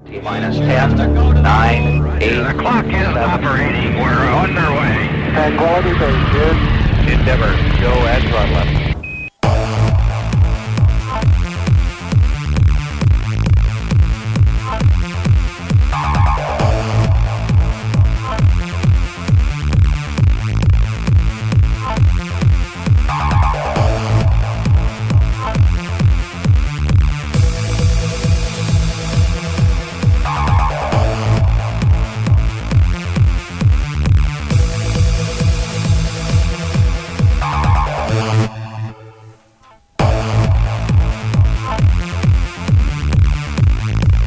T-minus 10, 9, 8. The clock is operating. We're underway. Tranquility Base here. Endeavor, go at throttle.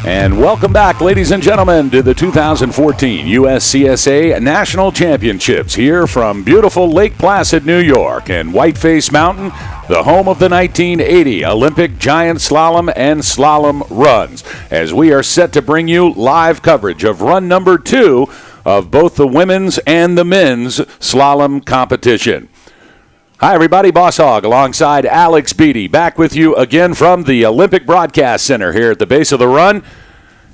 And welcome back, ladies and gentlemen, to the 2014 USCSA National Championships here from beautiful Lake Placid, New York, and Whiteface Mountain, the home of the 1980 Olympic giant slalom and slalom runs, as we are set to bring you live coverage of run number 2 of both the women's and the men's slalom competition. Hi, everybody. Boss Hogg alongside Alex Beatty, back with you again from the Olympic Broadcast Center here at the base of the run.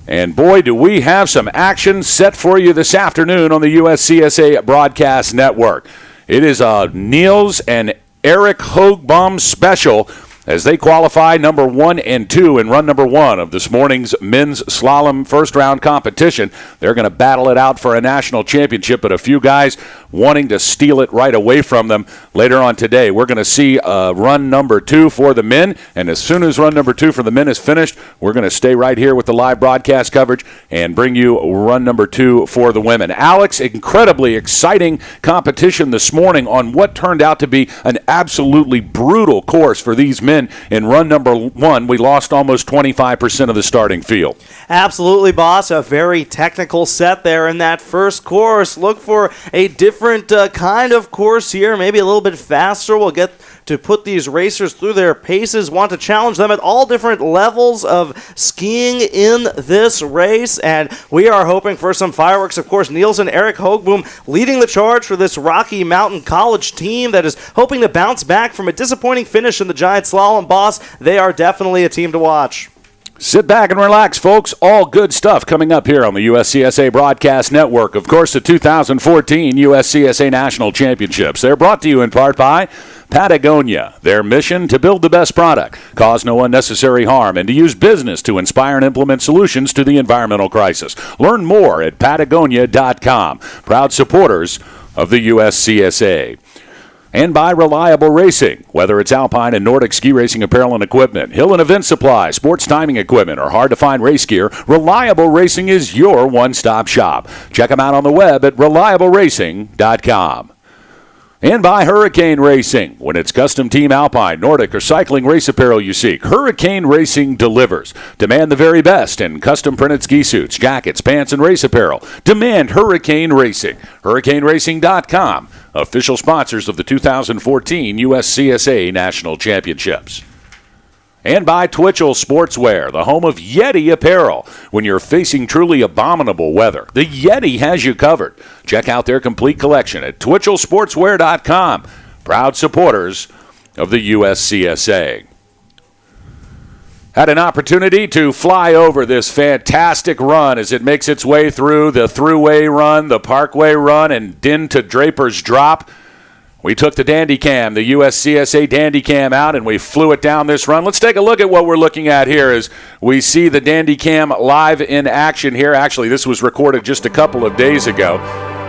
And boy, do we have some action set for you this afternoon on the USCSA Broadcast Network. It is a Niels and Eric Hoogboom special as they qualify number 1 and 2 in run number 1 of this morning's men's slalom first-round competition. They're going to battle it out for a national championship, but a few guys wanting to steal it right away from them later on today. We're going to see run number 2 for the men, and as soon as run number 2 for the men is finished, we're going to stay right here with the live broadcast coverage and bring you run number 2 for the women. Alex, incredibly exciting competition this morning on what turned out to be an absolutely brutal course for these men. In run number 1, we lost almost 25% of the starting field. Absolutely, boss. A very technical set there in that first course. Look for a different kind of course here, maybe a little bit faster. We'll get to put these racers through their paces, want to challenge them at all different levels of skiing in this race, and we are hoping for some fireworks. Of course, Niels and Eric Hoogboom leading the charge for this Rocky Mountain College team that is hoping to bounce back from a disappointing finish in the giant slalom, boss. They are definitely a team to watch. Sit back and relax, folks. All good stuff coming up here on the USCSA Broadcast Network. Of course, the 2014 USCSA National Championships. They're brought to you in part by Patagonia. Their mission to build the best product, cause no unnecessary harm, and to use business to inspire and implement solutions to the environmental crisis. Learn more at Patagonia.com. Proud supporters of the USCSA. And by Reliable Racing. Whether it's Alpine and Nordic ski racing apparel and equipment, hill and event supply, sports timing equipment, or hard-to-find race gear, Reliable Racing is your one-stop shop. Check them out on the web at ReliableRacing.com. And by Hurricane Racing. When it's custom team Alpine, Nordic, or cycling race apparel you seek, Hurricane Racing delivers. Demand the very best in custom printed ski suits, jackets, pants, and race apparel. Demand Hurricane Racing. HurricaneRacing.com. Official sponsors of the 2014 USCSA National Championships. And by Twitchell Sportswear, the home of Yeti apparel. When you're facing truly abominable weather, the Yeti has you covered. Check out their complete collection at TwitchellSportswear.com. Proud supporters of the USCSA. Had an opportunity to fly over this fantastic run as it makes its way through the Thruway Run, the Parkway Run, and into Draper's Drop. We took the Dandycam, the USCSA Dandycam out, and we flew it down this run. Let's take a look at what we're looking at here as we see the Dandycam live in action here. Actually, this was recorded just a couple of days ago.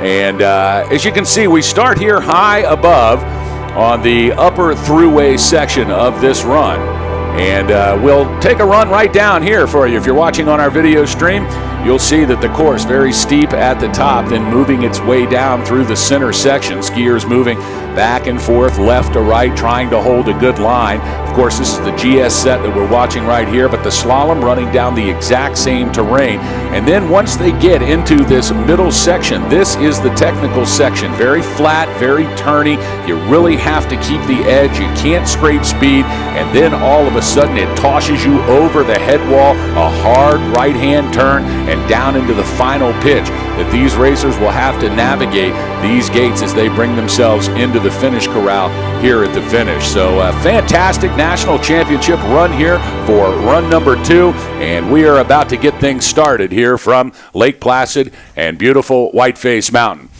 And as you can see, we start here high above on the upper Thruway section of this run. And we'll take a run right down here for you. If you're watching on our video stream, you'll see that the course very steep at the top, then moving its way down through the center section. Skiers moving back and forth, left to right, trying to hold a good line. Of course, this is the GS set that we're watching right here, but the slalom running down the exact same terrain. And then once they get into this middle section, this is the technical section. Very flat, very turny. You really have to keep the edge. You can't scrape speed. And then all of a sudden it tosses you over the head wall, a hard right-hand turn, and down into the final pitch. that these racers will have to navigate these gates as they bring themselves into the finish corral here at the finish. So a fantastic national championship run here for run number 2, and we are about to get things started here from Lake Placid and beautiful Whiteface Mountain.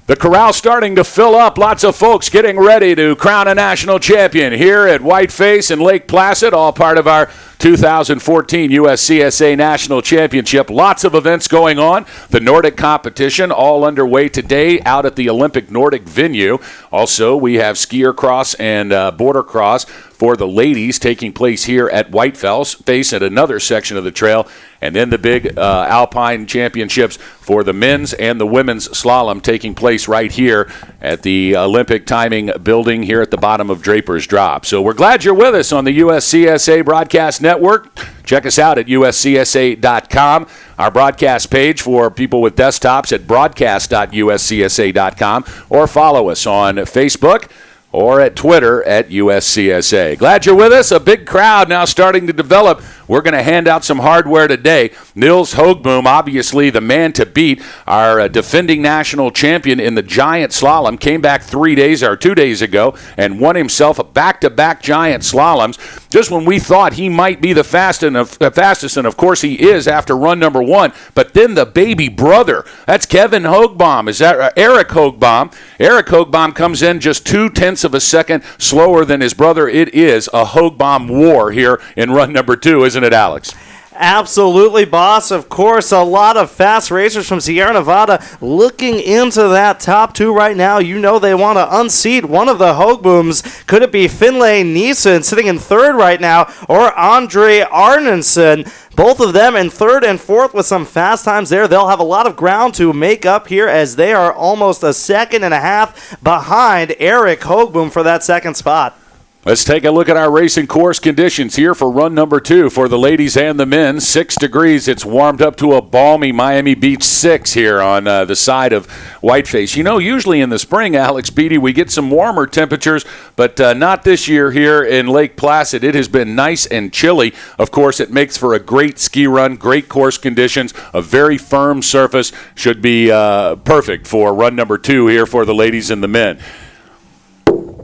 The corral starting to fill up. Lots of folks getting ready to crown a national champion here at Whiteface and Lake Placid, all part of our 2014 USCSA National Championship. Lots of events going on. The Nordic competition all underway today out at the Olympic Nordic venue. Also, we have skier cross and border cross for the ladies taking place here at Whiteface at another section of the trail. And then the big Alpine Championships for the men's and the women's slalom taking place right here at the Olympic Timing Building here at the bottom of Draper's Drop. So we're glad you're with us on the USCSA Broadcast Network. Check us out at uscsa.com. Our broadcast page for people with desktops at broadcast.uscsa.com, or follow us on Facebook or at Twitter at USCSA. Glad you're with us. A big crowd now starting to develop. We're going to hand out some hardware today. Nils Hogboom, obviously the man to beat, our defending national champion in the giant slalom, came back 2 days ago and won himself a back-to-back giant slaloms just when we thought he might be the fastest, and of course he is after run number 1. But then the baby brother, that's Kevin Hogbaum. Is that Eric Hogbaum? Eric Hogbaum comes in just 0.2 of a second slower than his brother. It is a Hogbaum war here in run number 2, isn't it, Alex? Absolutely, boss. Of course, a lot of fast racers from Sierra Nevada looking into that top 2 right now. You know they want to unseat one of the Hogbooms. Could it be Finlay Neeson sitting in 3rd right now, or Andre Arneson? Both of them in 3rd and 4th with some fast times there. They'll have a lot of ground to make up here as they are almost a second and a half behind Eric Hogboom for that 2nd spot. Let's take a look at our racing course conditions here for run number 2 for the ladies and the men. 6 degrees. It's warmed up to a balmy Miami Beach 6 here on the side of Whiteface. You know, usually in the spring, Alex Beatty, we get some warmer temperatures, but not this year here in Lake Placid. It has been nice and chilly. Of course, it makes for a great ski run, great course conditions, a very firm surface. Should be perfect for run number 2 here for the ladies and the men.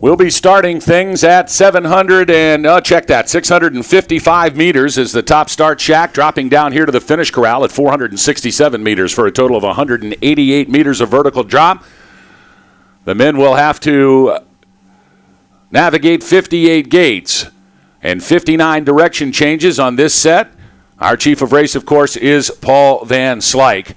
We'll be starting things at 655 meters is the top start shack, dropping down here to the finish corral at 467 meters for a total of 188 meters of vertical drop. The men will have to navigate 58 gates and 59 direction changes on this set. Our chief of race, of course, is Paul Van Slyke.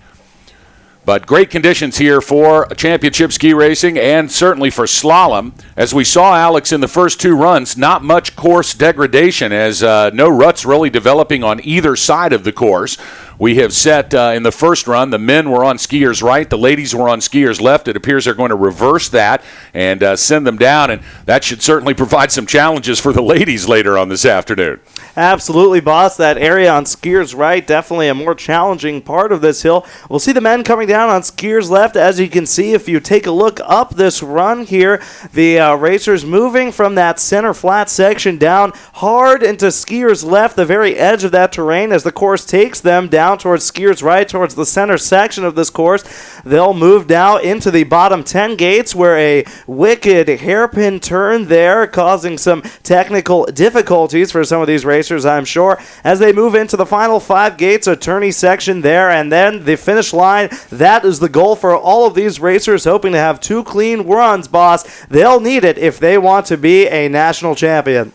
But great conditions here for championship ski racing and certainly for slalom. As we saw, Alex, in the first 2 runs, not much course degradation as no ruts really developing on either side of the course. We have set in the first run, the men were on skiers' right, the ladies were on skiers' left. It appears they're going to reverse that and send them down, and that should certainly provide some challenges for the ladies later on this afternoon. Absolutely, boss. That area on skiers' right, definitely a more challenging part of this hill. We'll see the men coming down on skiers' left. As you can see, if you take a look up this run here, the racers moving from that center flat section down hard into skiers' left, the very edge of that terrain, as the course takes them down towards skiers' right, towards the center section of this course. They'll move now into the bottom 10 gates where a wicked hairpin turn there, causing some technical difficulties for some of these racers, I'm sure. As they move into the final 5 gates, a tourney section there, and then the finish line. That is the goal for all of these racers, hoping to have 2 clean runs, boss. They'll need it if they want to be a national champion.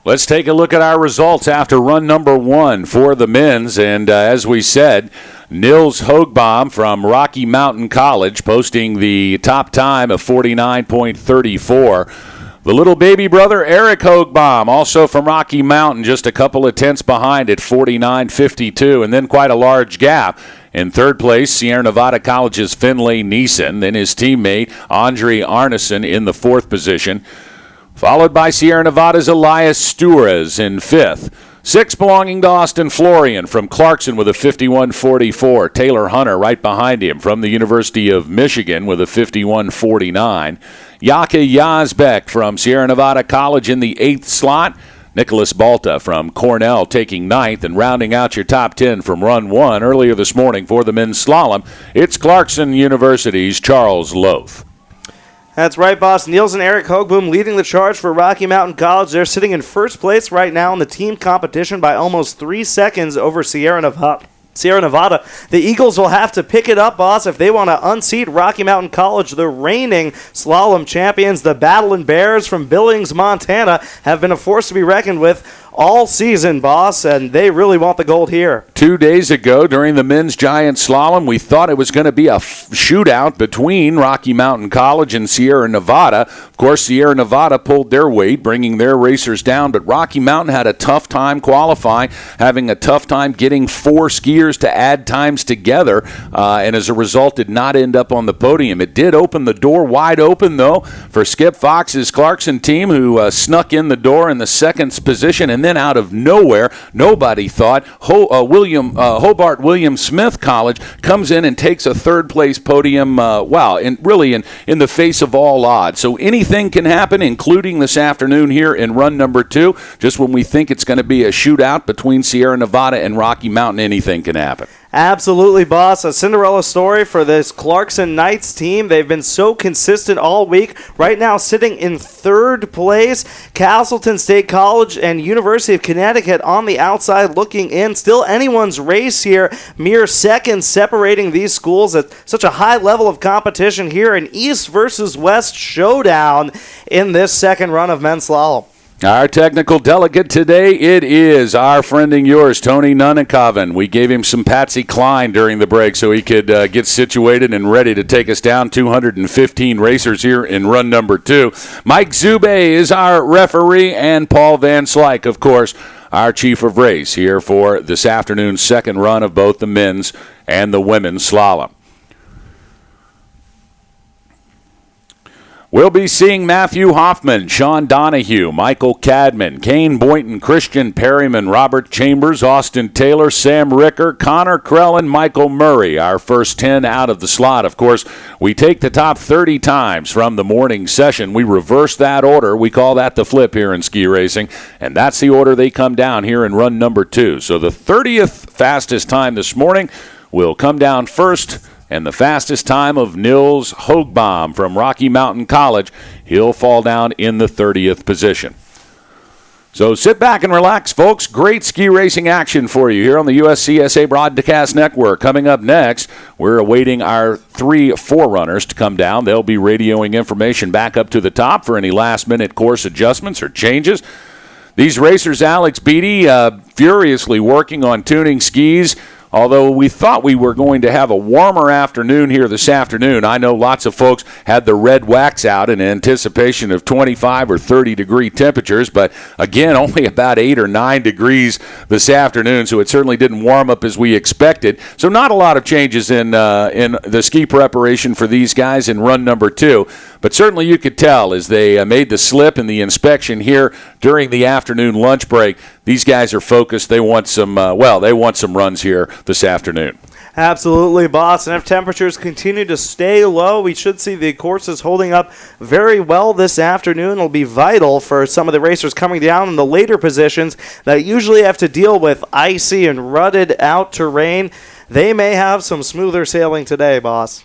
Let's take a look at our results after run number 1 for the men's. And as we said, Nils Hogbaum from Rocky Mountain College posting the top time of 49.34. The little baby brother, Eric Hogbaum, also from Rocky Mountain, just a couple of tenths behind at 49.52, and then quite a large gap. In 3rd place, Sierra Nevada College's Finlay Neeson, then his teammate Andre Arneson in the 4th position, followed by Sierra Nevada's Elias Stures in 5th. 6th belonging to Austin Florian from Clarkson with a 51.44. Taylor Hunter right behind him from the University of Michigan with a 51.49. Yaka Yazbek from Sierra Nevada College in the 8th slot. Nicholas Balta from Cornell taking ninth, and rounding out your top 10 from run 1 earlier this morning for the men's slalom, it's Clarkson University's Charles Loth. That's right, boss. Niels and Eric Hoogboom leading the charge for Rocky Mountain College. They're sitting in first place right now in the team competition by almost 3 seconds over Sierra Nevada. The Eagles will have to pick it up, boss, if they want to unseat Rocky Mountain College. The reigning slalom champions, the Battlin' Bears from Billings, Montana, have been a force to be reckoned with all season, boss, and they really want the gold here. 2 days ago, during the men's giant slalom, we thought it was going to be a shootout between Rocky Mountain College and Sierra Nevada. Of course, Sierra Nevada pulled their weight, bringing their racers down, but Rocky Mountain had a tough time qualifying, having a tough time getting 4 skiers to add times together, and as a result did not end up on the podium. It did open the door wide open, though, for Skip Fox's Clarkson team, who snuck in the door in the second position, and then out of nowhere, nobody thought, Hobart William Smith College comes in and takes a third-place podium, in the face of all odds. So anything can happen, including this afternoon here in run number 2. Just when we think it's going to be a shootout between Sierra Nevada and Rocky Mountain, anything can happen. Absolutely, boss. A Cinderella story for this Clarkson Knights team. They've been so consistent all week. Right now sitting in third place. Castleton State College and University of Connecticut on the outside looking in. Still anyone's race here. Mere seconds separating these schools at such a high level of competition here. An East versus West showdown in this second run of men's slalom. Our technical delegate today, it is our friend and yours, Tony Nunnikoven. We gave him some Patsy Cline during the break so he could get situated and ready to take us down. 215 racers here in run number 2. Mike Zube is our referee, and Paul Van Slyke, of course, our chief of race here for this afternoon's second run of both the men's and the women's slalom. We'll be seeing Matthew Hoffman, Sean Donahue, Michael Cadman, Kane Boynton, Christian Perryman, Robert Chambers, Austin Taylor, Sam Ricker, Connor Krell, and Michael Murray, our first 10 out of the slot. Of course, we take the top 30 times from the morning session. We reverse that order. We call that the flip here in ski racing, and that's the order they come down here in run number 2. So the 30th fastest time this morning will come down first, and the fastest time of Nils Hoogboom from Rocky Mountain College. He'll fall down in the 30th position. So sit back and relax, folks. Great ski racing action for you here on the USCSA Broadcast Network. Coming up next, we're awaiting our 3 forerunners to come down. They'll be radioing information back up to the top for any last-minute course adjustments or changes. These racers, Alex Beatty, furiously working on tuning skis. Although we thought we were going to have a warmer afternoon here this afternoon, I know lots of folks had the red wax out in anticipation of 25 or 30 degree temperatures, but again, only about 8 or 9 degrees this afternoon, so it certainly didn't warm up as we expected. So not a lot of changes in the ski preparation for these guys in run number 2, but certainly you could tell as they made the slip in the inspection here during the afternoon lunch break. These guys are focused. They want some runs here this afternoon. Absolutely, boss. And if temperatures continue to stay low, we should see the courses holding up very well this afternoon. It'll be vital for some of the racers coming down in the later positions that usually have to deal with icy and rutted out terrain. They may have some smoother sailing today, boss.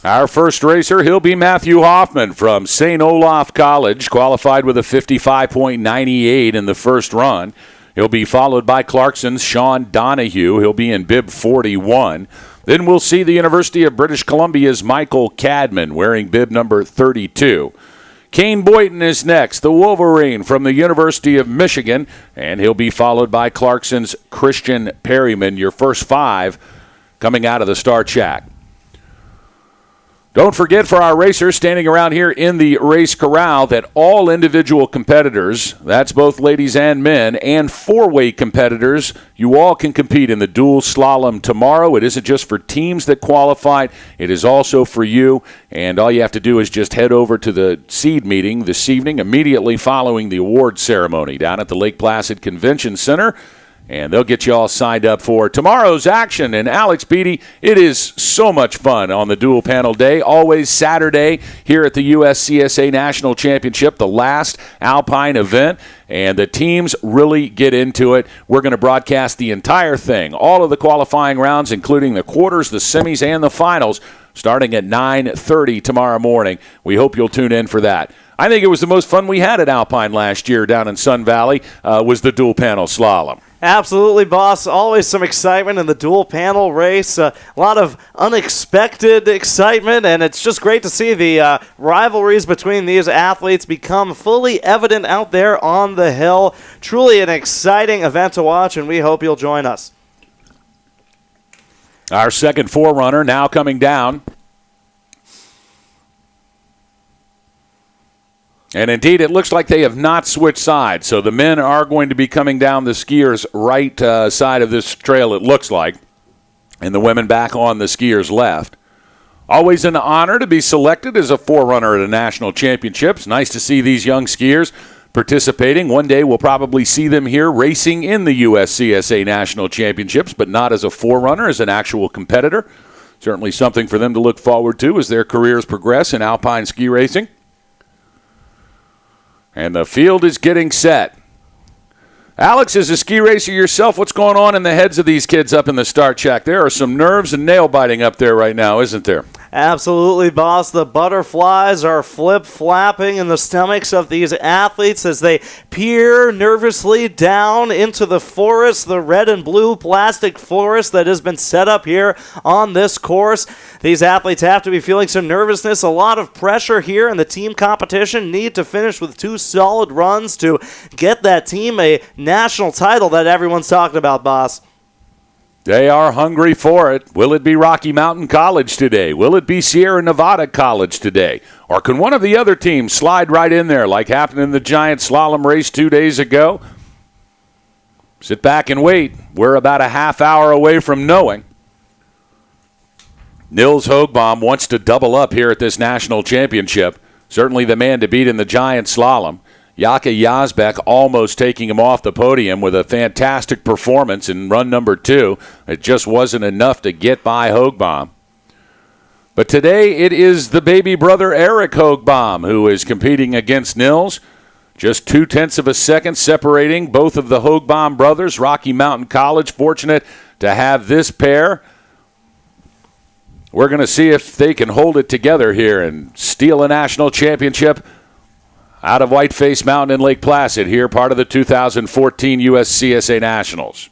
Our first racer, he'll be Matthew Hoffman from St. Olaf College, qualified with a 55.98 in the first run. He'll be followed by Clarkson's Sean Donahue. He'll be in bib 41. Then we'll see the University of British Columbia's Michael Cadman wearing bib number 32. Kane Boynton is next, the Wolverine from the University of Michigan, and he'll be followed by Clarkson's Christian Perryman, your first 5 coming out of the start shack. Don't forget for our racers standing around here in the race corral that all individual competitors, that's both ladies and men, and 4-way competitors, you all can compete in the dual slalom tomorrow. It isn't just for teams that qualified. It is also for you, and all you have to do is just head over to the seed meeting this evening, immediately following the award ceremony down at the Lake Placid Convention Center. and they'll get you all signed up for tomorrow's action. And Alex Beatty, it is so much fun on the dual panel day, always Saturday here at the USCSA National Championship, the last Alpine event, and the teams really get into it. We're going to broadcast the entire thing, all of the qualifying rounds, including the quarters, the semis, and the finals, starting at 9:30 tomorrow morning. We hope you'll tune in for that. I think it was the most fun we had at Alpine last year down in Sun Valley, was the dual panel slalom. Absolutely, boss. Always some excitement in the dual panel race. A lot of unexpected excitement, and it's just great to see the rivalries between these athletes become fully evident out there on the hill. Truly an exciting event to watch, and we hope you'll join us. Our second forerunner now coming down. And indeed, it looks like they have not switched sides. So the men are going to be coming down the skiers' right side of this trail, it looks like. And the women back on the skiers' left. Always an honor to be selected as a forerunner at a national championships. Nice to see these young skiers participating. One day we'll probably see them here racing in the USCSA National Championships, but not as a forerunner, as an actual competitor. Certainly something for them to look forward to as their careers progress in alpine ski racing. And the field is getting set. Alex, as a ski racer yourself, what's going on in the heads of these kids up in the start shack? There are some nerves and nail biting up there right now, isn't there? Absolutely, boss. The butterflies are flip-flapping in the stomachs of these athletes as they peer nervously down into the forest, the red and blue plastic forest that has been set up here on this course. These athletes have to be feeling some nervousness, a lot of pressure here in the team competition. Need to finish with 2 solid runs to get that team a national title that everyone's talking about, boss. They are hungry for it. Will it be Rocky Mountain College today? Will it be Sierra Nevada College today? Or can one of the other teams slide right in there like happened in the giant slalom race 2 days ago? Sit back and wait. We're about a half hour away from knowing. Nils Hoogbaum wants to double up here at this national championship. Certainly the man to beat in the giant slalom. Jake Yazbek almost taking him off the podium with a fantastic performance in run number 2. It just wasn't enough to get by Hoogbaum. But today it is the baby brother Eric Hoogbaum who is competing against Nils. Just 0.2 of a second separating both of the Hoogbaum brothers. Rocky Mountain College fortunate to have this pair. We're going to see if they can hold it together here and steal a national championship out of Whiteface Mountain in Lake Placid here, part of the 2014 USCSA Nationals.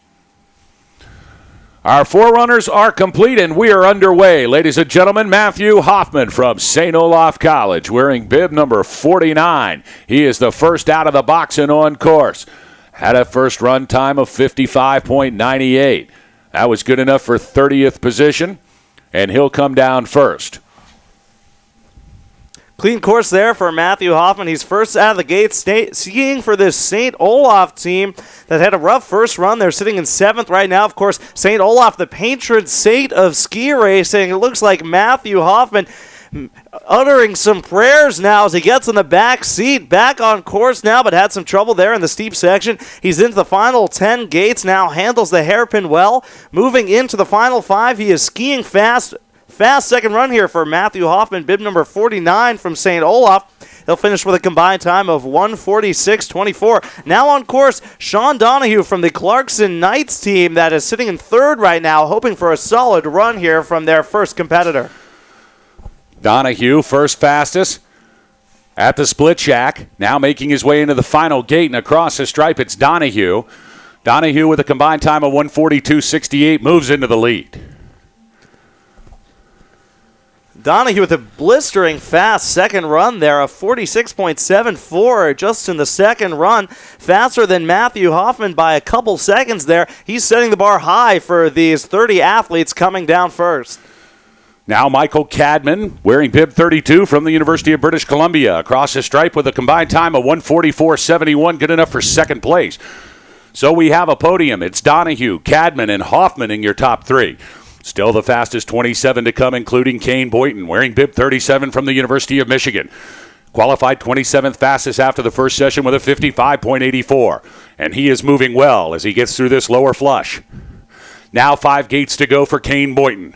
Our forerunners are complete, and we are underway. Ladies and gentlemen, Matthew Hoffman from St. Olaf College, wearing bib number 49. He is the first out of the box and on course. Had a first run time of 55.98. That was good enough for 30th position, and he'll come down first. Clean course there for Matthew Hoffman. He's first out of the gate skiing for this St. Olaf team that had a rough first run. They're sitting in 7th right now. Of course, St. Olaf, the patron saint of ski racing. It looks like Matthew Hoffman uttering some prayers now as he gets in the back seat. Back on course now, but had some trouble there in the steep section. He's into the final 10 gates now, handles the hairpin well. Moving into the final 5, he is skiing fast. Fast second run here for Matthew Hoffman, bib number 49 from St. Olaf. He'll finish with a combined time of 1:46.24. Now on course, Sean Donahue from the Clarkson Knights team that is sitting in 3rd right now, hoping for a solid run here from their first competitor. Donahue, first fastest at the split shack. Now making his way into the final gate and across the stripe, it's Donahue. Donahue with a combined time of 1:42.68 moves into the lead. Donahue with a blistering fast second run there, a 46.74 just in the second run. Faster than Matthew Hoffman by a couple seconds there. He's setting the bar high for these 30 athletes coming down first. Now Michael Cadman, wearing bib 32 from the University of British Columbia, across the stripe with a combined time of 1:44.71, good enough for second place. So we have a podium. It's Donahue, Cadman, and Hoffman in your top 3. Still the fastest 27 to come, including Kane Boynton, wearing bib 37 from the University of Michigan. Qualified 27th fastest after the first session with a 55.84. And he is moving well as he gets through this lower flush. Now 5 gates to go for Kane Boynton.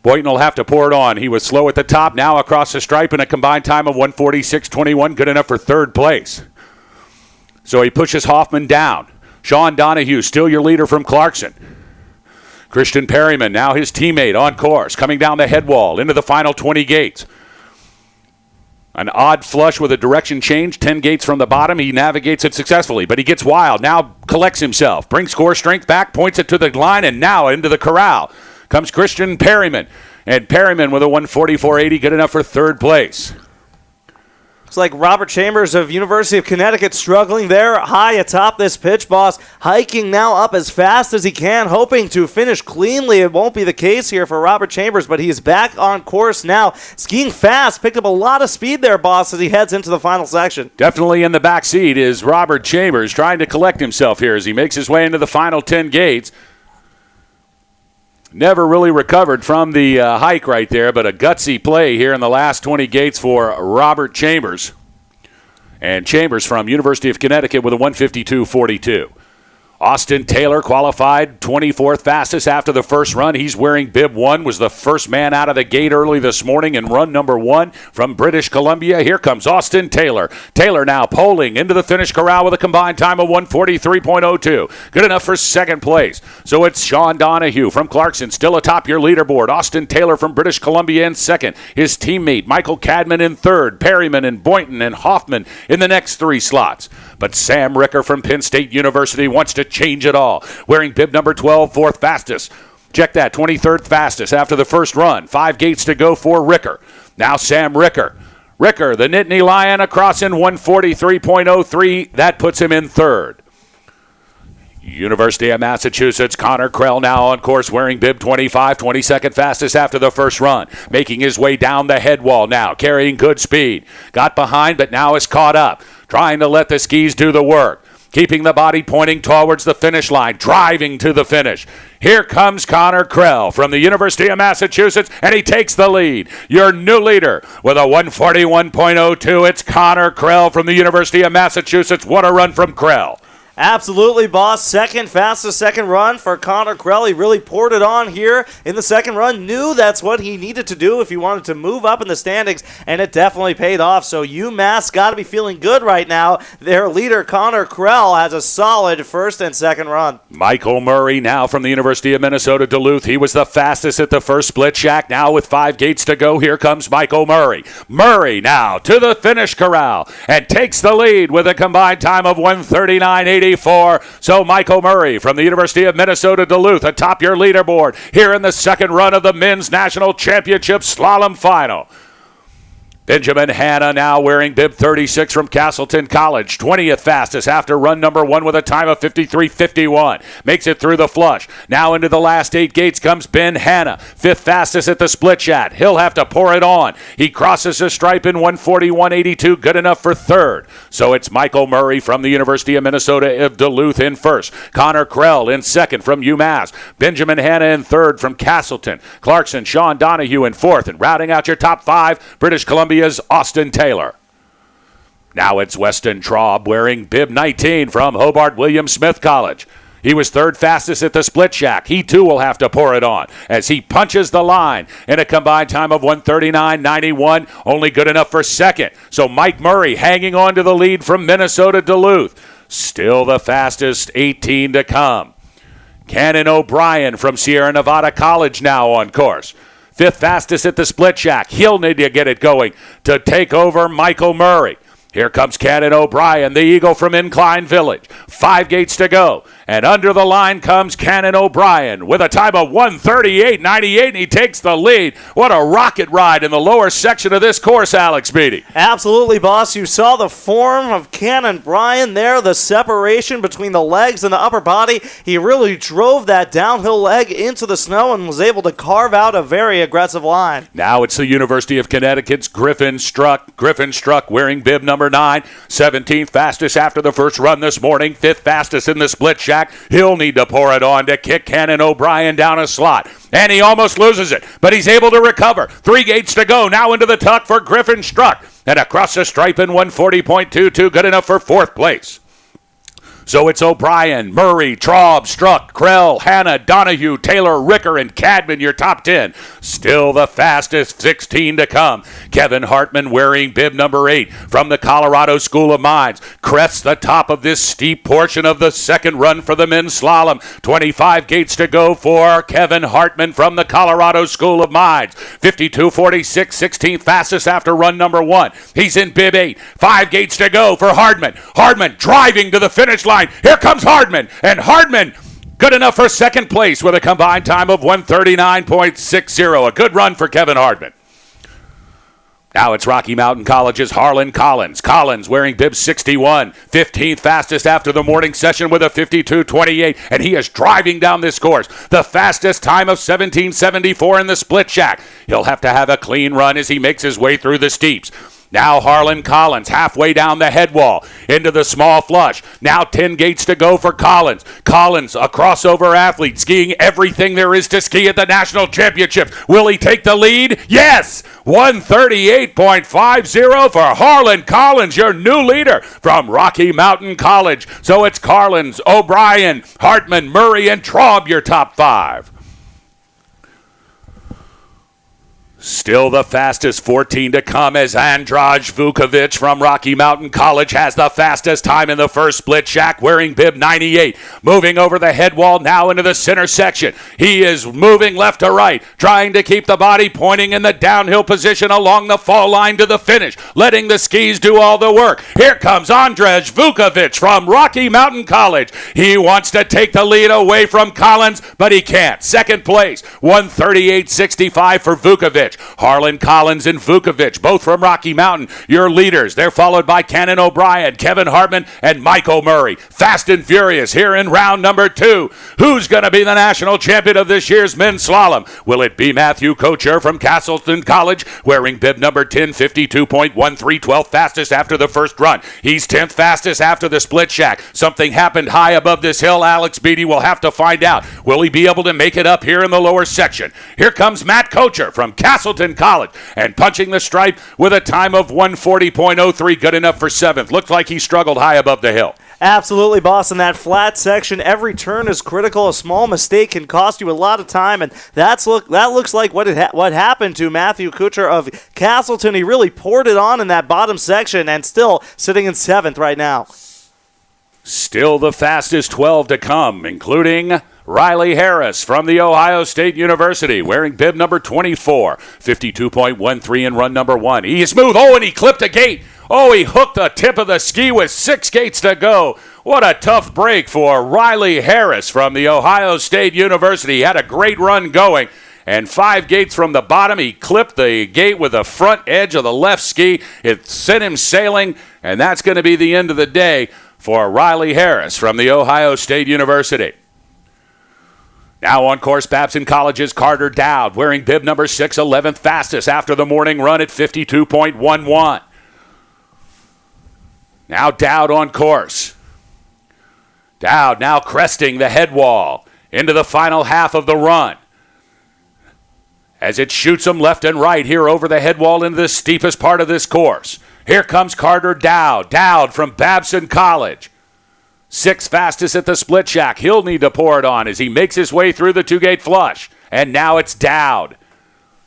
Boynton will have to pour it on. He was slow at the top, now across the stripe in a combined time of 146.21, good enough for third place. So he pushes Hoffman down. Sean Donahue, still your leader from Clarkson. Christian Perryman, now his teammate on course, coming down the head wall into the final 20 gates. An odd flush with a direction change, 10 gates from the bottom. He navigates it successfully, but he gets wild. Now collects himself, brings core strength back, points it to the line, and now into the corral comes Christian Perryman. And Perryman with a 144.80, good enough for third place. Looks like Robert Chambers of University of Connecticut struggling there high atop this pitch, boss. Hiking now up as fast as he can, hoping to finish cleanly. It won't be the case here for Robert Chambers, but he's back on course now. Skiing fast, picked up a lot of speed there, boss, as he heads into the final section. Definitely in the back seat is Robert Chambers trying to collect himself here as he makes his way into the final 10 gates. Never really recovered from the hike right there, but a gutsy play here in the last 20 gates for Robert Chambers. And Chambers from University of Connecticut with a 152.42. Austin Taylor qualified 24th fastest after the first run. He's wearing bib 1, was the first man out of the gate early this morning in run number 1 from British Columbia. Here comes Austin Taylor. Taylor now polling into the finish corral with a combined time of 143.02. Good enough for second place. So it's Sean Donahue from Clarkson still atop your leaderboard. Austin Taylor from British Columbia in second. His teammate Michael Cadman in third. Perryman and Boynton and Hoffman in the next 3 slots. But Sam Ricker from Penn State University wants to change it all. Wearing bib number 12, fourth fastest. Check that, 23rd fastest after the first run. 5 gates to go for Ricker. Now Sam Ricker. Ricker, the Nittany Lion, across in 143.03. That puts him in third. University of Massachusetts, Connor Krell now on course wearing bib 25, 22nd fastest after the first run. Making his way down the head wall now, carrying good speed. Got behind, but now is caught up. Trying to let the skis do the work. Keeping the body pointing towards the finish line, driving to the finish. Here comes Connor Krell from the University of Massachusetts, and he takes the lead. Your new leader with a 141.02. It's Connor Krell from the University of Massachusetts. What a run from Krell. Absolutely, boss. Second fastest second run for Connor Krell. He really poured it on here in the second run. Knew that's what he needed to do if he wanted to move up in the standings, and it definitely paid off. So UMass got to be feeling good right now. Their leader, Connor Krell, has a solid first and second run. Michael Murray now from the University of Minnesota Duluth. He was the fastest at the first split shack. Now with 5 gates to go, here comes Michael Murray. Murray now to the finish corral and takes the lead with a combined time of 139.84. So Michael Murray from the University of Minnesota Duluth atop your leaderboard here in the second run of the Men's National Championship Slalom Final. Benjamin Hanna now wearing bib 36 from Castleton College. 20th fastest after run number 1 with a time of 53.51. Makes it through the flush. Now into the last 8 gates comes Ben Hanna. 5th fastest at the split shot. He'll have to pour it on. He crosses the stripe in 141.82. Good enough for third. So it's Michael Murray from the University of Minnesota of Duluth in first. Connor Krell in second from UMass. Benjamin Hanna in third from Castleton. Clarkson, Sean Donahue in fourth. And rounding out your top 5, British Columbia's Austin Taylor. Now it's Weston Traub wearing bib 19 from Hobart William Smith College. He was third fastest at the split shack. He too will have to pour it on as he punches the line in a combined time of 139.91, only good enough for second. So Mike Murray hanging on to the lead from Minnesota Duluth. Still the fastest, 18 to come. Cannon O'Brien from Sierra Nevada College now on course. 5th fastest at the split shack. He'll need to get it going to take over Michael Murray. Here comes Cannon O'Brien, the Eagle from Incline Village. 5 gates to go. And under the line comes Cannon O'Brien with a time of 138.98, and he takes the lead. What a rocket ride in the lower section of this course, Alex Beatty. Absolutely, boss. You saw the form of Cannon O'Brien there, the separation between the legs and the upper body. He really drove that downhill leg into the snow and was able to carve out a very aggressive line. Now it's the University of Connecticut's Griffin Struck. Griffin Struck wearing bib number 9, 17th fastest after the first run this morning, 5th fastest in the split shack. He'll need to pour it on to kick Cannon O'Brien down a slot. And he almost loses it, but he's able to recover. 3 gates to go. Now into the tuck for Griffin Struck. And across the stripe in 140.22, good enough for fourth place. So it's O'Brien, Murray, Traub, Struck, Krell, Hanna, Donahue, Taylor, Ricker, and Cadman, your top 10. Still the fastest, 16 to come. Kevin Hartman wearing bib number 8 from the Colorado School of Mines. Crests the top of this steep portion of the second run for the men's slalom. 25 gates to go for Kevin Hartman from the Colorado School of Mines. 52.46, 16th fastest after run number 1. He's in bib 8. 5 gates to go for Hardman. Hardman driving to the finish line. Here comes Hardman, and Hardman good enough for second place with a combined time of 139.60. A good run for Kevin Hardman. Now it's Rocky Mountain College's Harlan Collins. Collins wearing bib 61, 15th fastest after the morning session with a 52.28, and he is driving down this course. The fastest time of 17.74 in the split shack. He'll have to have a clean run as he makes his way through the steeps. Now Harlan Collins halfway down the head wall into the small flush. Now 10 gates to go for Collins. Collins, a crossover athlete, skiing everything there is to ski at the national championships. Will he take the lead? Yes! 138.50 for Harlan Collins, your new leader from Rocky Mountain College. So it's Collins, O'Brien, Hartman, Murray, and Traub, your top 5. Still the fastest, 14 to come as Andraj Vukovic from Rocky Mountain College has the fastest time in the first split shack wearing bib 98. Moving over the head wall now into the center section. He is moving left to right, trying to keep the body pointing in the downhill position along the fall line to the finish, letting the skis do all the work. Here comes Andraj Vukovic from Rocky Mountain College. He wants to take the lead away from Collins, but he can't. Second place, 138.65 for Vukovic. Harlan Collins and Vukovic, both from Rocky Mountain, your leaders. They're followed by Cannon O'Brien, Kevin Hartman, and Michael Murray. Fast and furious here in round number 2. Who's going to be the national champion of this year's men's slalom? Will it be Matthew Kocher from Castleton College, wearing bib number 10, 52.13, 12th fastest after the first run. He's 10th fastest after the split shack. Something happened high above this hill. Alex Beatty will have to find out. Will he be able to make it up here in the lower section? Here comes Matt Kocher from Castleton College, and punching the stripe with a time of 140.03, good enough for 7th. Looked like he struggled high above the hill. Absolutely, boss. In that flat section, every turn is critical. A small mistake can cost you a lot of time, and that looks like what happened to Matthew Kuchar of Castleton. He really poured it on in that bottom section, and still sitting in 7th right now. Still the fastest 12 to come, including Riley Harris from the Ohio State University, wearing bib number 24, 52.13 in run number 1. He is smooth. Oh, and he clipped a gate. Oh, he hooked the tip of the ski with 6 gates to go. What a tough break for Riley Harris from the Ohio State University. He had a great run going. And 5 gates from the bottom, he clipped the gate with the front edge of the left ski. It sent him sailing, and that's going to be the end of the day for Riley Harris from the Ohio State University. Now on course, Babson College's Carter Dowd, wearing bib number 6, 11th fastest after the morning run at 52.11. Now Dowd on course. Dowd now cresting the head wall into the final half of the run, as it shoots him left and right here over the head wall into the steepest part of this course. Here comes Carter Dowd. Dowd from Babson College. 6th fastest at the split shack. He'll need to pour it on as he makes his way through the 2-gate flush. And now it's Dowd.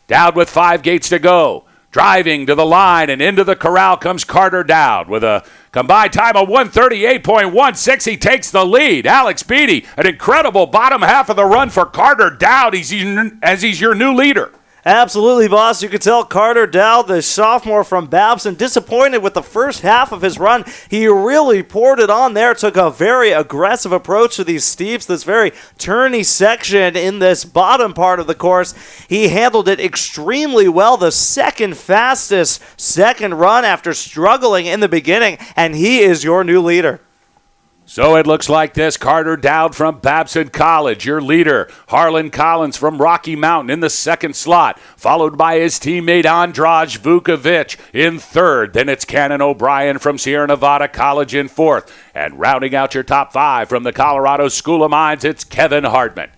Dowd with 5 gates to go. Driving to the line and into the corral comes Carter Dowd with a combined time of 138.16. He takes the lead. Alex Beatty, an incredible bottom half of the run for Carter Dowd as he's your new leader. Absolutely, boss. You could tell Carter Dowd, the sophomore from Babson, disappointed with the first half of his run. He really poured it on there, took a very aggressive approach to these steeps, this very turny section in this bottom part of the course. He handled it extremely well, the second fastest second run after struggling in the beginning, and he is your new leader. So it looks like this. Carter Dowd from Babson College, your leader. Harlan Collins from Rocky Mountain in the second slot, followed by his teammate Andraj Vukovic in 3rd. Then it's Cannon O'Brien from Sierra Nevada College in 4th. And rounding out your top 5 from the Colorado School of Mines, it's Kevin Hartman.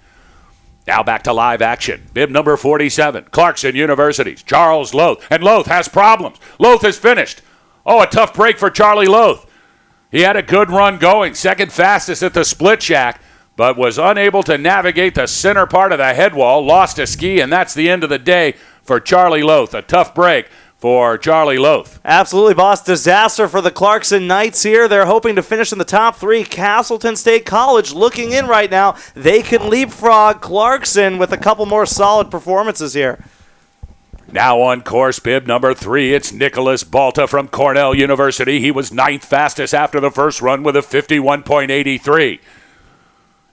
Now back to live action. Bib number 47, Clarkson University's Charles Loth. And Loth has problems. Loth is finished. Oh, a tough break for Charlie Loth. He had a good run going, second fastest at the split shack, but was unable to navigate the center part of the head wall, lost a ski, and that's the end of the day for Charlie Loth. A tough break for Charlie Loth. Absolutely, boss. Disaster for the Clarkson Knights here. They're hoping to finish in the top 3. Castleton State College looking in right now. They can leapfrog Clarkson with a couple more solid performances here. Now on course, bib number 3, it's Nicholas Balta from Cornell University. He was 9th fastest after the first run with a 51.83.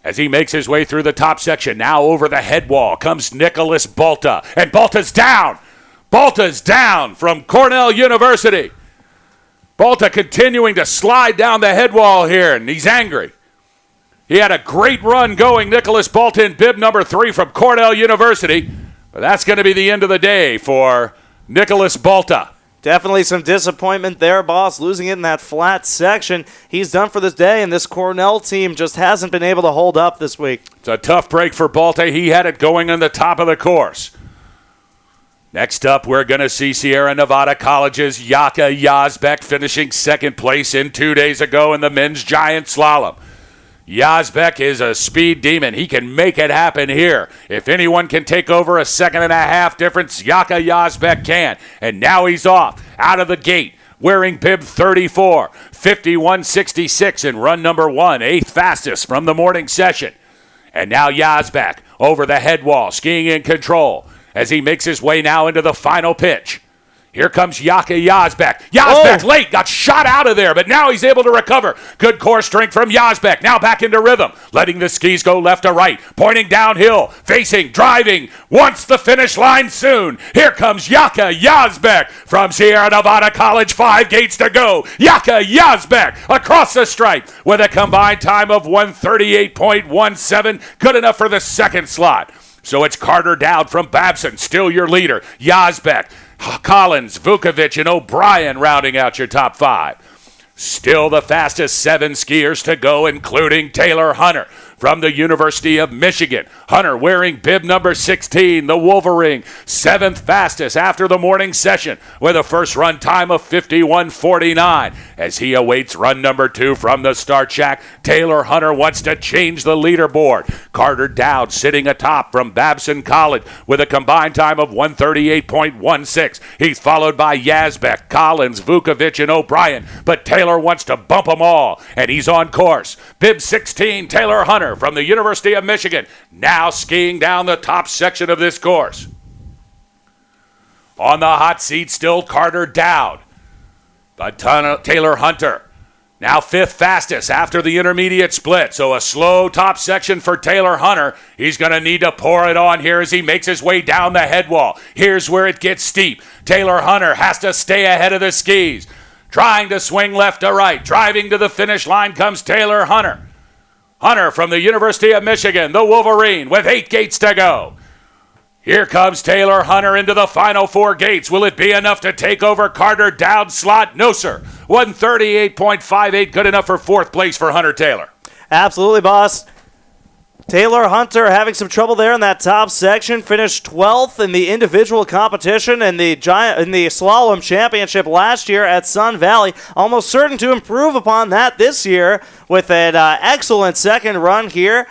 As he makes his way through the top section, now over the head wall comes Nicholas Balta, and Balta's down. Balta's down from Cornell University. Balta continuing to slide down the head wall here, and he's angry. He had a great run going, Nicholas Balta in bib number 3 from Cornell University. But that's going to be the end of the day for Nicholas Balta. Definitely some disappointment there, boss, losing it in that flat section. He's done for this day, and this Cornell team just hasn't been able to hold up this week. It's a tough break for Balta. He had it going on the top of the course. Next up, we're going to see Sierra Nevada College's Yaka Yazbek finishing second place in 2 days ago in the men's giant slalom. Yazbek is a speed demon. He can make it happen here. If anyone can take over a second and a half difference, Yaka Yazbek can. And now he's off, out of the gate, wearing bib 34, 51.66 in run number 1, 8th fastest from the morning session. And now Yazbek over the head wall, skiing in control as he makes his way now into the final pitch. Here comes Yaka Yazbek. Yazbek late, got shot out of there, but now he's able to recover. Good core strength from Yazbek. Now back into rhythm, letting the skis go left to right, pointing downhill, facing, driving, wants the finish line soon. Here comes Yaka Yazbek from Sierra Nevada College, 5 gates to go. Yaka Yazbek across the stripe with a combined time of 138.17, good enough for the second slot. So it's Carter Dowd from Babson, still your leader. Yazbek, Collins, Vukovic, and O'Brien rounding out your top 5. Still the fastest 7 skiers to go, including Taylor Hunter from the University of Michigan. Hunter wearing bib number 16, the Wolverine, 7th fastest after the morning session with a first run time of 51.49. As he awaits run number 2 from the start shack, Taylor Hunter wants to change the leaderboard. Carter Dowd sitting atop from Babson College with a combined time of 138.16. He's followed by Yazbek, Collins, Vukovic, and O'Brien, but Taylor wants to bump them all, and he's on course. Bib 16, Taylor Hunter from the University of Michigan, now skiing down the top section of this course. On the hot seat, still Carter Dowd. But Taylor Hunter, now 5th fastest after the intermediate split. So a slow top section for Taylor Hunter. He's going to need to pour it on here as he makes his way down the head wall. Here's where it gets steep. Taylor Hunter has to stay ahead of the skis. Trying to swing left to right. Driving to the finish line comes Taylor Hunter. Hunter from the University of Michigan, the Wolverine, with 8 gates to go. Here comes Taylor Hunter into the final 4 gates. Will it be enough to take over Carter Dowd's slot? No, sir. 138.58, good enough for 4th place for Hunter Taylor. Absolutely, boss. Taylor Hunter having some trouble there in that top section. Finished 12th in the individual competition in the slalom championship last year at Sun Valley. Almost certain to improve upon that this year with an excellent second run here.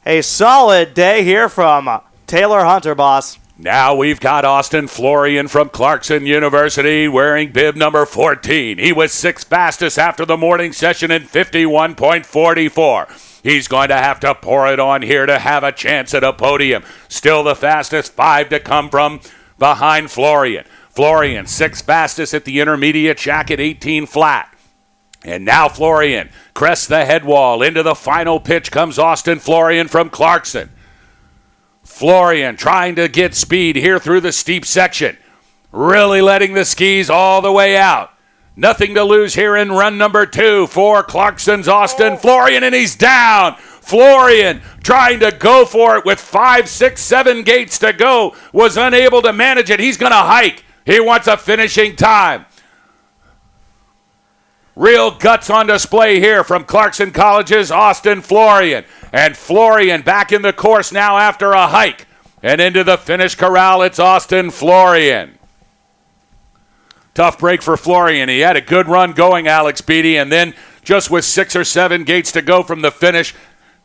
A solid day here from Taylor Hunter, boss. Now we've got Austin Florian from Clarkson University wearing bib number 14. He was 6th fastest after the morning session in 51.44. He's going to have to pour it on here to have a chance at a podium. Still the fastest 5 to come from behind Florian. Florian, 6th fastest at the intermediate shack at 18 flat. And now Florian crests the head wall. Into the final pitch comes Austin Florian from Clarkson. Florian trying to get speed here through the steep section. Really letting the skis all the way out. Nothing to lose here in run number 2 for Clarkson's Austin Florian, and he's down. Florian trying to go for it with 5, 6, 7 gates to go. Was unable to manage it. He's going to hike. He wants a finishing time. Real guts on display here from Clarkson College's Austin Florian. And Florian back in the course now after a hike. And into the finish corral, it's Austin Florian. Tough break for Florian. He had a good run going, Alex Beatty, and then just with 6 or 7 gates to go from the finish,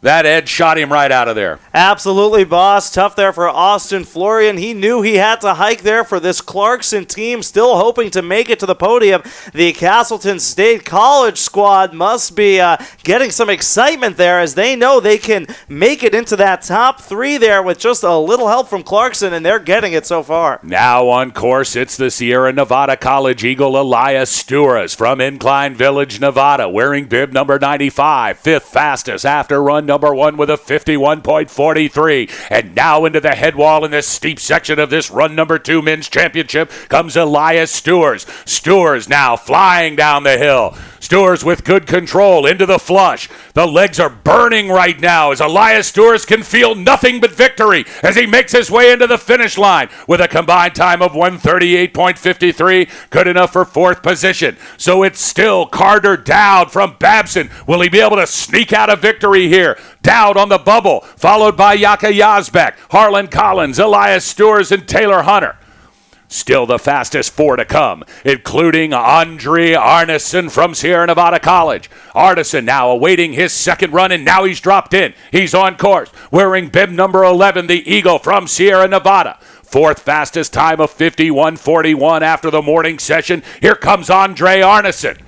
that edge shot him right out of there. Absolutely, boss. Tough there for Austin Florian. He knew he had to hike there for this Clarkson team, still hoping to make it to the podium. The Castleton State College squad must be getting some excitement there as they know they can make it into that top 3 there with just a little help from Clarkson, and they're getting it so far. Now on course, it's the Sierra Nevada College Eagle Elias Stewart from Incline Village, Nevada, wearing bib number 95, 5th fastest after run number 1 with a 51.43. And now into the head wall in this steep section of this run number 2 men's championship comes Elias Stewart. Stewart now flying down the hill. Stewart with good control into the flush. The legs are burning right now as Elias Stewart can feel nothing but victory as he makes his way into the finish line with a combined time of 138.53, good enough for 4th position. So it's still Carter Dowd from Babson. Will he be able to sneak out a victory here? Dowd on the bubble, followed by Yaka Yazbek, Harlan Collins, Elias Stewart, and Taylor Hunter. Still the fastest 4 to come, including Andre Arneson from Sierra Nevada College. Arneson now awaiting his second run, and now he's dropped in. He's on course, wearing bib number 11, the Eagle from Sierra Nevada. 4th fastest time of 51.41 after the morning session. Here comes Andre Arneson.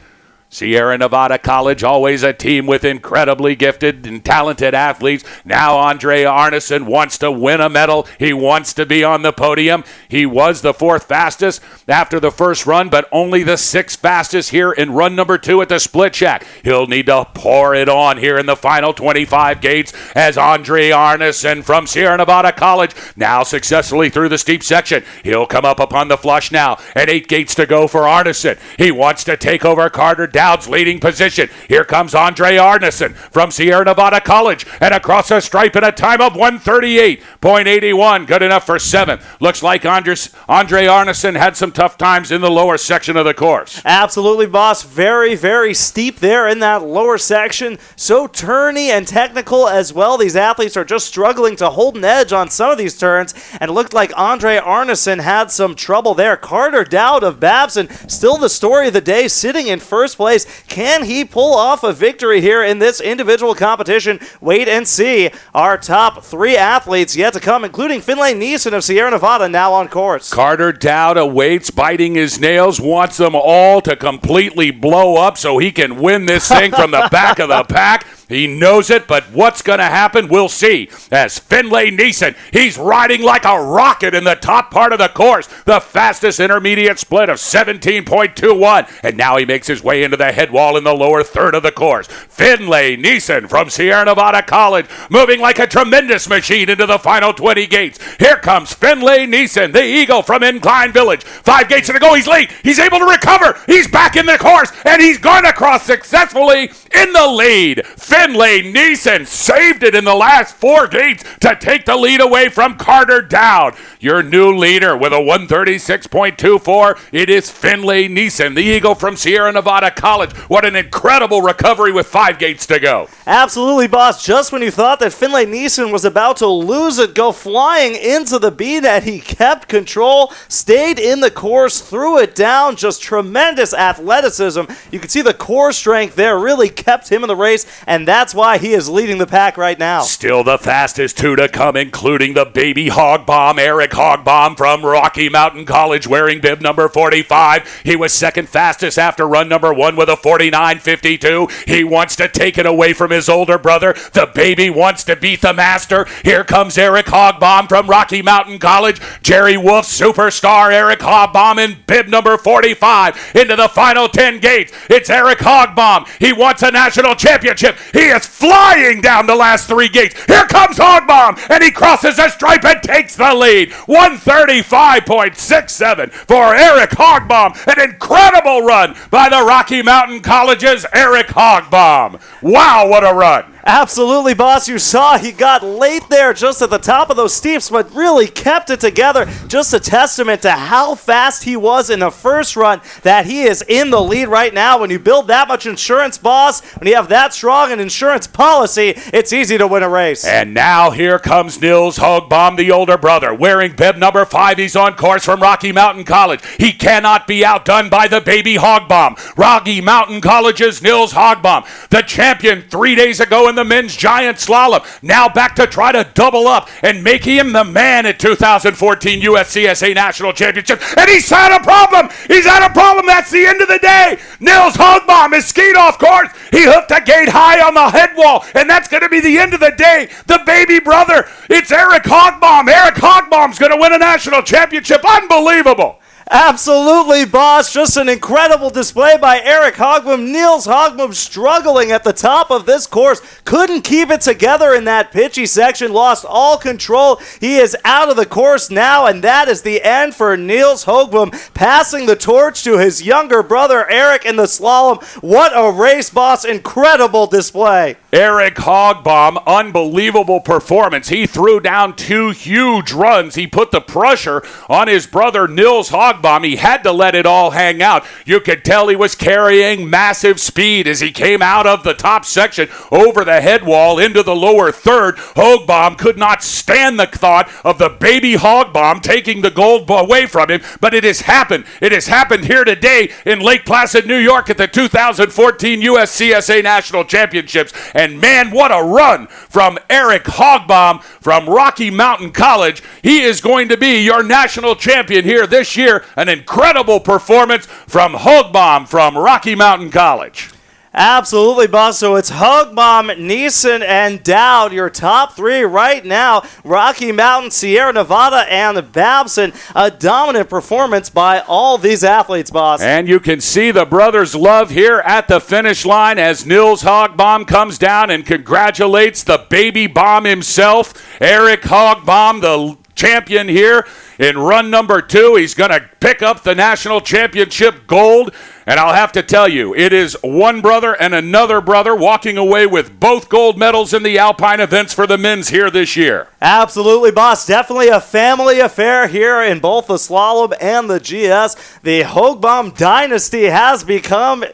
Sierra Nevada College, always a team with incredibly gifted and talented athletes. Now Andre Arneson wants to win a medal. He wants to be on the podium. He was the 4th fastest after the first run, but only the 6th fastest here in run number 2 at the Split Shack. He'll need to pour it on here in the final 25 gates as Andre Arneson from Sierra Nevada College now successfully through the steep section. He'll come up upon the flush now, and 8 gates to go for Arneson. He wants to take over Carter Dowd's leading position. Here comes Andre Arneson from Sierra Nevada College and across the stripe in a time of 138.81. Good enough for 7th. Looks like Andre Arneson had some tough times in the lower section of the course. Absolutely, boss. Very, very steep there in that lower section. So turny and technical as well. These athletes are just struggling to hold an edge on some of these turns, and it looked like Andre Arneson had some trouble there. Carter Dowd of Babson, still the story of the day, sitting in first place. Can he pull off a victory here in this individual competition? Wait and see. Our top 3 athletes yet to come, including Finlay Neeson of Sierra Nevada, now on course. Carter Dowd awaits, biting his nails, wants them all to completely blow up so he can win this thing from the back of the pack. He knows it, but what's going to happen, we'll see. As Finlay Neeson, he's riding like a rocket in the top part of the course. The fastest intermediate split of 17.21. And now he makes his way into the head wall in the lower third of the course. Finlay Neeson from Sierra Nevada College, moving like a tremendous machine into the final 20 gates. Here comes Finlay Neeson, the Eagle from Incline Village. 5 gates to go. He's late. He's able to recover. He's back in the course, and he's going to cross successfully in the lead. Finlay Neeson saved it in the last 4 gates to take the lead away from Carter Dowd. Your new leader with a 136.24. It is Finlay Neeson, the Eagle from Sierra Nevada College. What an incredible recovery with 5 gates to go. Absolutely, boss. Just when you thought that Finlay Neeson was about to lose it, go flying into the B-net, he kept control, stayed in the course, threw it down. Just tremendous athleticism. You can see the core strength there really kept him in the race, and that's why he is leading the pack right now. Still the fastest 2 to come, including the baby hog bomb, Eric Hogbaum from Rocky Mountain College, wearing bib number 45. He was 2nd fastest after run number 1 with a 49.52. He wants to take it away from his older brother. The baby wants to beat the master. Here comes Eric Hogbaum from Rocky Mountain College. Jerry Wolf superstar Eric Hogbaum in bib number 45 into the final 10 gates. It's Eric Hogbaum. He wants a national championship. He is flying down the last 3 gates. Here comes Hogbaum, and he crosses the stripe and takes the lead. 135.67 for Eric Hogbaum. An incredible run by the Rocky Mountain College's Eric Hogbaum. Wow, what a run. Absolutely, boss. You saw he got late there just at the top of those steeps, but really kept it together. Just a testament to how fast he was in the first run, that he is in the lead right now. When you build that much insurance, boss, when you have that strong an insurance policy, it's easy to win a race. And now here comes Nils Hogbaum, the older brother, wearing bib number 5. He's on course from Rocky Mountain College. He cannot be outdone by the baby Hogbaum. Rocky Mountain College's Nils Hogbaum, the champion 3 days ago in the men's giant slalom, now back to try to double up and make him the man at 2014 USCSA National Championship. And he's had a problem. He's had a problem. That's the end of the day. Nils Hogbaum is skied off course. He hooked a gate high on the head wall, and that's going to be the end of the day. The baby brother, it's Eric Hogbaum. Eric Hogbaum's going to win a national championship. Unbelievable. Absolutely, boss. Just an incredible display by Eric Hogbaum. Nils Hogbaum struggling at the top of this course. Couldn't keep it together in that pitchy section. Lost all control. He is out of the course now, and that is the end for Nils Hogbaum, passing the torch to his younger brother, Eric, in the slalom. What a race, boss. Incredible display. Eric Hogbaum, unbelievable performance. He threw down 2 huge runs. He put the pressure on his brother, Nils Hogbaum. He had to let it all hang out. You could tell he was carrying massive speed as he came out of the top section over the head wall into the lower third. Hogbaum could not stand the thought of the baby Hogbaum taking the gold away from him, but it has happened. It has happened here today in Lake Placid, New York at the 2014 USCSA National Championships. And man, what a run from Eric Hogbaum from Rocky Mountain College. He is going to be your national champion here this year. An incredible performance from Hogbaum from Rocky Mountain College. Absolutely, boss. So it's Hogbaum, Neeson, and Dowd, your top 3 right now. Rocky Mountain, Sierra Nevada, and Babson. A dominant performance by all these athletes, boss. And you can see the brothers' love here at the finish line as Nils Hogbaum comes down and congratulates the baby bomb himself, Eric Hogbaum, the champion here in run number 2. He's going to pick up the national championship gold. And I'll have to tell you, it is one brother and another brother walking away with both gold medals in the Alpine events for the men's here this year. Absolutely, boss. Definitely a family affair here in both the slalom and the GS. The Hogbaum dynasty has begun.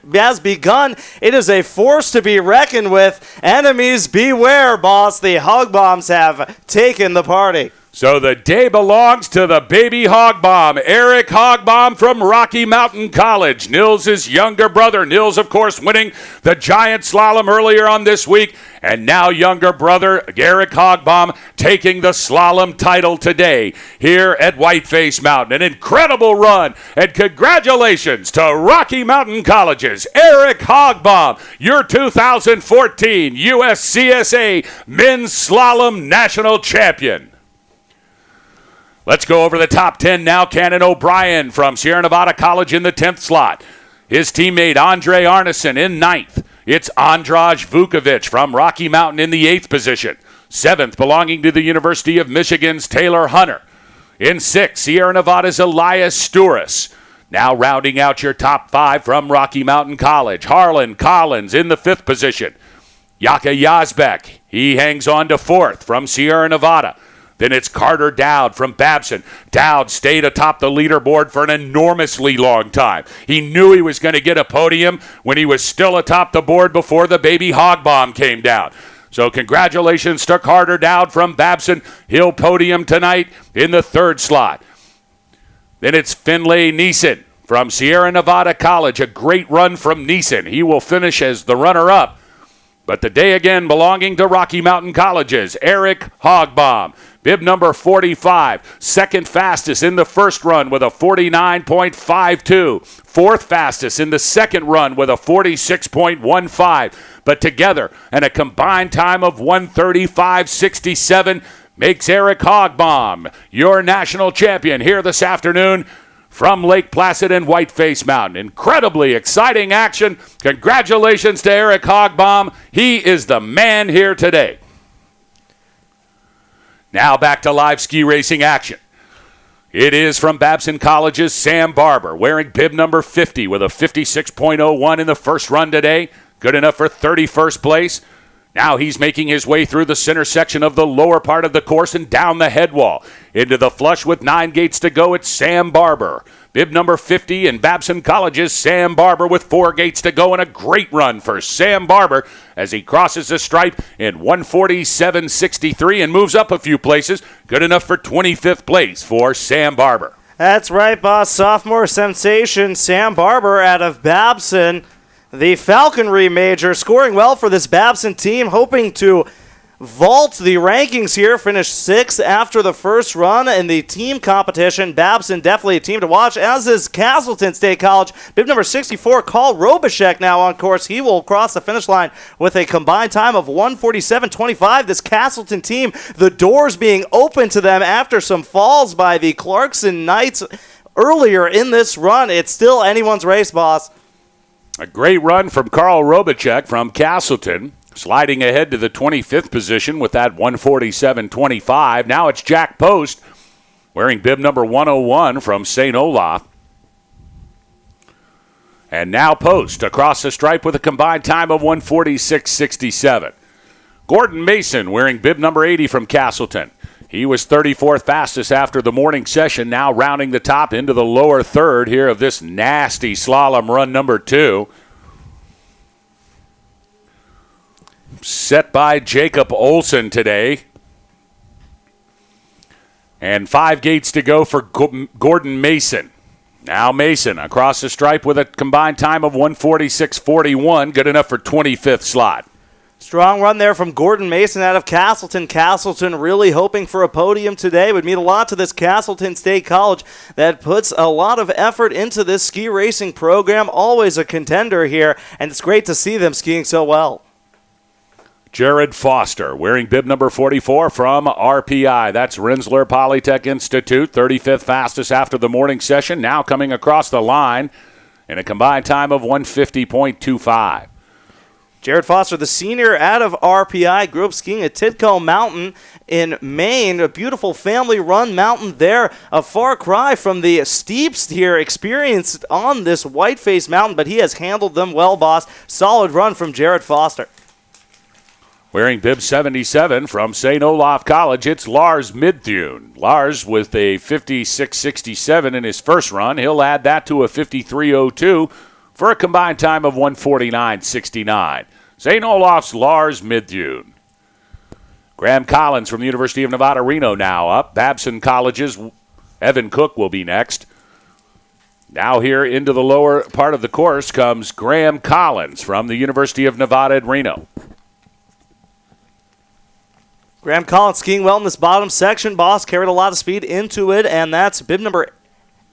It is a force to be reckoned with. Enemies beware, boss. The Hogbaums have taken the party. So the day belongs to the baby Hogbaum, Eric Hogbaum from Rocky Mountain College. Nils' younger brother. Nils, of course, winning the giant slalom earlier on this week. And now younger brother, Eric Hogbaum, taking the slalom title today here at Whiteface Mountain. An incredible run. And congratulations to Rocky Mountain College's Eric Hogbaum, your 2014 USCSA Men's Slalom National Champion. Let's go over the top 10 now. Cannon O'Brien from Sierra Nevada College in the 10th slot. His teammate Andre Arneson in 9th. It's Andraj Vukovic from Rocky Mountain in the 8th position. 7th belonging to the University of Michigan's Taylor Hunter. In 6th, Sierra Nevada's Elias Stouris. Now rounding out your top 5 from Rocky Mountain College. Harlan Collins in the 5th position. Yaka Yazbek, he hangs on to 4th from Sierra Nevada. Then it's Carter Dowd from Babson. Dowd stayed atop the leaderboard for an enormously long time. He knew he was going to get a podium when he was still atop the board before the baby Hogbaum came down. So congratulations to Carter Dowd from Babson. He'll podium tonight in the 3rd slot. Then it's Finlay Neeson from Sierra Nevada College. A great run from Neeson. He will finish as the runner-up. But the day again belonging to Rocky Mountain College's Eric Hogbaum. Bib number 45, second fastest in the first run with a 49.52. Fourth fastest in the second run with a 46.15. But together, and a combined time of 1:35.67, makes Eric Hogbaum your national champion here this afternoon from Lake Placid and Whiteface Mountain. Incredibly exciting action. Congratulations to Eric Hogbaum. He is the man here today. Now back to live ski racing action. It is from Babson College's Sam Barber, wearing bib number 50 with a 56.01 in the first run today. Good enough for 31st place. Now he's making his way through the center section of the lower part of the course and down the head wall. Into the flush with 9 gates to go, it's Sam Barber. Bib number 50 in Babson College's Sam Barber with 4 gates to go, and a great run for Sam Barber as he crosses the stripe in 147.63 and moves up a few places. Good enough for 25th place for Sam Barber. That's right, boss. Sophomore sensation Sam Barber out of Babson. The Falconry major scoring well for this Babson team, hoping to vault the rankings here, finished 6th after the first run in the team competition. Babson definitely a team to watch, as is Castleton State College. Bib number 64, Carl Robichek, now on course. He will cross the finish line with a combined time of 147.25. This Castleton team, the doors being open to them after some falls by the Clarkson Knights earlier in this run. It's still anyone's race, boss. A great run from Carl Robichek from Castleton, sliding ahead to the 25th position with that 147.25. Now it's Jack Post, wearing bib number 101 from St. Olaf. And now Post across the stripe with a combined time of 146.67. Gordon Mason, wearing bib number 80 from Castleton. He was 34th fastest after the morning session, now rounding the top into the lower third here of this nasty slalom run number 2. Set by Jacob Olson today. And 5 gates to go for Gordon Mason. Now Mason across the stripe with a combined time of 146.41, good enough for 25th slot. Strong run there from Gordon Mason out of Castleton. Castleton really hoping for a podium today. Would mean a lot to this Castleton State College that puts a lot of effort into this ski racing program. Always a contender here, and it's great to see them skiing so well. Jared Foster, wearing bib number 44 from RPI. That's Rensselaer Polytech Institute, 35th fastest after the morning session, now coming across the line in a combined time of 150.25. Jared Foster, the senior out of RPI, grew up skiing at Tidcombe Mountain in Maine, a beautiful family-run mountain there, a far cry from the steeps here experienced on this Whiteface mountain, but he has handled them well, boss. Solid run from Jared Foster. Wearing bib 77 from St. Olaf College, it's Lars Midthune. Lars with a 56.67 in his first run. He'll add that to a 53.02 for a combined time of 149.69. St. Olaf's Lars Midthune. Graham Collins from the University of Nevada, Reno now up. Babson College's Evan Cook will be next. Now here into the lower part of the course comes Graham Collins from the University of Nevada at Reno. Graham Collins skiing well in this bottom section, boss. Carried a lot of speed into it, and that's bib number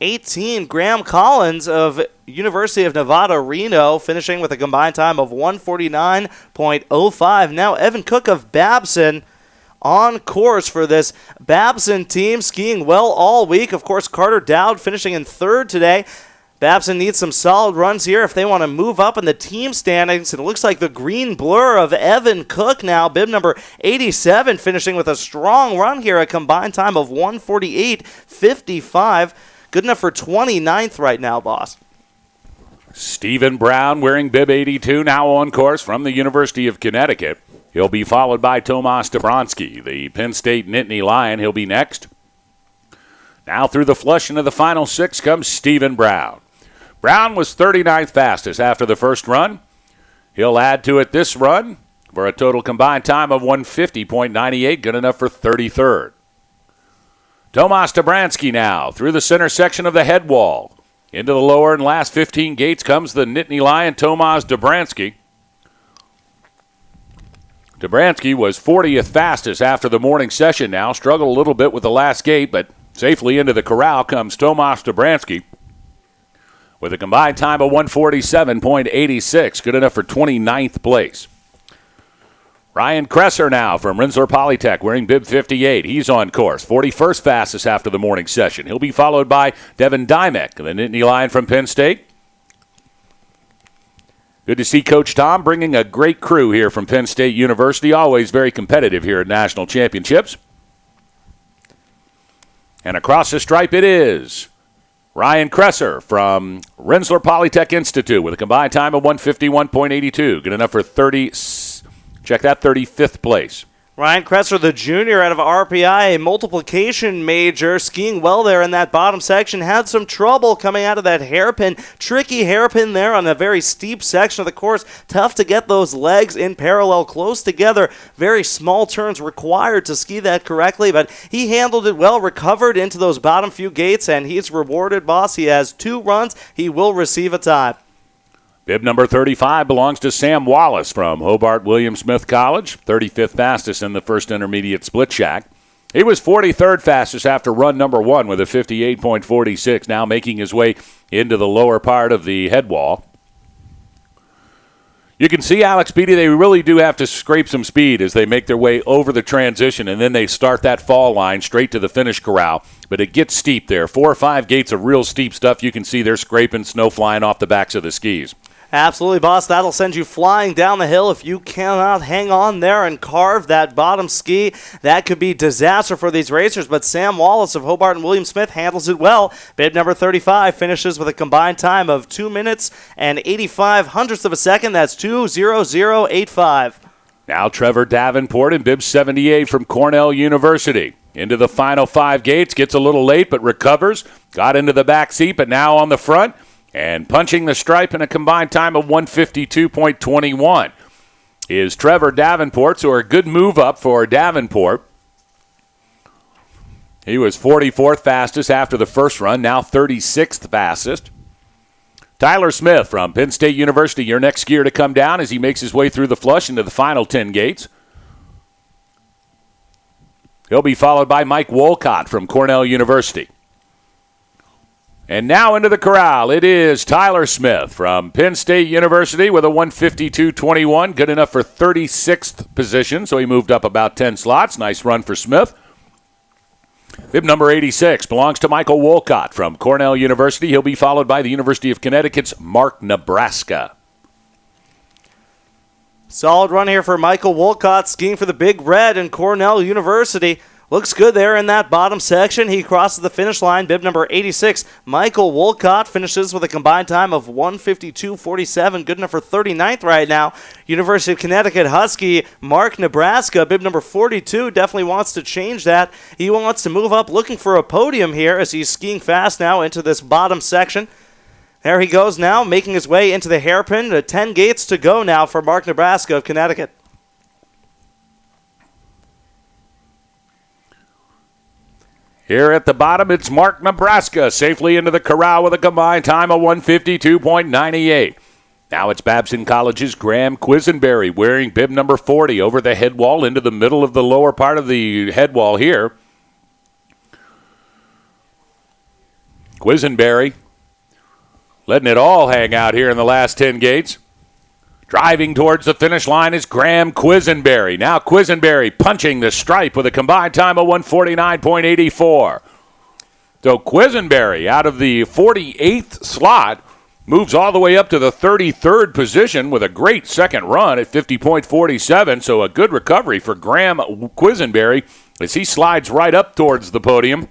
18, Graham Collins of University of Nevada, Reno, finishing with a combined time of 149.05. Now Evan Cook of Babson on course for this Babson team, skiing well all week. Of course, Carter Dowd finishing in 3rd today. Babson needs some solid runs here if they want to move up in the team standings. It looks like the green blur of Evan Cook now, bib number 87, finishing with a strong run here, a combined time of 148.55. Good enough for 29th right now, boss. Stephen Brown wearing bib 82, now on course from the University of Connecticut. He'll be followed by Tomas Dobronsky, the Penn State Nittany Lion. He'll be next. Now through the flush into the final 6 comes Stephen Brown. Brown was 39th fastest after the first run. He'll add to it this run for a total combined time of 150.98, good enough for 33rd. Tomas Dobronsky now through the center section of the head wall. Into the lower and last 15 gates comes the Nittany Lion, Tomas Dobronsky. Dobronsky was 40th fastest after the morning session now. Struggled a little bit with the last gate, but safely into the corral comes Tomas Dobronsky with a combined time of 147.86, good enough for 29th place. Ryan Kresser now from Rensselaer Polytech wearing bib 58. He's on course, 41st fastest after the morning session. He'll be followed by Devin Dymek, the Nittany Lion from Penn State. Good to see Coach Tom bringing a great crew here from Penn State University, always very competitive here at national championships. And across the stripe it is Ryan Kresser from Rensselaer Polytech Institute with a combined time of 151.82, good enough for Check that, 35th place. Ryan Kretzer, the junior out of RPI, a multiplication major, skiing well there in that bottom section. Had some trouble coming out of that hairpin. Tricky hairpin there on a very steep section of the course. Tough to get those legs in parallel close together. Very small turns required to ski that correctly, but he handled it well, recovered into those bottom few gates, and he's rewarded, boss. He has 2 runs. He will receive a time. Bib number 35 belongs to Sam Wallace from Hobart William Smith College, 35th fastest in the first intermediate split shack. He was 43rd fastest after run number 1 with a 58.46, now making his way into the lower part of the head wall. You can see, Alex Beatty, they really do have to scrape some speed as they make their way over the transition, and then they start that fall line straight to the finish corral. But it gets steep there. 4 or 5 gates of real steep stuff. You can see they're scraping snow flying off the backs of the skis. Absolutely, boss. That'll send you flying down the hill if you cannot hang on there and carve that bottom ski. That could be disaster for these racers, but Sam Wallace of Hobart and William Smith handles it well. Bib number 35 finishes with a combined time of 2 minutes and 85 hundredths of a second. That's 2:00.85. Now Trevor Davenport in bib 78 from Cornell University. Into the final 5 gates, gets a little late but recovers. Got into the back seat, but now on the front. And punching the stripe in a combined time of 152.21 is Trevor Davenport, so a good move up for Davenport. He was 44th fastest after the first run, now 36th fastest. Tyler Smith from Penn State University, your next skier to come down as he makes his way through the flush into the final 10 gates. He'll be followed by Mike Wolcott from Cornell University. And now into the corral, it is Tyler Smith from Penn State University with a 152.21, good enough for 36th position, so he moved up about 10 slots. Nice run for Smith. Bib number 86 belongs to Michael Wolcott from Cornell University. He'll be followed by the University of Connecticut's Mark Nebraska. Solid run here for Michael Wolcott, skiing for the Big Red in Cornell University. Looks good there in that bottom section. He crosses the finish line. Bib number 86, Michael Wolcott, finishes with a combined time of 152.47. Good enough for 39th right now. University of Connecticut Husky, Mark Nebraska, bib number 42, definitely wants to change that. He wants to move up, looking for a podium here as he's skiing fast now into this bottom section. There he goes now, making his way into the hairpin. 10 gates to go now for Mark Nebraska of Connecticut. Here at the bottom, it's Mark Nebraska, safely into the corral with a combined time of 152.98. Now it's Babson College's Graham Quisenberry wearing bib number 40 over the head wall into the middle of the lower part of the head wall here. Quisenberry letting it all hang out here in the last 10 gates. Driving towards the finish line is Graham Quisenberry. Now Quisenberry punching the stripe with a combined time of 149.84. So Quisenberry out of the 48th slot moves all the way up to the 33rd position with a great second run at 50.47. So a good recovery for Graham Quisenberry as he slides right up towards the podium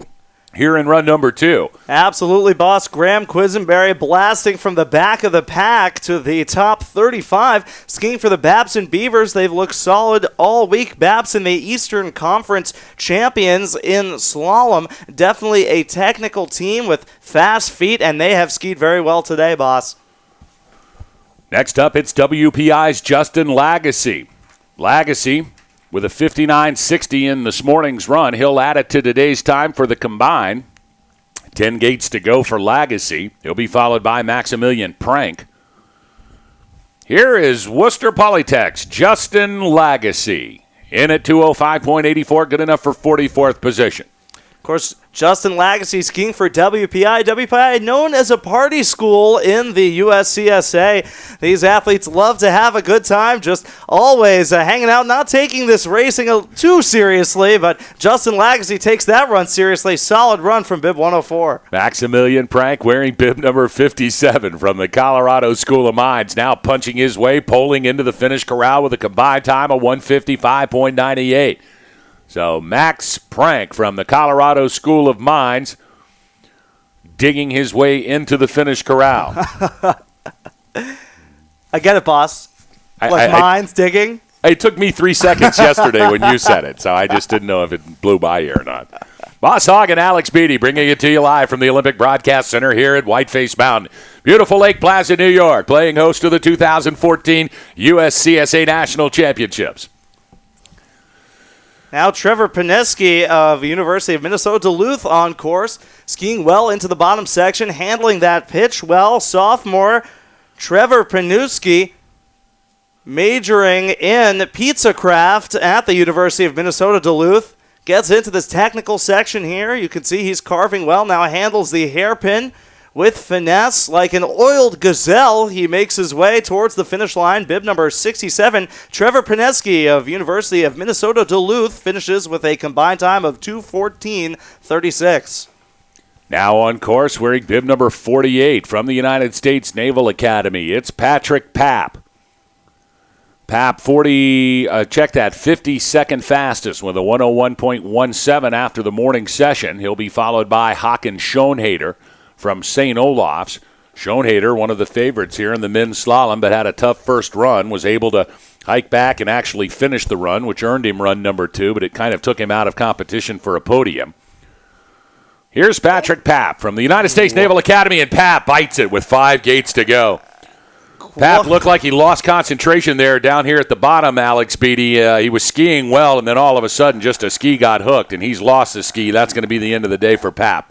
here in run number 2. Absolutely, boss. Graham Quisenberry blasting from the back of the pack to the top 35. Skiing for the Babson Beavers. They've looked solid all week. Babson, the Eastern Conference champions in slalom. Definitely a technical team with fast feet, and they have skied very well today, boss. Next up, it's WPI's Justin Lagasse. Lagasse with a 59.60 in this morning's run. He'll add it to today's time for the combine. 10 gates to go for Lagasse. He'll be followed by Maximilian Prank. Here is Worcester Polytech's Justin Lagasse. In at 205.84, good enough for 44th position. Of course, Justin Lagasse skiing for WPI. WPI known as a party school in the USCSA. These athletes love to have a good time, just always hanging out, not taking this racing too seriously, but Justin Lagasse takes that run seriously. Solid run from bib 104. Maximilian Prank wearing bib number 57 from the Colorado School of Mines, now punching his way, poling into the finish corral with a combined time of 155.98. So Max Prank from the Colorado School of Mines digging his way into the finish corral. I get it, boss. Mines digging. It took me 3 seconds yesterday when you said it, so I just didn't know if it blew by you or not. Boss Hogg and Alex Beatty bringing it to you live from the Olympic Broadcast Center here at Whiteface Mountain. Beautiful Lake Plaza, New York, playing host to the 2014 USCSA National Championships. Now Trevor Pineski of University of Minnesota Duluth on course, skiing well into the bottom section, handling that pitch well. Sophomore Trevor Pineski, majoring in pizza craft at the University of Minnesota Duluth, gets into this technical section here. You can see he's carving well. Now handles the hairpin with finesse like an oiled gazelle. He makes his way towards the finish line. Bib number 67, Trevor Pineski of University of Minnesota Duluth, finishes with a combined time of 2:14.36. Now on course, wearing bib number 48 from the United States Naval Academy, it's Patrick Papp. Papp, 52nd fastest with a 101.17 after the morning session. He'll be followed by Håkan Schoenhader from St. Olaf's. Schoenhader, one of the favorites here in the men's slalom, but had a tough first run, was able to hike back and actually finish the run, which earned him run number 2, but it kind of took him out of competition for a podium. Here's Patrick Papp from the United States Naval Academy, and Papp bites it with 5 gates to go. Papp looked like he lost concentration there down here at the bottom, Alex Beatty. He was skiing well, and then all of a sudden just a ski got hooked, and he's lost the ski. That's going to be the end of the day for Papp.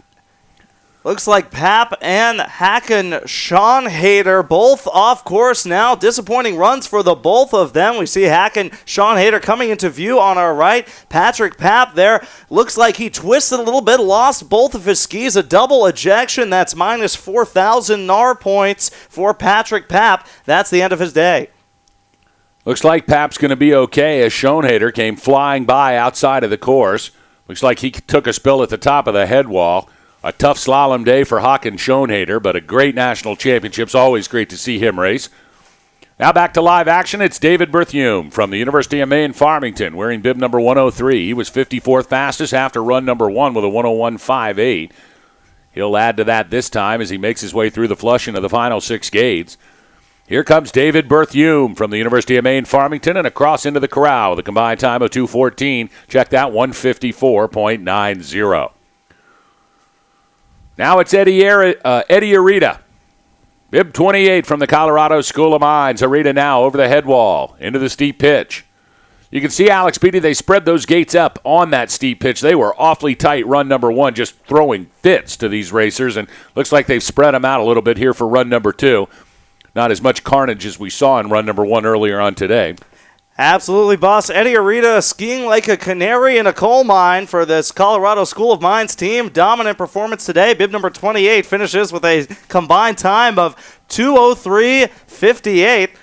Looks like Papp and Håkan Schoenhader both off course now. Disappointing runs for the both of them. We see Håkan Schoenhader coming into view on our right. Patrick Papp there looks like he twisted a little bit, lost both of his skis. A double ejection. That's minus 4,000 NAR points for Patrick Papp. That's the end of his day. Looks like Papp's going to be okay as Schoenhader came flying by outside of the course. Looks like he took a spill at the top of the head wall. A tough slalom day for Håkan Schoenhader, but a great national championships. Always great to see him race. Now back to live action. It's David Berthiaume from the University of Maine Farmington, wearing bib number 103. He was 54th fastest after run number 1 with a 101.58. He'll add to that this time as he makes his way through the flush into the final 6 gates. Here comes David Berthiaume from the University of Maine Farmington and across into the corral with a combined time of 2:14. Check that, 154.90. Now it's Eddie Arita. Bib 28 from the Colorado School of Mines. Arita now over the head wall, into the steep pitch. You can see, Alex Beatty, they spread those gates up on that steep pitch. They were awfully tight run number 1, just throwing fits to these racers, and looks like they've spread them out a little bit here for run number 2. Not as much carnage as we saw in run number 1 earlier on today. Absolutely, boss. Eddie Arita skiing like a canary in a coal mine for this Colorado School of Mines team. Dominant performance today. Bib number 28 finishes with a combined time of 2:03.58.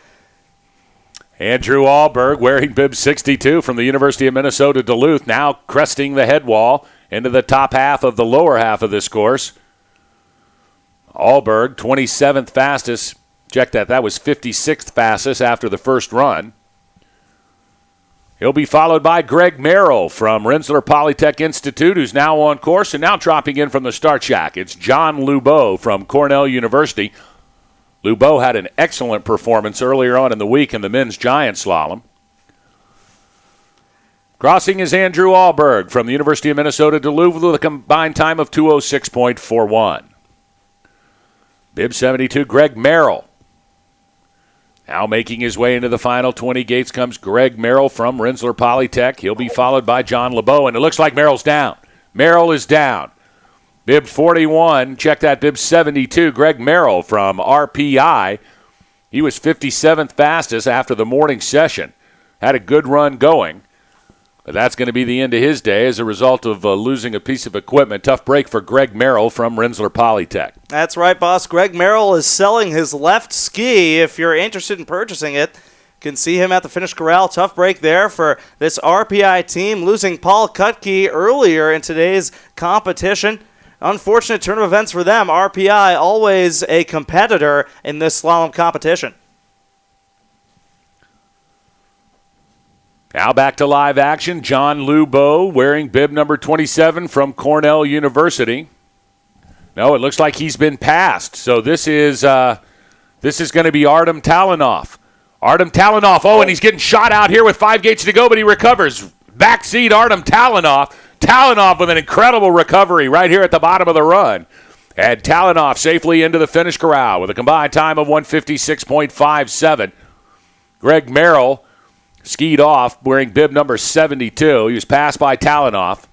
Andrew Alberg wearing bib 62 from the University of Minnesota Duluth, now cresting the head wall into the top half of the lower half of this course. Alberg, 27th fastest. Check that. That was 56th fastest after the first run. He'll be followed by Greg Merrill from Rensselaer Polytech Institute, who's now on course and now dropping in from the start shack. It's John Lubeau from Cornell University. Lubeau had an excellent performance earlier on in the week in the men's giant slalom. Crossing is Andrew Alberg from the University of Minnesota Duluth with a combined time of 2:06.41. Bib 72, Greg Merrill. Now making his way into the final 20 gates comes Greg Merrill from Rensselaer Polytech. He'll be followed by John Lebeau, and it looks like Merrill's down. Merrill is down. Bib 41, check that, bib 72, Greg Merrill from RPI. He was 57th fastest after the morning session. Had a good run going, but that's going to be the end of his day as a result of losing a piece of equipment. Tough break for Greg Merrill from Rensselaer Polytech. That's right, boss. Greg Merrill is selling his left ski. If you're interested in purchasing it, you can see him at the finish corral. Tough break there for this RPI team, losing Paul Kutke earlier in today's competition. Unfortunate turn of events for them. RPI always a competitor in this slalom competition. Now back to live action. John Lubeau wearing bib number 27 from Cornell University. No, it looks like he's been passed. So this is going to be Artem Talanov. Artem Talanoff. Oh, and he's getting shot out here with 5 gates to go, but he recovers. Backseat Artem Talanoff. Talanoff with an incredible recovery right here at the bottom of the run. And Talanoff safely into the finish corral with a combined time of 156.57. Greg Merrill skied off wearing bib number 72. He was passed by Talanoff.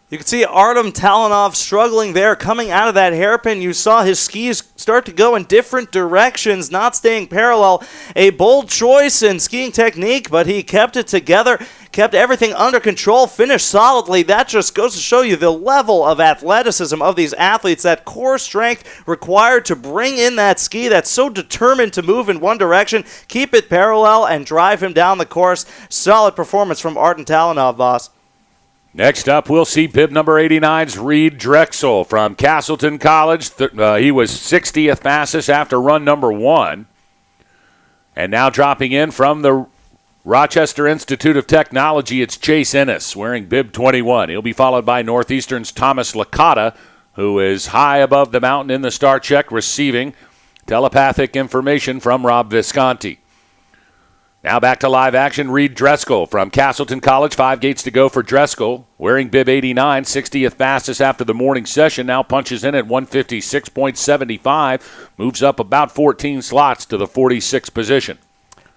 You can see Artem Talanoff struggling there coming out of that hairpin. You saw his skis start to go in different directions, not staying parallel. A bold choice in skiing technique, but he kept it together, kept everything under control, finished solidly. That just goes to show you the level of athleticism of these athletes, that core strength required to bring in that ski that's so determined to move in one direction, keep it parallel, and drive him down the course. Solid performance from Artem Talanoff, boss. Next up, we'll see bib number 89's Reed Drexel from Castleton College. He was 60th fastest after run number 1. And now dropping in from the Rochester Institute of Technology, it's Chase Ennis wearing bib 21. He'll be followed by Northeastern's Thomas Licata, who is high above the mountain in the start check, receiving telepathic information from Rob Visconti. Now back to live action, Reed Dreskel from Castleton College. 5 gates to go for Dreskel, wearing bib 89, 60th fastest after the morning session. Now punches in at 156.75, moves up about 14 slots to the 46th position.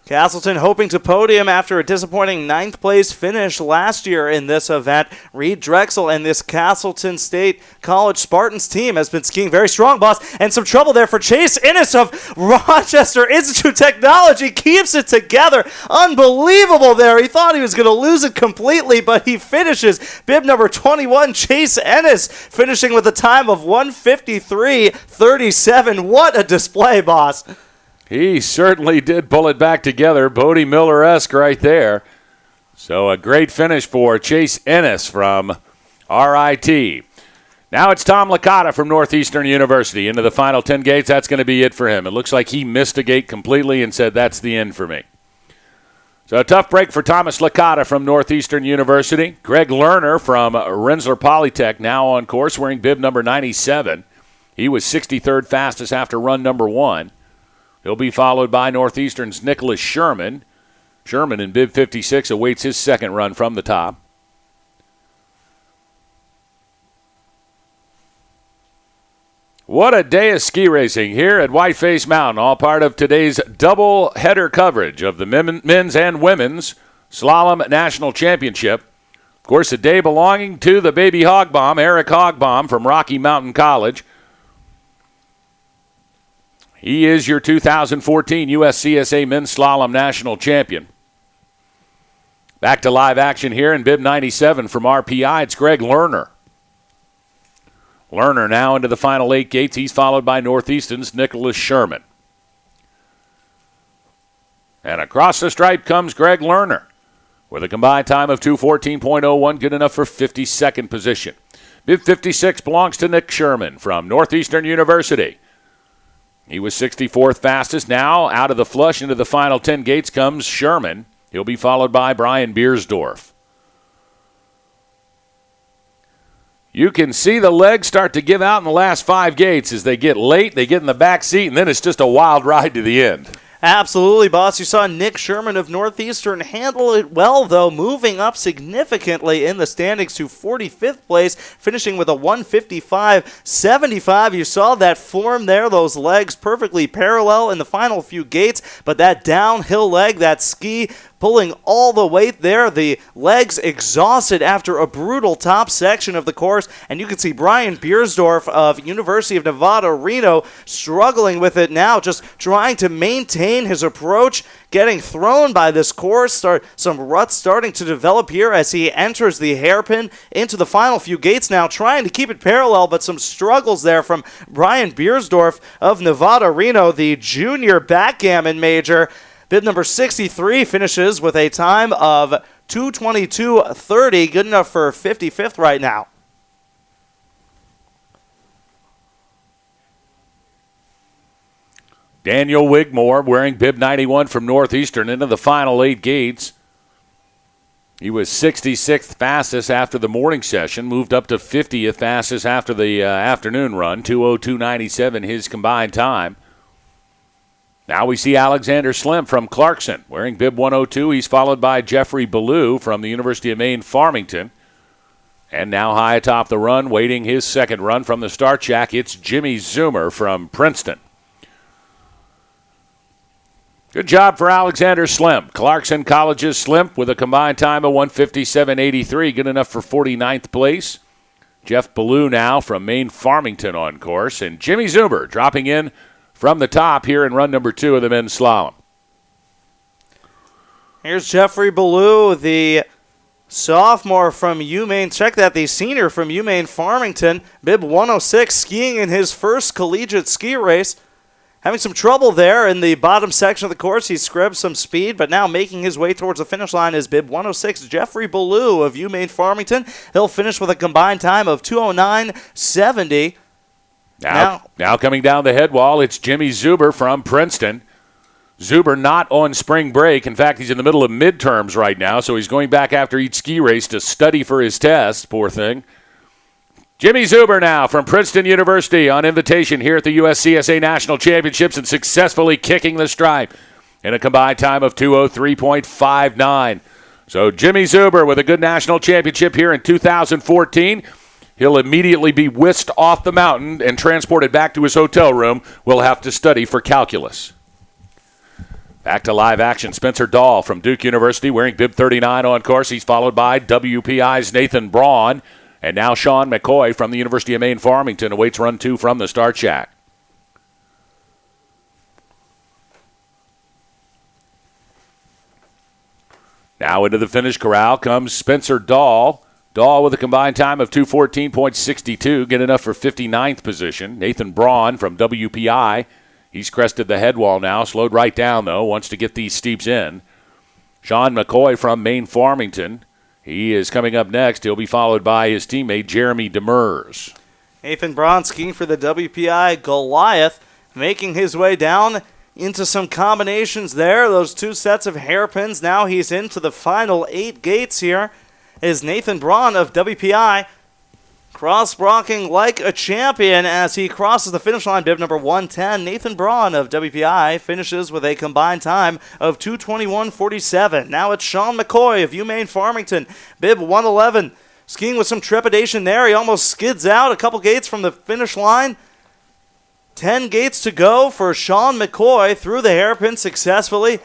Castleton hoping to podium after a disappointing 9th place finish last year in this event. Reed Drexel and this Castleton State College Spartans team has been skiing very strong, boss. And some trouble there for Chase Ennis of Rochester Institute of Technology. Keeps it together. Unbelievable there. He thought he was going to lose it completely, but he finishes. Bib number 21, Chase Ennis, finishing with a time of 153.37. What a display, boss. He certainly did pull it back together. Bodie Miller-esque right there. So a great finish for Chase Ennis from RIT. Now it's Tom Licata from Northeastern University. Into the final 10 gates, that's going to be it for him. It looks like he missed a gate completely and said, that's the end for me. So a tough break for Thomas Licata from Northeastern University. Greg Lerner from Rensselaer Polytech now on course, wearing bib number 97. He was 63rd fastest after run number 1. He'll be followed by Northeastern's Nicholas Sherman. Sherman in bib 56 awaits his second run from the top. What a day of ski racing here at Whiteface Mountain, all part of today's double header coverage of the men's and women's Slalom National Championship. Of course, a day belonging to the baby Hogbomb, Eric Hogbomb from Rocky Mountain College. He is your 2014 USCSA Men's Slalom National Champion. Back to live action here in bib 97 from RPI. It's Greg Lerner. Lerner now into the final 8 gates. He's followed by Northeastern's Nicholas Sherman. And across the stripe comes Greg Lerner with a combined time of 2:14.01, good enough for 52nd position. Bib 56 belongs to Nick Sherman from Northeastern University. He was 64th fastest. Now, out of the flush into the final 10 gates comes Sherman. He'll be followed by Brian Beersdorf. You can see the legs start to give out in the last 5 gates. As they get late, they get in the back seat, and then it's just a wild ride to the end. Absolutely, boss. You saw Nick Sherman of Northeastern handle it well, though, moving up significantly in the standings to 45th place, finishing with a 155.75. You saw that form there, those legs perfectly parallel in the final few gates, but that downhill leg, that ski pulling all the weight there, the legs exhausted after a brutal top section of the course, and you can see Brian Beersdorf of University of Nevada, Reno, struggling with it now, just trying to maintain his approach, getting thrown by this course, some ruts starting to develop here as he enters the hairpin into the final few gates now, trying to keep it parallel, but some struggles there from Brian Beersdorf of Nevada, Reno, the junior backgammon major. Bib number 63 finishes with a time of 2:22.30, good enough for 55th right now. Daniel Wigmore wearing bib 91 from Northeastern into the final 8 gates. He was 66th fastest after the morning session, moved up to 50th fastest after the afternoon run, 2:02.97 his combined time. Now we see Alexander Slim from Clarkson wearing bib 102. He's followed by Jeffrey Ballou from the University of Maine Farmington. And now high atop the run, waiting his second run from the start shack, it's Jimmy Zoomer from Princeton. Good job for Alexander Slim. Clarkson College's Slim with a combined time of 157.83, good enough for 49th place. Jeff Ballou now from Maine Farmington on course. And Jimmy Zoomer dropping in from the top here in run number 2 of the men's slalom. Here's Jeffrey Ballou, the sophomore from UMaine. Check that, the senior from UMaine Farmington. Bib 106, skiing in his first collegiate ski race. Having some trouble there in the bottom section of the course. He scrubbed some speed, but now making his way towards the finish line is bib 106, Jeffrey Ballou of UMaine Farmington. He'll finish with a combined time of 2:09.70. Now coming down the head wall, it's Jimmy Zuber from Princeton. Zuber not on spring break. In fact, he's in the middle of midterms right now, so he's going back after each ski race to study for his test, poor thing. Jimmy Zuber now from Princeton University on invitation here at the USCSA National Championships and successfully kicking the stripe in a combined time of 2:03.59. So Jimmy Zuber with a good national championship here in 2014. He'll immediately be whisked off the mountain and transported back to his hotel room. We'll have to study for calculus. Back to live action. Spencer Dahl from Duke University wearing bib 39 on course. He's followed by WPI's Nathan Braun. And now Sean McCoy from the University of Maine Farmington awaits run 2 from the start shack. Now into the finish corral comes Spencer Dahl. Dahl with a combined time of 2:14.62, good enough for 59th position. Nathan Braun from WPI. He's crested the head wall now, slowed right down though, wants to get these steeps in. Sean McCoy from Maine Farmington. He is coming up next. He'll be followed by his teammate Jeremy Demers. Nathan Braun skiing for the WPI Goliath, making his way down into some combinations there. Those 2 sets of hairpins. Now he's into the final 8 gates here. Is Nathan Braun of WPI cross-brocking like a champion as he crosses the finish line. Bib number 110, Nathan Braun of WPI finishes with a combined time of 2:21.47. Now it's Sean McCoy of UMaine Farmington, bib 111. Skiing with some trepidation there. He almost skids out a couple gates from the finish line. 10 gates to go for Sean McCoy through the hairpin successfully.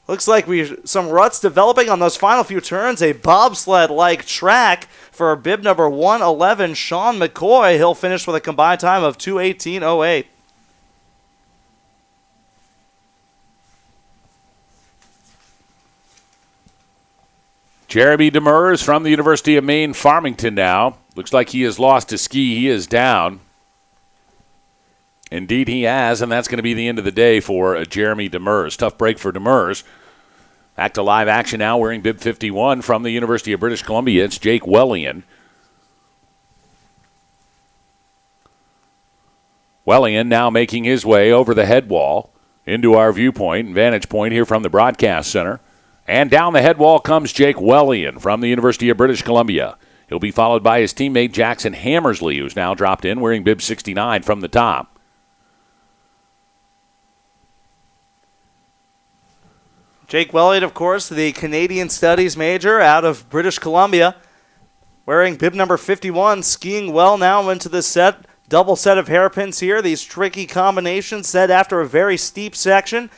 Looks like some ruts developing on those final few turns. A bobsled-like track for bib number 111, Sean McCoy. He'll finish with a combined time of 2:18.08. Jeremy Demers from the University of Maine Farmington now. Looks like he has lost his ski. He is down. Indeed he has, and that's going to be the end of the day for Jeremy Demers. Tough break for Demers. Back to live action now, wearing bib 51 from the University of British Columbia. It's Jake Wellian. Wellian now making his way over the head wall into our viewpoint and vantage point here from the broadcast center. And down the head wall comes Jake Wellian from the University of British Columbia. He'll be followed by his teammate Jackson Hammersley, who's now dropped in wearing bib 69 from the top. Jake Wellian, of course, the Canadian Studies major out of British Columbia, wearing bib number 51, skiing well now into the set. Double set of hairpins here. These tricky combinations set after a very steep section.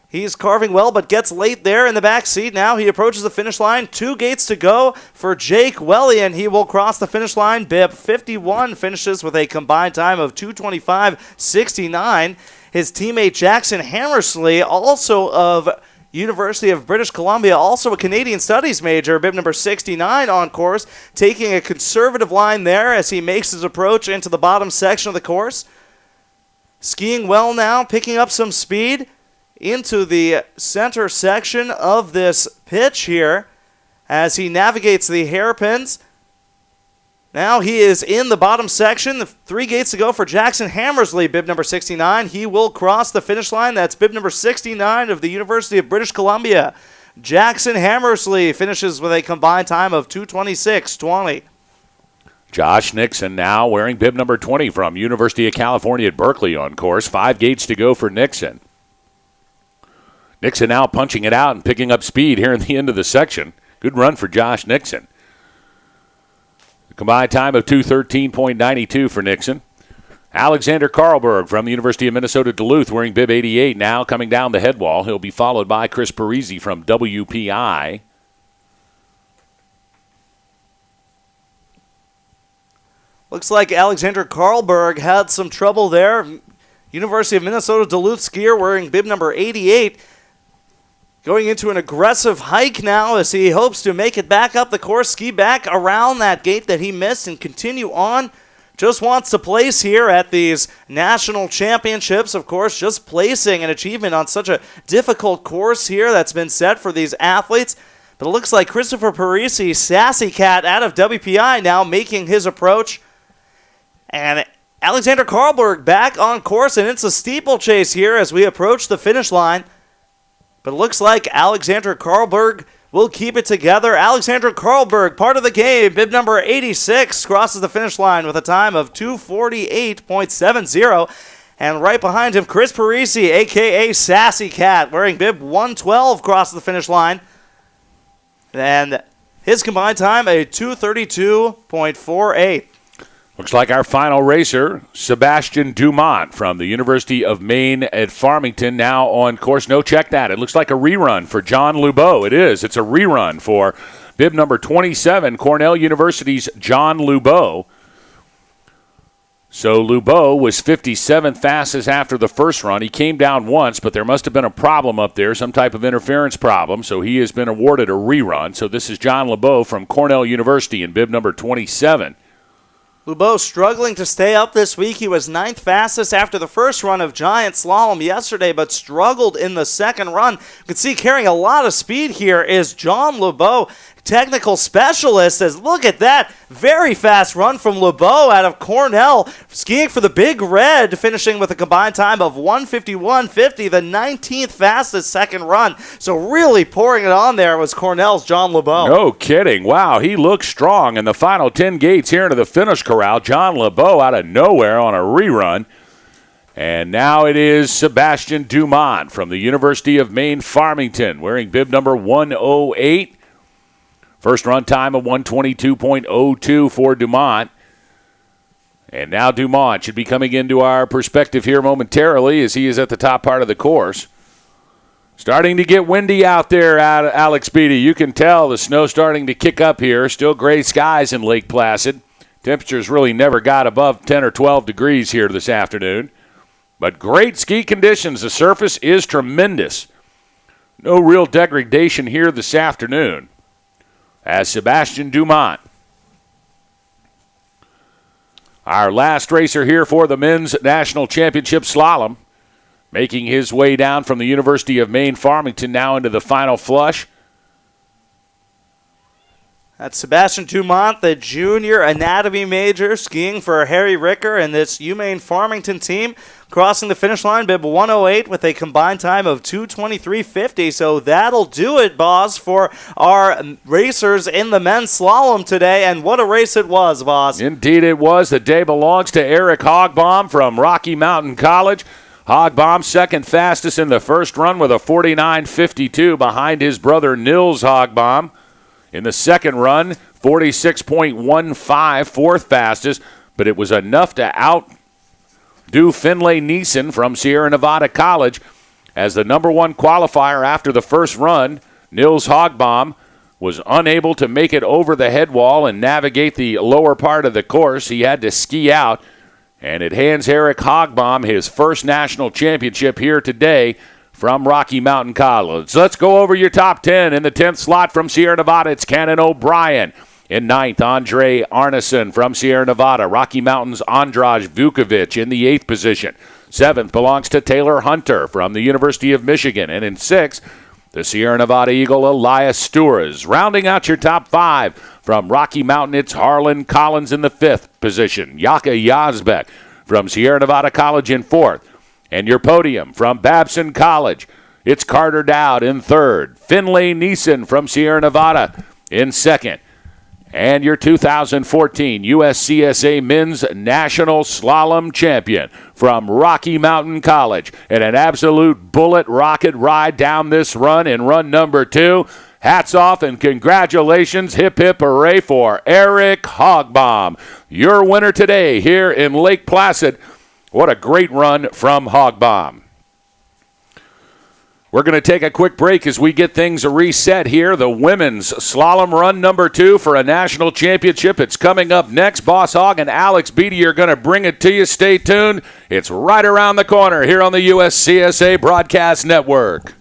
He's carving well, but gets late there in the back seat. Now he approaches the finish line. 2 gates to go for Jake Wellian. He will cross the finish line. Bib 51 finishes with a combined time of 2:25.69. His teammate Jackson Hammersley, also of University of British Columbia, also a Canadian Studies major, bib number 69 on course, taking a conservative line there as he makes his approach into the bottom section of the course. Skiing well now, picking up some speed into the center section of this pitch here as he navigates the hairpins. Now he is in the bottom section. The 3 gates to go for Jackson Hammersley, bib number 69. He will cross the finish line. That's bib number 69 of the University of British Columbia. Jackson Hammersley finishes with a combined time of 2:26.20. Josh Nixon now wearing bib number 20 from University of California at Berkeley on course. 5 gates to go for Nixon. Nixon now punching it out and picking up speed here in the end of the section. Good run for Josh Nixon. A combined time of 2:13.92 for Nixon. Alexander Karlberg from the University of Minnesota Duluth wearing bib 88 now coming down the head wall. He'll be followed by Chris Parisi from WPI. Looks like Alexander Karlberg had some trouble there. University of Minnesota Duluth skier wearing bib number 88. Going into an aggressive hike now as he hopes to make it back up the course, ski back around that gate that he missed and continue on. Just wants to place here at these national championships, of course, just placing an achievement on such a difficult course here that's been set for these athletes. But it looks like Christopher Parisi, Sassy Cat out of WPI now making his approach. And Alexander Karlberg back on course, and it's a steeplechase here as we approach the finish line. But it looks like Alexander Karlberg will keep it together. Alexander Karlberg, part of the game, bib number 86, crosses the finish line with a time of 2:48.70. And right behind him, Chris Parisi, a.k.a. Sassy Cat, wearing bib 112, crosses the finish line. And his combined time, a 2:32.48. Looks like our final racer, Sebastian Dumont from the University of Maine at Farmington, now on course. No, check that. It looks like a rerun for John Lubeau. It is. It's a rerun for bib number 27, Cornell University's John Lubeau. So Lubeau was 57th fastest after the first run. He came down once, but there must have been a problem up there, some type of interference problem, so he has been awarded a rerun. So this is John Lubeau from Cornell University in bib number 27. Lubeau struggling to stay up this week. He was 9th fastest after the first run of Giant Slalom yesterday, but struggled in the second run. You can see carrying a lot of speed here is John Lubeau, technical specialist. As look at that very fast run from Lubeau out of Cornell, skiing for the Big Red, finishing with a combined time of 1:51.50, the 19th fastest second run. So really pouring it on there was Cornell's John Lubeau. No kidding. Wow, he looks strong in the final 10 gates here into the finish corral. John Lubeau out of nowhere on a rerun. And now it is Sebastian Dumont from the University of Maine Farmington, wearing bib number 108. First run time of 1:22.02 for Dumont. And now Dumont should be coming into our perspective here momentarily as he is at the top part of the course. Starting to get windy out there, Alex Beatty. You can tell the snow starting to kick up here. Still gray skies in Lake Placid. Temperatures really never got above 10 or 12 degrees here this afternoon. But great ski conditions. The surface is tremendous. No real degradation here this afternoon. As Sebastian Dumont, our last racer here for the men's national championship slalom, making his way down from the University of Maine Farmington now into the final flush. That's Sebastian Dumont, the junior anatomy major, skiing for Harry Ricker and this UMaine Farmington team, crossing the finish line, bib 108 with a combined time of 2:23.50. So that'll do it, boss, for our racers in the men's slalom today. And what a race it was, boss. Indeed it was. The day belongs to Eric Hogbaum from Rocky Mountain College. Hogbaum second fastest in the first run with a 49.52 behind his brother Nils Hogbaum. In the second run, 46.15, fourth fastest, but it was enough to outdo Finlay Neeson from Sierra Nevada College. As the number one qualifier after the first run, Nils Hogbaum was unable to make it over the head wall and navigate the lower part of the course. He had to ski out, and it hands Eric Hogbaum his first national championship here today from Rocky Mountain College. Let's go over your top 10. In the 10th slot from Sierra Nevada, it's Cannon O'Brien. In 9th, Andre Arneson from Sierra Nevada. Rocky Mountain's Andraj Vukovic in the 8th position. 7th belongs to Taylor Hunter from the University of Michigan. And in 6th, the Sierra Nevada Eagle Elias Stewart. Rounding out your top 5 from Rocky Mountain, it's Harlan Collins in the 5th position. Yaka Yazbek from Sierra Nevada College in 4th. And your podium from Babson College, it's Carter Dowd in 3rd. Finlay Neeson from Sierra Nevada in 2nd. and your 2014 USCSA Men's National Slalom Champion from Rocky Mountain College. And an absolute bullet rocket ride down this run in run number 2. Hats off and congratulations, hip hip hooray for Eric Hogbaum. Your winner today here in Lake Placid. What a great run from Hogbaum. We're going to take a quick break as we get things reset here. The women's slalom run number 2 for a national championship. It's coming up next. Boss Hogg and Alex Beatty are going to bring it to you. Stay tuned. It's right around the corner here on the USCSA Broadcast Network.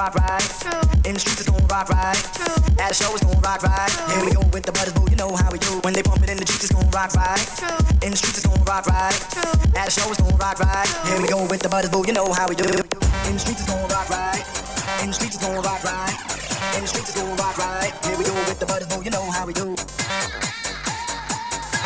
rock right. In the streets it's gon' rock right. At the show it's gon' rock right. Here we go with the butters, boo, you know how we do. When they pump it in the Jeeps it's gon' rock right. In the streets it's gon' rock right. At the show it's gon' rock right. Here we go with the butters, boo, you know how we do. In the streets it's gon' rock right. In the streets it's gon' rock right. In the streets it's gon' rock right. Here we go with the butters, boo, you know how we do. In the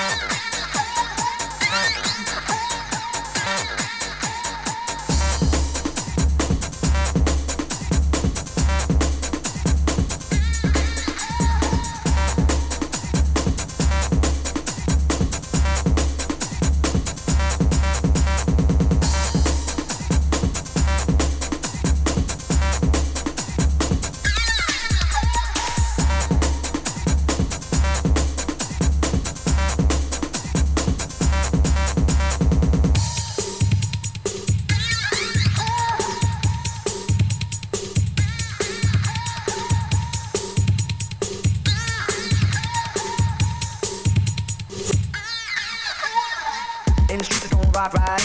streets it's gon' rock right.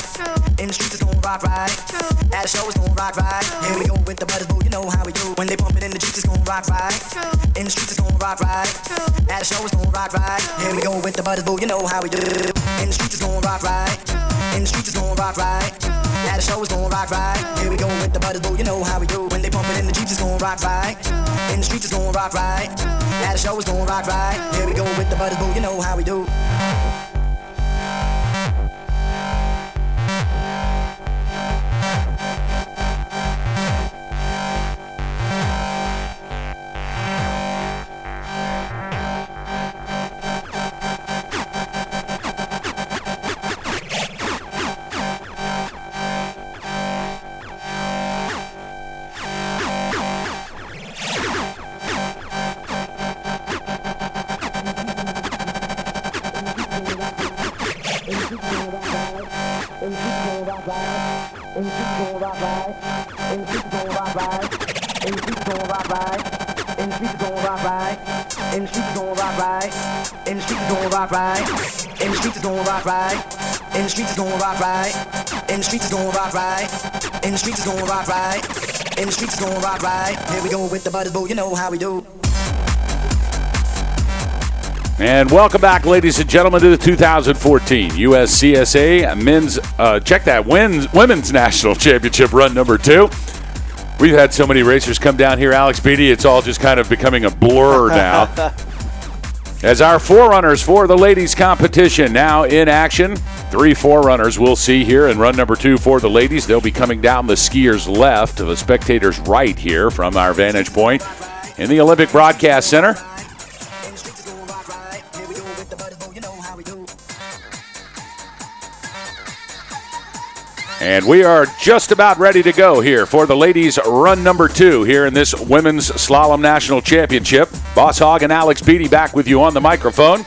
In the streets it's gon' rock right. At the show it's gon' rock right. Here we go with the butters, boo, you know how we do. When they pump it in the Jeeps it's gon' rock right. In the streets it's gon' rock right. At the show it's gon' rock right. Here we go with the butters, boo, you know how we do. In the streets it's gon' rock right. In the streets it's gon' rock right. At the show it's gon' rock right. Here we go with the butters, boo, you know how we do. When they pump it in the Jeeps it's gon' rock right. In the streets it's gon' rock right. At the show it's gon' rock right. Here we go with the butters, boo, you know how we do. Here we go with the butters, boo, you know how we do. And welcome back, ladies and gentlemen, to the 2014 USCSA Men's Women's National Championship Run number 2. We've had so many racers come down here, Alex Beatty, it's all just kind of becoming a blur now. As our forerunners for the ladies' competition now in action, 3 forerunners we'll see here in run number 2 for the ladies. They'll be coming down the skiers' left to the spectators' right here from our vantage point in the Olympic Broadcast Center. And we are just about ready to go here for the ladies' run number 2 here in this Women's Slalom National Championship. Boss Hogg and Alex Beatty back with you on the microphone.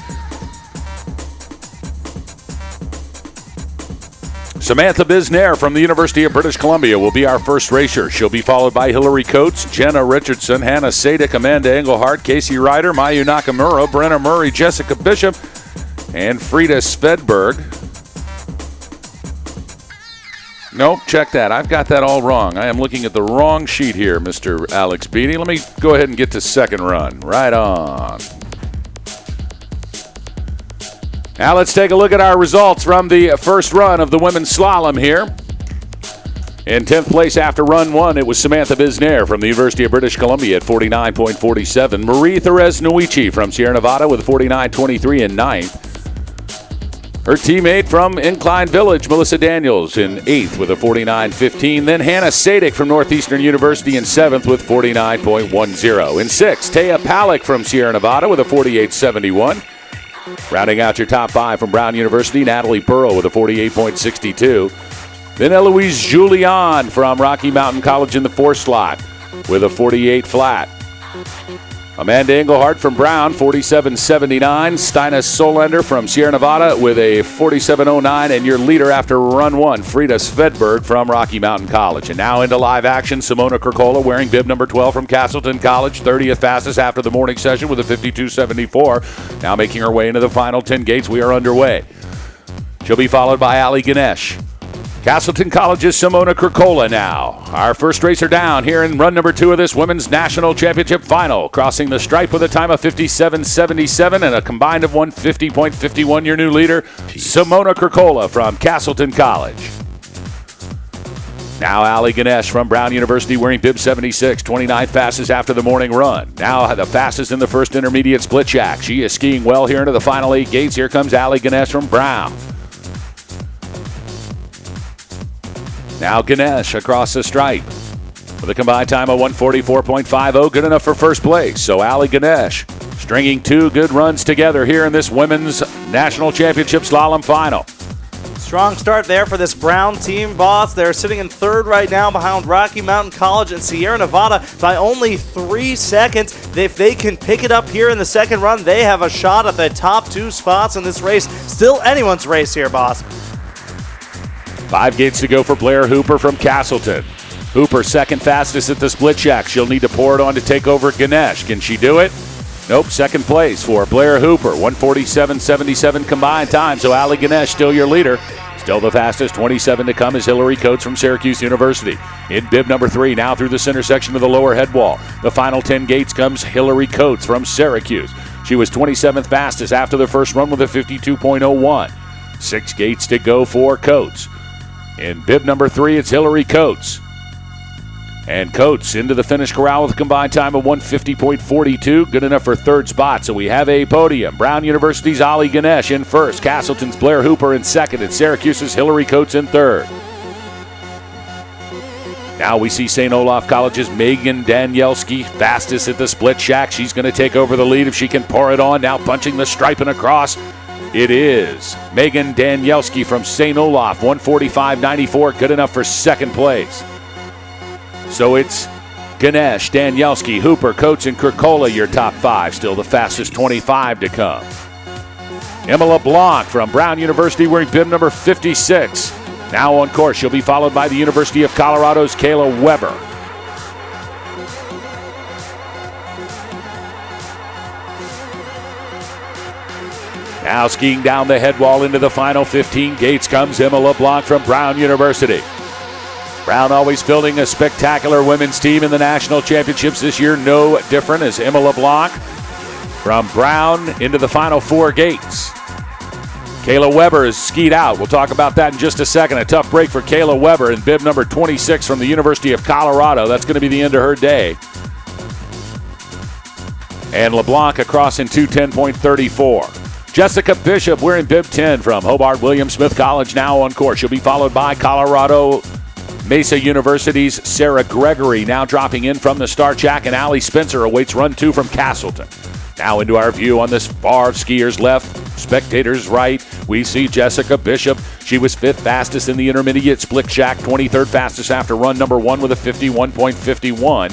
Samantha Bisnair from the University of British Columbia will be our first racer. She'll be followed by Hillary Coates, Jenna Richardson, Hannah Sadik, Amanda Engelhardt, Casey Ryder, Mayu Nakamura, Brenna Murray, Jessica Bishop, and Frida Svedberg. Nope, check that. I've got that all wrong. I am looking at the wrong sheet here, Mr. Alex Beatty. Let me go ahead and get to second run. Right on. Now let's take a look at our results from the first run of the women's slalom here. In 10th place after run 1, it was Samantha Bisnair from the University of British Columbia at 49.47. Marie Therese Nuichi from Sierra Nevada with 49.23 in 9th. Her teammate from Incline Village, Melissa Daniels, in 8th with a 49.15. Then Hannah Sadik from Northeastern University in 7th with 49.10. In 6th, Taya Palick from Sierra Nevada with a 48.71. Rounding out your top 5 from Brown University, Natalie Burrow with a 48.62. Then Eloise Julian from Rocky Mountain College in the 4th slot with a 48 flat. Amanda Engelhardt from Brown, 47.79. Stina Solander from Sierra Nevada with a 47.09. And your leader after run 1, Frida Svedberg from Rocky Mountain College. And now into live action, Simona Kirkola wearing bib number 12 from Castleton College, 30th fastest after the morning session with a 52.74. Now making her way into the final 10 gates. We are underway. She'll be followed by Ali Ganesh, Castleton College's Simona Kurkola now. Our first racer down here in run number 2 of this Women's National Championship Final. Crossing the stripe with a time of 57.77 and a combined of 150.51. Your new leader, Simona Kurkola from Castleton College. Now Ali Ganesh from Brown University wearing bib 76, 29th fastest after the morning run. Now the fastest in the first intermediate split shack. She is skiing well here into the final 8 gates. Here comes Ali Ganesh from Brown. Now Ganesh across the stripe with a combined time of 144.50, good enough for first place. So Ali Ganesh stringing 2 good runs together here in this Women's National Championship Slalom Final. Strong start there for this Brown team, boss. They're sitting in 3rd right now behind Rocky Mountain College and Sierra Nevada by only 3 seconds. If they can pick it up here in the second run, they have a shot at the top 2 spots in this race. Still anyone's race here, boss. 5 gates to go for Blair Hooper from Castleton. Hooper second fastest at the split shack. She'll need to pour it on to take over Ganesh. Can she do it? Nope, second place for Blair Hooper. 147.77 combined time, so Ali Ganesh still your leader. Still the fastest, 27 to come is Hillary Coates from Syracuse University. In bib number 3, now through the center section of the lower head wall. The final 10 gates comes Hillary Coates from Syracuse. She was 27th fastest after the first run with a 52.01. 6 gates to go for Coates. In bib number 3, it's Hillary Coates. And Coates into the finish corral with a combined time of 150.42, good enough for 3rd spot. So we have a podium. Brown University's Ali Ganesh in 1st, Castleton's Blair Hooper in 2nd, and Syracuse's Hillary Coates in 3rd. Now we see St. Olaf College's Megan Danielski fastest at the split shack. She's going to take over the lead if she can pour it on. Now punching the stripe and across. It is Megan Danielski from St. Olaf, 145.94, good enough for 2nd place. So it's Ganesh, Danielski, Hooper, Coates, and Kurkola, your top 5. Still the fastest 25 to come. Emma LeBlanc from Brown University wearing bib number 56. Now on course, she'll be followed by the University of Colorado's Kayla Weber. Now skiing down the head wall into the final 15 gates comes Emma LeBlanc from Brown University. Brown always fielding a spectacular women's team in the national championships this year. No different as Emma LeBlanc from Brown into the final 4 gates. Kayla Weber is skied out. We'll talk about that in just a second. A tough break for Kayla Weber in bib number 26 from the University of Colorado. That's going to be the end of her day. And LeBlanc across in 2:10.34. Jessica Bishop wearing bib 10 from Hobart William Smith College now on course. She'll be followed by Colorado Mesa University's Sarah Gregory now dropping in from the start shack, and Allie Spencer awaits run 2 from Castleton. Now into our view on this far skiers left, spectators right, we see Jessica Bishop. She was 5th fastest in the intermediate split shack, 23rd fastest after run number 1 with a 51.51.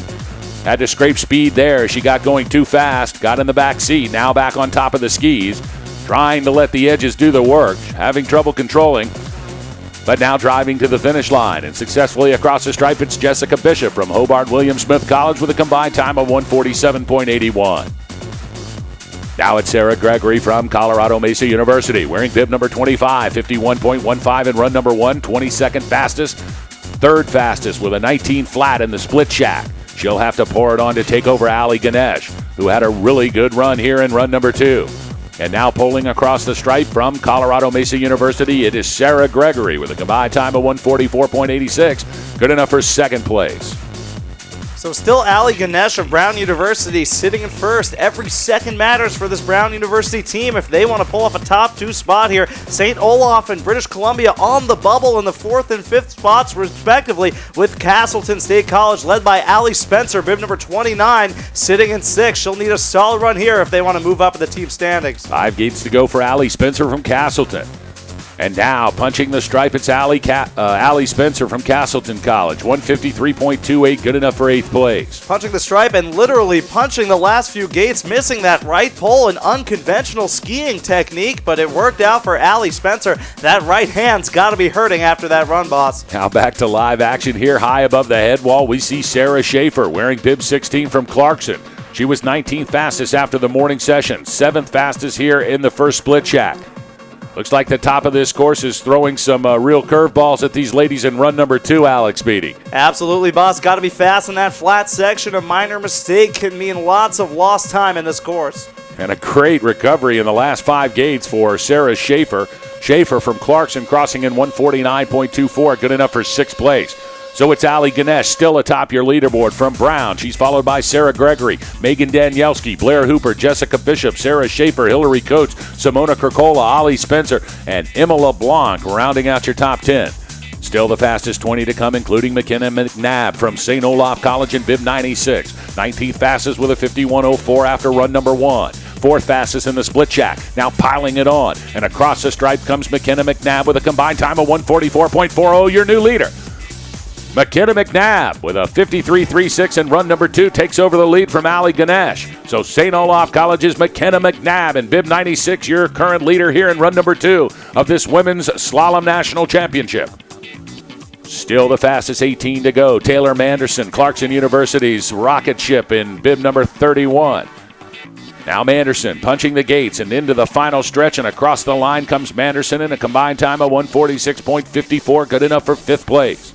Had to scrape speed there. She got going too fast, got in the back seat, now back on top of the skis, trying to let the edges do the work, having trouble controlling, but now driving to the finish line. And successfully across the stripe, it's Jessica Bishop from Hobart William Smith College with a combined time of 147.81. Now it's Sarah Gregory from Colorado Mesa University, wearing bib number 25, 51.15 in run number 1, 22nd fastest, 3rd fastest with a 19 flat in the split shack. She'll have to pour it on to take over Ali Ganesh, who had a really good run here in run number 2. And now pulling across the stripe from Colorado Mesa University, it is Sarah Gregory with a combined time of 144.86, good enough for 2nd place. So still Ali Ganesh of Brown University sitting in 1st. Every second matters for this Brown University team if they want to pull off a top 2 spot here. St. Olaf and British Columbia on the bubble in the 4th and 5th spots respectively, with Castleton State College led by Allie Spencer, bib number 29, sitting in 6th. She'll need a solid run here if they want to move up in the team standings. 5 gates to go for Allie Spencer from Castleton. And now punching the stripe, it's Allie Spencer from Castleton College. 153.28, good enough for 8th place. Punching the stripe and literally punching the last few gates, missing that right pole, an unconventional skiing technique, but it worked out for Allie Spencer. That right hand's got to be hurting after that run, boss. Now back to live action here. High above the head wall, we see Sarah Schaefer wearing bib 16 from Clarkson. She was 19th fastest after the morning session, 7th fastest here in the first split shack. Looks like the top of this course is throwing some real curveballs at these ladies in run number 2, Alex Beatty. Absolutely, boss. Got to be fast in that flat section. A minor mistake can mean lots of lost time in this course. And a great recovery in the last 5 gates for Sarah Schaefer. Schaefer from Clarkson crossing in 149.24, good enough for 6th place. So it's Ali Ganesh still atop your leaderboard from Brown. She's followed by Sarah Gregory, Megan Danielski, Blair Hooper, Jessica Bishop, Sarah Schaefer, Hillary Coates, Simona Krakola, Ollie Spencer, and Emma LeBlanc rounding out your top 10. Still the fastest 20 to come, including McKenna McNabb from St. Olaf College in bib 96. 19th fastest with a 51.04 after run number 1. 4th fastest in the split jack, now piling it on. And across the stripe comes McKenna McNabb with a combined time of 144.40, your new leader. McKenna McNabb with a 53.36 in run number 2 takes over the lead from Ali Ganesh. So St. Olaf College's McKenna McNabb in bib 96, your current leader here in run number 2 of this Women's Slalom National Championship. Still the fastest 18 to go. Taylor Manderson, Clarkson University's rocket ship in bib number 31. Now Manderson punching the gates and into the final stretch, and across the line comes Manderson in a combined time of 146.54, good enough for 5th place.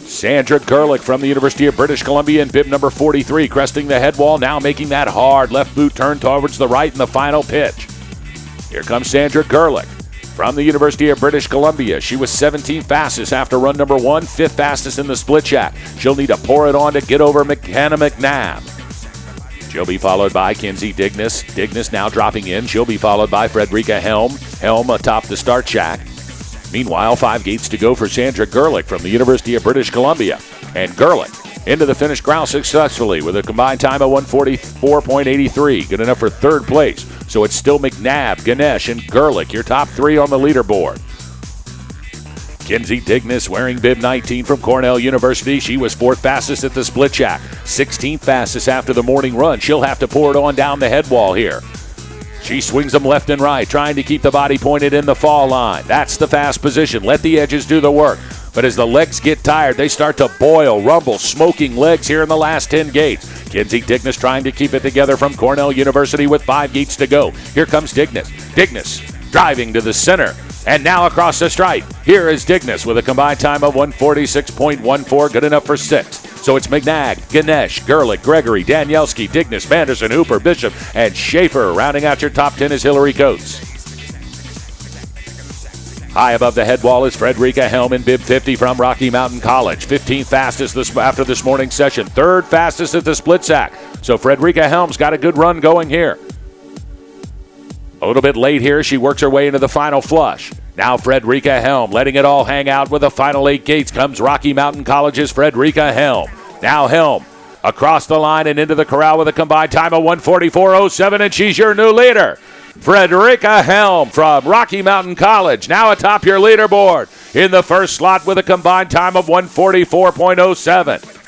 Sandra Gerlich from the University of British Columbia in bib number 43, cresting the head wall, now making that hard left boot turn towards the right in the final pitch. Here comes Sandra Gerlich from the University of British Columbia. She was 17th fastest after run number 1, 5th fastest in the split jack. She'll need to pour it on to get over McKenna McNabb. She'll be followed by Kinsey Dignas. Dignas now dropping in. She'll be followed by Frederica Helm. Helm atop the start shack. Meanwhile, 5 gates to go for Sandra Gerlich from the University of British Columbia. And Gerlich into the finish ground successfully with a combined time of 144.83. Good enough for 3rd place. So it's still McNabb, Ganesh, and Gerlich, your top 3 on the leaderboard. Kinsey Dignas wearing bib 19 from Cornell University. She was 4th fastest at the split jack. 16th fastest after the morning run. She'll have to pour it on down the head wall here. She swings them left and right, trying to keep the body pointed in the fall line. That's the fast position. Let the edges do the work. But as the legs get tired, they start to boil, rumble, smoking legs here in the last 10 gates. Kinsey Dignas trying to keep it together from Cornell University with 5 gates to go. Here comes Dignas. Dignas driving to the center. And now across the stripe, here is Dignas with a combined time of 146.14, good enough for 6th. So it's McNabb, Ganesh, Gerlich, Gregory, Danielski, Dignas, Manderson, Hooper, Bishop, and Schaefer. Rounding out your top 10 is Hillary Coates. High above the head wall is Frederica Helm in bib 50 from Rocky Mountain College. 15th fastest after this morning's session. 3rd fastest at the split sack. So Frederica Helm's got a good run going here. A little bit late here. She works her way into the final flush. Now Frederica Helm letting it all hang out with the final 8 gates comes Rocky Mountain College's Frederica Helm. Now Helm across the line and into the corral with a combined time of 144.07, and she's your new leader. Frederica Helm from Rocky Mountain College now atop your leaderboard in the first slot with a combined time of 144.07.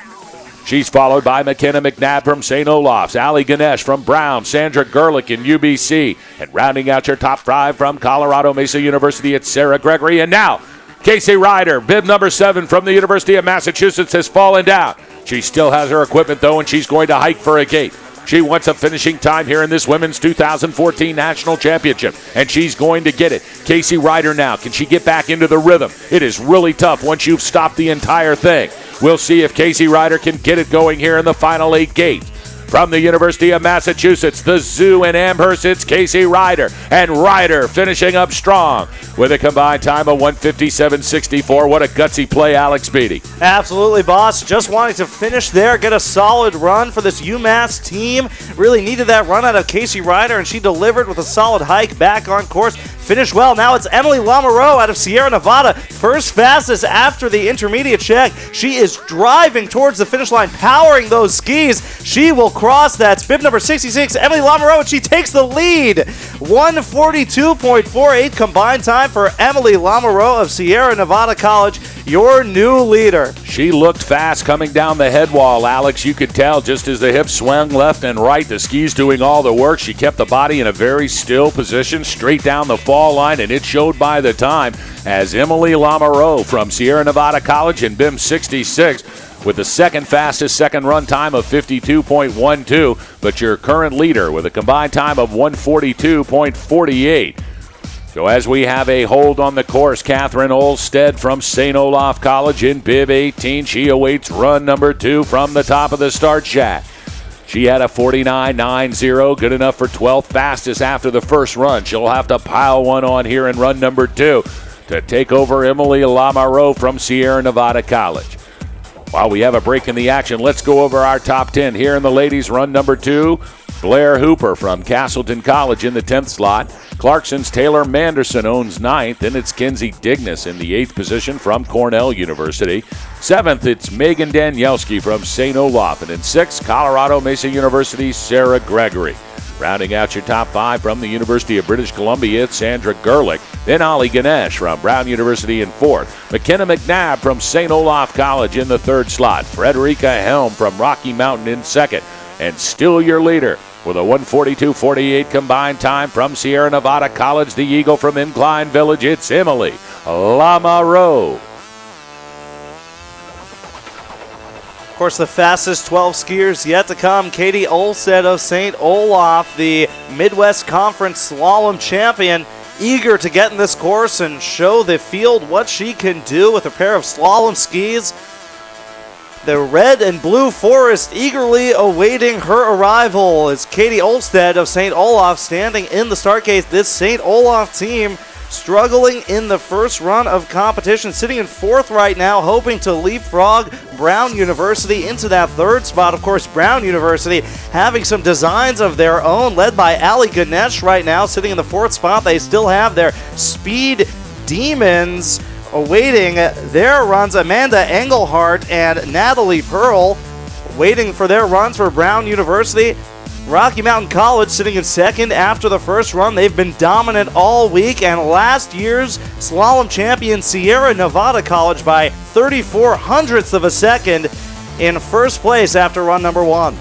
She's followed by McKenna McNabb from St. Olaf's, Ali Ganesh from Brown, Sandra Gerlich in UBC, and rounding out your top 5 from Colorado Mesa University, it's Sarah Gregory. And now, Casey Ryder, bib number 7 from the University of Massachusetts, has fallen down. She still has her equipment, though, and she's going to hike for a gate. She wants a finishing time here in this Women's 2014 National Championship, and she's going to get it. Casey Ryder now, can she get back into the rhythm? It is really tough once you've stopped the entire thing. We'll see if Casey Ryder can get it going here in the final 8 gates. From the University of Massachusetts, the Zoo in Amherst, it's Casey Ryder. And Ryder finishing up strong with a combined time of 157.64. What a gutsy play, Alex Beatty. Absolutely, boss. Just wanting to finish there, get a solid run for this UMass team. Really needed that run out of Casey Ryder, and she delivered with a solid hike back on course. Finished well. Now it's Emily Lamoureux out of Sierra Nevada. First fastest after the intermediate check. She is driving towards the finish line, powering those skis. She will cross that. Bib number 66, Emily Lamoureux, and she takes the lead. 142.48 combined time for Emily Lamoureux of Sierra Nevada College, your new leader. She looked fast coming down the head wall, Alex. You could tell just as the hips swung left and right, the skis doing all the work. She kept the body in a very still position, straight down the fall line, and it showed by the time as Emily Lamoureux from Sierra Nevada College in BIM 66 with the second fastest second run time of 52.12, but your current leader with a combined time of 142.48. So as we have a hold on the course, Catherine Olstead from St. Olaf College in bib 18. She awaits run number 2 from the top of the start shack. She had a 49.90, good enough for 12th fastest after the first run. She'll have to pile one on here in run number 2 to take over Emily Lamoureux from Sierra Nevada College. While we have a break in the action, let's go over our top 10. Here in the ladies' run number 2, Blair Hooper from Castleton College in the 10th slot. Clarkson's Taylor Manderson owns 9th, and it's Kinsey Dignas in the 8th position from Cornell University. 7th, it's Megan Danielski from St. Olaf, and in 6th, Colorado Mesa University's Sarah Gregory. Rounding out your top 5 from the University of British Columbia, it's Sandra Gerlich, then Ali Ganesh from Brown University in 4th. McKenna McNabb from St. Olaf College in the 3rd slot. Frederica Helm from Rocky Mountain in 2nd, and still your leader with a 1:42.48 combined time from Sierra Nevada College, the Eagle from Incline Village, it's Emily Lamoureux. Of course, the fastest 12 skiers yet to come, Katie Olstead of St. Olaf, the Midwest Conference slalom champion, eager to get in this course and show the field what she can do with a pair of slalom skis. The red and blue forest eagerly awaiting her arrival is Katie Olstead of St. Olaf standing in the start gate. This St. Olaf team struggling in the first run of competition, sitting in 4th right now, hoping to leapfrog Brown University into that 3rd spot. Of course, Brown University having some designs of their own, led by Ali Ganesh right now, sitting in the 4th spot. They still have their speed demons awaiting their runs. Amanda Engelhardt and Natalie Pearl waiting for their runs for Brown University. Rocky Mountain College sitting in 2nd after the first run. They've been dominant all week, and last year's slalom champion Sierra Nevada College by 34 hundredths of a second in first place after run number 1.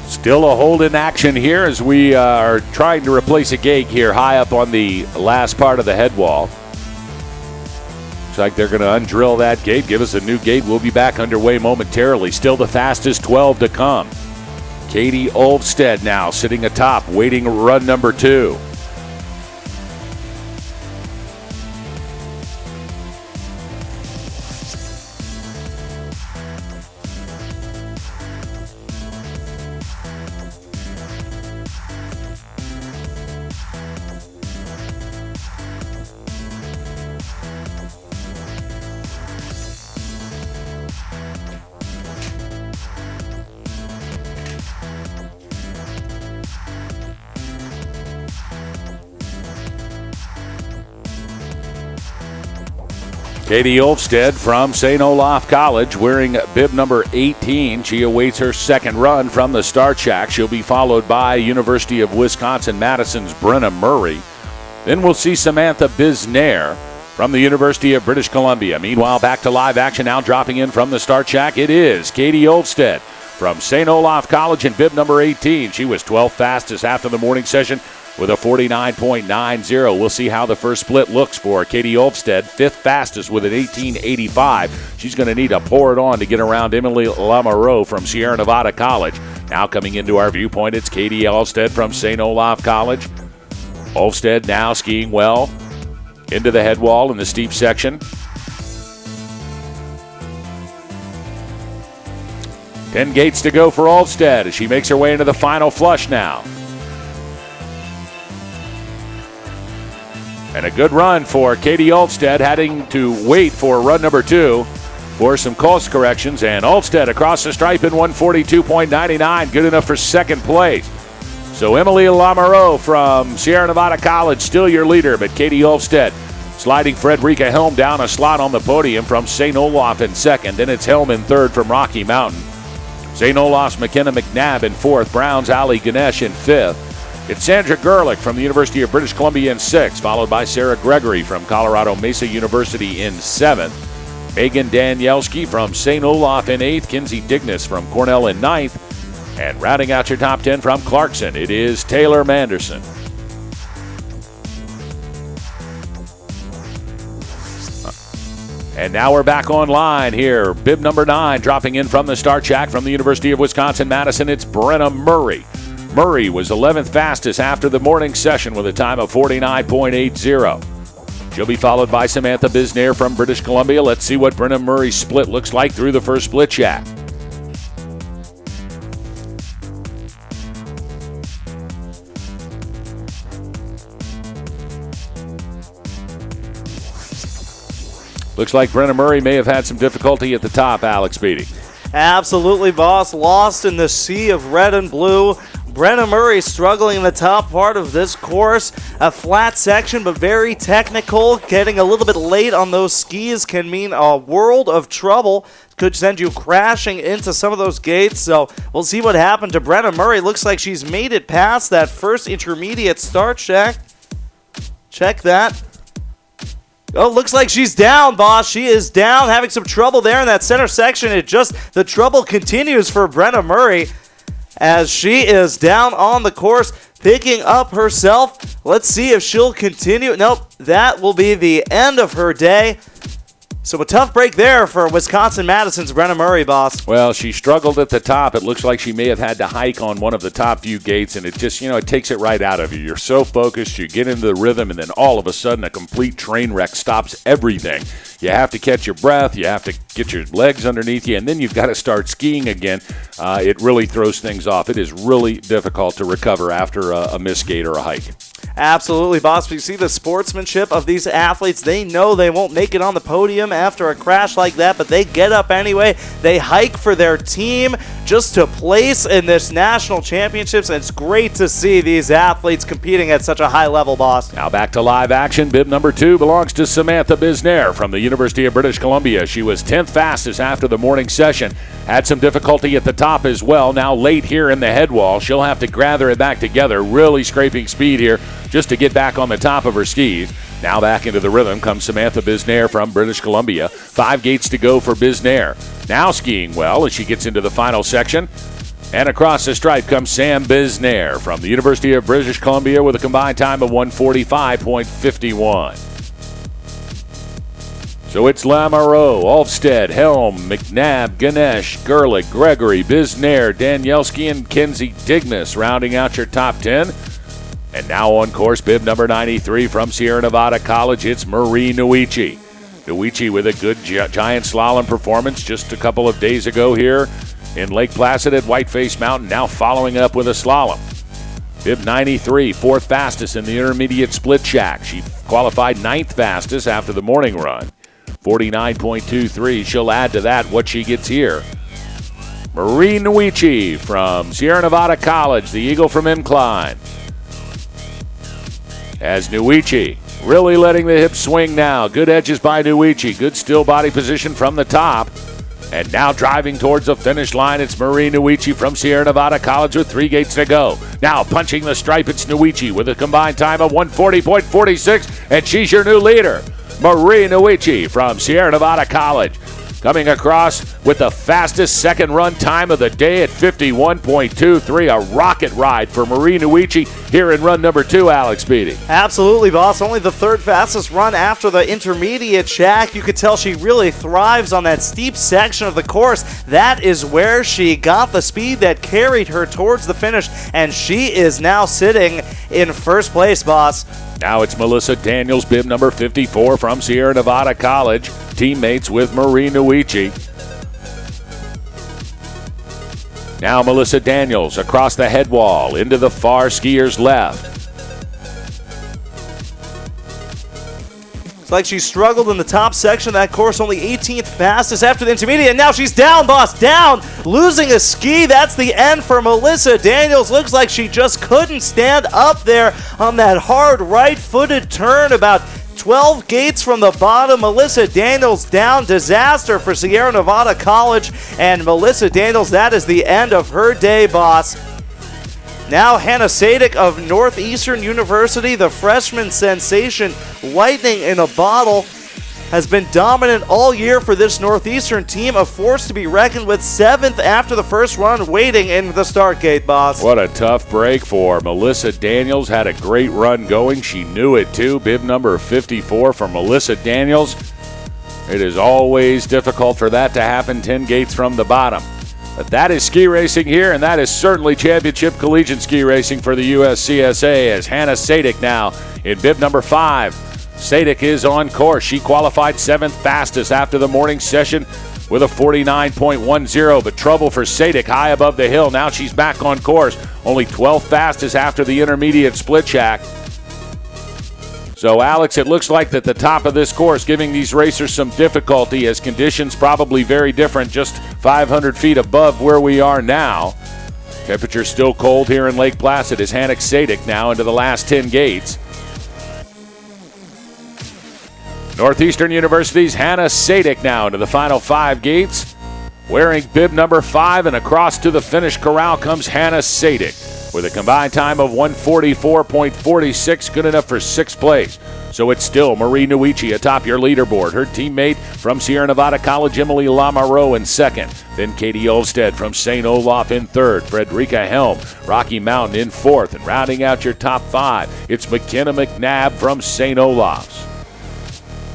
Still a hold in action here as we are trying to replace a gate here high up on the last part of the head wall. Looks like they're going to undrill that gate, give us a new gate. We'll be back underway momentarily. Still the fastest 12 to come. Katie Olstead now sitting atop, waiting run number 2. Katie Olstead from St. Olaf College wearing bib number 18. She awaits her second run from the start shack. She'll be followed by University of Wisconsin-Madison's Brenna Murray. Then we'll see Samantha Bisnair from the University of British Columbia. Meanwhile, back to live action now, dropping in from the start shack. It is Katie Olstead from St. Olaf College in bib number 18. She was 12th fastest after the morning session with a 49.90. We'll see how the first split looks for Katie Olstead, 5th fastest with an 18.85. She's going to need to pour it on to get around Emily Lamoureux from Sierra Nevada College. Now coming into our viewpoint, it's Katie Olstead from St. Olaf College. Olstead now skiing well into the head wall in the steep section. 10 gates to go for Olstead as she makes her way into the final flush now. And a good run for Katie Olstead, having to wait for run number 2 for some course corrections. And Olstead across the stripe in 142.99, good enough for second place. So Emily Lamoureux from Sierra Nevada College, still your leader, but Katie Olstead sliding Frederica Helm down a slot on the podium from St. Olaf in second. Then it's Helm in third from Rocky Mountain. St. Olaf's McKenna McNabb in fourth. Brown's Ali Ganesh in fifth. It's Sandra Gerlich from the University of British Columbia in sixth, followed by Sarah Gregory from Colorado Mesa University in seventh. Megan Danielski from St. Olaf in eighth. Kinsey Dignas from Cornell in ninth. And rounding out your top 10 from Clarkson, it is Taylor Manderson. And now we're back online here. Bib number 9 dropping in from the start shack from the University of Wisconsin-Madison. It's Brenna Murray. Murray was 11th fastest after the morning session with a time of 49.80. She'll be followed by Samantha Bisnair from British Columbia. Let's see what Brenna Murray's split looks like through the first split shack. Looks like Brenna Murray may have had some difficulty at the top, Alex Beatty. Absolutely, boss. Lost in the sea of red and blue. Brenna Murray struggling in the top part of this course. A flat section, but very technical. Getting a little bit late on those skis can mean a world of trouble. Could send you crashing into some of those gates. So we'll see what happened to Brenna Murray. Looks like she's made it past that first intermediate start check. Check that. Oh, looks like she's down, boss. She is down, having some trouble there in that center section. The trouble continues for Brenna Murray as she is down on the course, picking up herself. Let's see if she'll continue. Nope, that will be the end of her day. So a tough break there for Wisconsin-Madison's Brenna Murray, boss. Well, she struggled at the top. It looks like she may have had to hike on one of the top few gates, and it just, it takes it right out of you. You're so focused, you get into the rhythm, and then all of a sudden a complete train wreck stops everything. You have to catch your breath, you have to get your legs underneath you, and then you've got to start skiing again. It really throws things off. It is really difficult to recover after a missed gate or a hike. Absolutely, boss. We see the sportsmanship of these athletes. They know they won't make it on the podium after a crash like that, but they get up anyway. They hike for their team just to place in this national championships, and it's great to see these athletes competing at such a high level, boss. Now back to live action. Bib number 2 belongs to Samantha Bisnair from the University of British Columbia. She was 10th fastest after the morning session. Had some difficulty at the top as well. Now late here in the head wall. She'll have to gather it back together. Really scraping speed here just to get back on the top of her skis. Now back into the rhythm comes Samantha Bisnair from British Columbia. 5 gates to go for Bisnair. Now skiing well as she gets into the final section. And across the stripe comes Sam Bisnair from the University of British Columbia with a combined time of 1:45.51. So it's Lamoureux, Olfstead, Helm, McNabb, Ganesh, Gerlich, Gregory, Bisnair, Danielski, and Kenzie Dignas rounding out your top 10. And now on course, bib number 93 from Sierra Nevada College, it's Marie Nuichi. Nuichi with a good giant slalom performance just a couple of days ago here in Lake Placid at Whiteface Mountain, now following up with a slalom. Bib 93, 4th fastest in the intermediate split shack. She qualified 9th fastest after the morning run. 49.23. She'll add to that what she gets here. Marie Nuichi from Sierra Nevada College, the Eagle from Incline. As Nuichi really letting the hips swing now. Good edges by Nuichi. Good still body position from the top. And now driving towards the finish line, it's Marie Nuichi from Sierra Nevada College with 3 gates to go. Now punching the stripe, it's Nuichi with a combined time of 1:40.46, and she's your new leader. Marie Nuichi from Sierra Nevada College coming across with the fastest second run time of the day at 51.23. A rocket ride for Marie Nuichi here in run number 2, Alex Beatty. Absolutely, boss. Only the 3rd fastest run after the intermediate shack. You could tell she really thrives on that steep section of the course. That is where she got the speed that carried her towards the finish, and she is now sitting in first place, boss. Now it's Melissa Daniels, bib number 54 from Sierra Nevada College. Teammates with Marie Nuichi. Now Melissa Daniels across the head wall into the far skier's left. It's like she struggled in the top section of that course, only 18th fastest after the intermediate, and now she's down, boss, down, losing a ski. That's the end for Melissa Daniels. Looks like she just couldn't stand up there on that hard right-footed turn, about 12 gates from the bottom. Melissa Daniels down. Disaster for Sierra Nevada College, and Melissa Daniels, that is the end of her day, boss. Now Hannah Sadik of Northeastern University, the freshman sensation, lightning in a bottle, has been dominant all year for this Northeastern team, a force to be reckoned with. 7th after the first run, waiting in the start gate, boss. What a tough break for Melissa Daniels. Had a great run going. She knew it too. Bib number 54 for Melissa Daniels. It is always difficult for that to happen 10 gates from the bottom. But that is ski racing here, and that is certainly championship collegiate ski racing for the USCSA as Hannah Sadik now in bib number 5. Sadik is on course. She qualified 7th fastest after the morning session with a 49.10, but trouble for Sadik high above the hill. Now she's back on course. Only 12th fastest after the intermediate split shack. So, Alex, it looks like that the top of this course giving these racers some difficulty as conditions probably very different, just 500 feet above where we are now. Temperature's still cold here in Lake Placid as Hannah Sadik now into the last 10 gates. Northeastern University's Hannah Sadik now into the final 5 gates. Wearing bib number 5, and across to the finish corral comes Hannah Sadik with a combined time of 1:44.46, good enough for 6th place. So it's still Marie Nuichi atop your leaderboard. Her teammate from Sierra Nevada College, Emily Lamoureux, in 2nd. Then Katie Olstead from St. Olaf in 3rd. Frederica Helm, Rocky Mountain in 4th. And rounding out your top 5, it's McKenna McNabb from St. Olaf's.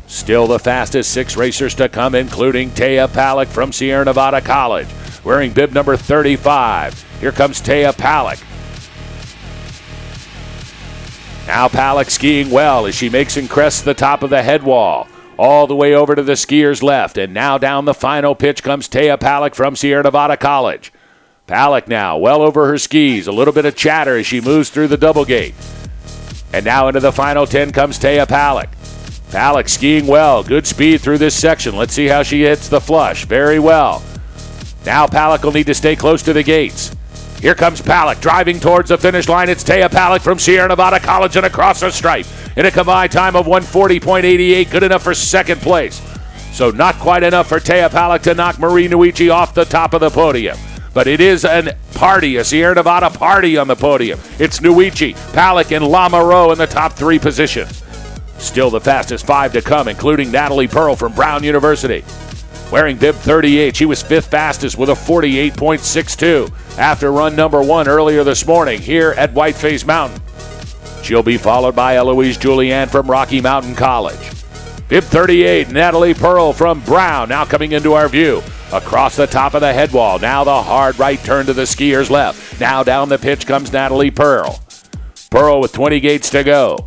Still the fastest 6 racers to come, including Taya Palick from Sierra Nevada College. Wearing bib number 35. Here comes Taya Palick. Now Palick skiing well as she makes and crests the top of the head wall. All the way over to the skier's left. And now down the final pitch comes Taya Palick from Sierra Nevada College. Palick now well over her skis. A little bit of chatter as she moves through the double gate. And now into the final 10 comes Taya Palick. Palick skiing well. Good speed through this section. Let's see how she hits the flush. Very well. Now Palick will need to stay close to the gates. Here comes Palick driving towards the finish line. It's Taya Palick from Sierra Nevada College and across the stripe in a combined time of 1:40.88, good enough for 2nd place. So not quite enough for Taya Palick to knock Marie Nuichi off the top of the podium. But it is a party, a Sierra Nevada party on the podium. It's Nuichi, Palick, and Lamoureux in the top 3 positions. Still the fastest 5 to come, including Natalie Pearl from Brown University. Wearing bib 38, she was 5th fastest with a 48.62 after run number 1 earlier this morning here at Whiteface Mountain. She'll be followed by Eloise Julianne from Rocky Mountain College. Bib 38, Natalie Pearl from Brown now coming into our view. Across the top of the head wall, now the hard right turn to the skier's left. Now down the pitch comes Natalie Pearl. Pearl with 20 gates to go.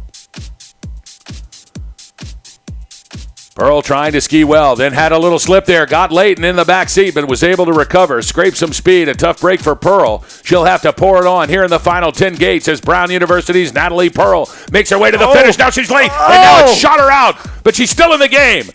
Pearl trying to ski well, then had a little slip there, got late and in the back seat, but was able to recover, scrape some speed. A tough break for Pearl. She'll have to pour it on here in the final 10 gates as Brown University's Natalie Pearl makes her way to the finish. Now she's late, and now it's shot her out, but she's still in the game.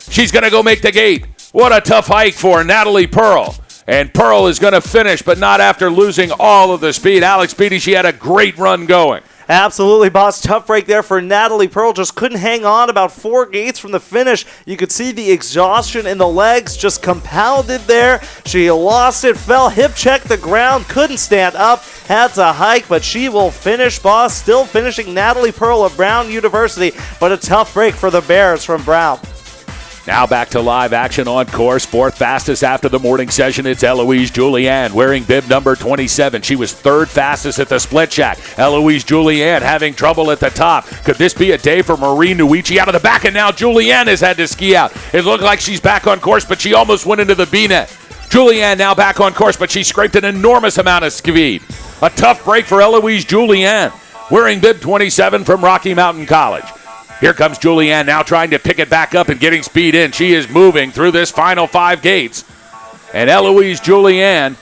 She's going to go make the gate. What a tough hike for Natalie Pearl. And Pearl is going to finish, but not after losing all of the speed. Alex Beatty, she had a great run going. Absolutely, boss. Tough break there for Natalie Pearl. Just couldn't hang on about 4 gates from the finish. You could see the exhaustion in the legs just compounded there. She lost it, fell, hip checked the ground, couldn't stand up, had to hike, but she will finish, boss. Still finishing Natalie Pearl of Brown University, but a tough break for the Bears from Brown. Now back to live action on course. 4th fastest after the morning session. It's Eloise Julianne wearing bib number 27. She was 3rd fastest at the split shack. Eloise Julianne having trouble at the top. Could this be a day for Marie Nuichi out of the back? And now Julianne has had to ski out. It looked like she's back on course, but she almost went into the B-net. Julianne now back on course, but she scraped an enormous amount of speed. A tough break for Eloise Julianne wearing bib 27 from Rocky Mountain College. Here comes Julianne now trying to pick it back up and getting speed in. She is moving through this final 5 gates. And Eloise Julianne,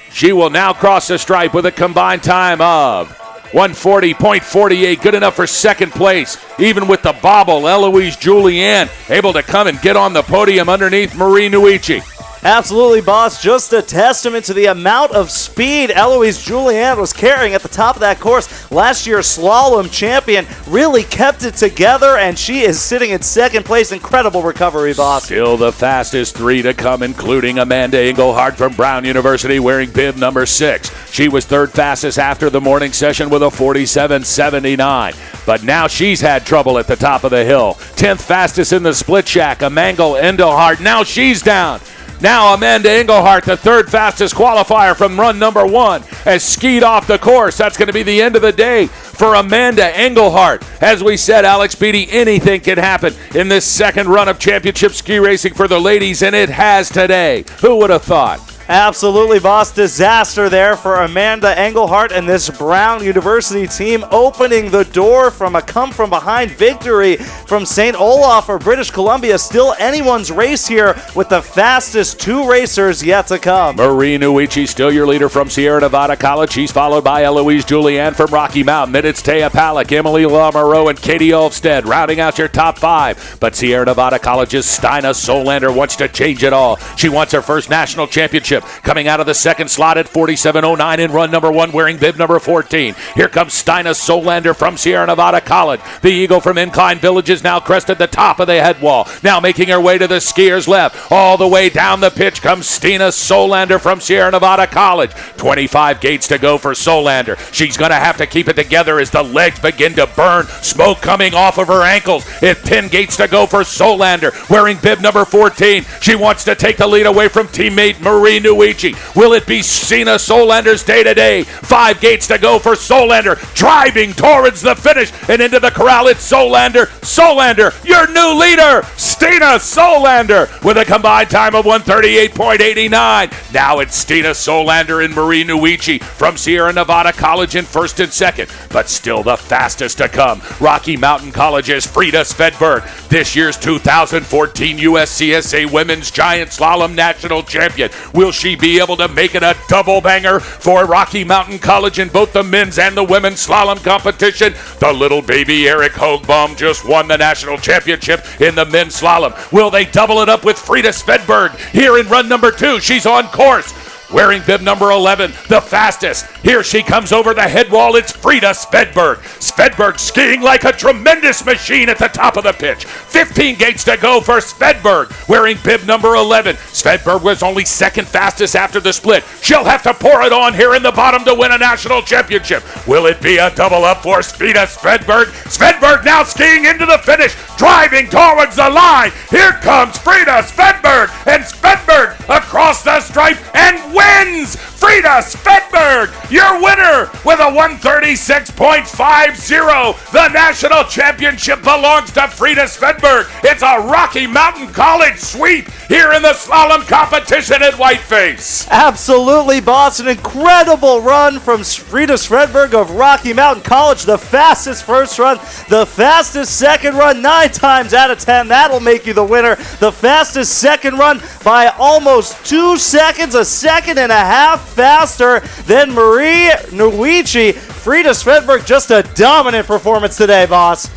she will now cross the stripe with a combined time of 1:40.48, good enough for 2nd place. Even with the bobble, Eloise Julianne able to come and get on the podium underneath Marie Nuichi. Absolutely, boss. Just a testament to the amount of speed Eloise Julianne was carrying at the top of that course. Last year's slalom champion really kept it together, and she is sitting in 2nd place. Incredible recovery, boss. Still the fastest 3 to come, including Amanda Engelhardt from Brown University wearing bib number 6. She was 3rd fastest after the morning session with a 47.79. But now she's had trouble at the top of the hill. 10th fastest in the split shack, Amanda Engelhardt. Now she's down. Now Amanda Engelhardt, the 3rd fastest qualifier from run number 1, has skied off the course. That's going to be the end of the day for Amanda Engelhardt. As we said, Alex Beatty, anything can happen in this 2nd run of championship ski racing for the ladies, and it has today. Who would have thought? Absolutely, boss. Disaster there for Amanda Engelhart and this Brown University team, opening the door from a come-from-behind victory from St. Olaf or British Columbia. Still anyone's race here with the fastest two racers yet to come. Marie Nuichi, still your leader from Sierra Nevada College. She's followed by Eloise Julianne from Rocky Mountain. Then it's Taya Palick, Emily LaMoreau, and Katie Olfstead rounding out your top five. But Sierra Nevada College's Stina Solander wants to change it all. She wants her first national championship. Coming out of the second slot at 47.09 in run number 1, wearing bib number 14. Here comes Stina Solander from Sierra Nevada College. The Eagle from Incline Village is now crested the top of the head wall. Now making her way to the skier's left. All the way down the pitch comes Stina Solander from Sierra Nevada College. 25 gates to go for Solander. She's going to have to keep it together as the legs begin to burn. Smoke coming off of her ankles. 10 gates to go for Solander, wearing bib number 14. She wants to take the lead away from teammate Marie Nuichi. Will it be Stina Solander's day today? 5 gates to go for Solander, driving towards the finish and into the corral. It's Solander. Solander, your new leader, Stina Solander, with a combined time of 138.89. Now it's Stina Solander and Marie Nuichi from Sierra Nevada College in first and second, but still the fastest to come. Rocky Mountain College's Frida Svedberg, this year's 2014 USCSA Women's Giant Slalom National Champion. Will she be able to make it a double banger for Rocky Mountain College in both the men's and the women's slalom competition? The little baby Eric Hoagbaum just won the national championship in the men's slalom. Will they double it up with Frida Svedberg here in run number 2? She's on course, wearing bib number 11, the fastest. Here she comes over the head wall. It's Frida Svedberg. Svedberg skiing like a tremendous machine at the top of the pitch. 15 gates to go for Svedberg, wearing bib number 11. Svedberg was only second fastest after the split. She'll have to pour it on here in the bottom to win a national championship. Will it be a double up for Frida Svedberg? Svedberg now skiing into the finish, driving towards the line. Here comes Frida Svedberg, and Svedberg across the stripe and wins! Frida Svedberg, your winner with a 136.50. The national championship belongs to Frida Svedberg. It's a Rocky Mountain College sweep here in the slalom competition at Whiteface. Absolutely, boss. An incredible run from Frida Svedberg of Rocky Mountain College. The fastest first run, the fastest second run, 9 times out of 10. That'll make you the winner. The fastest second run by almost 2 seconds, a second and a half faster than Marie Nuichi. Frida Svedberg, just a dominant performance today, boss.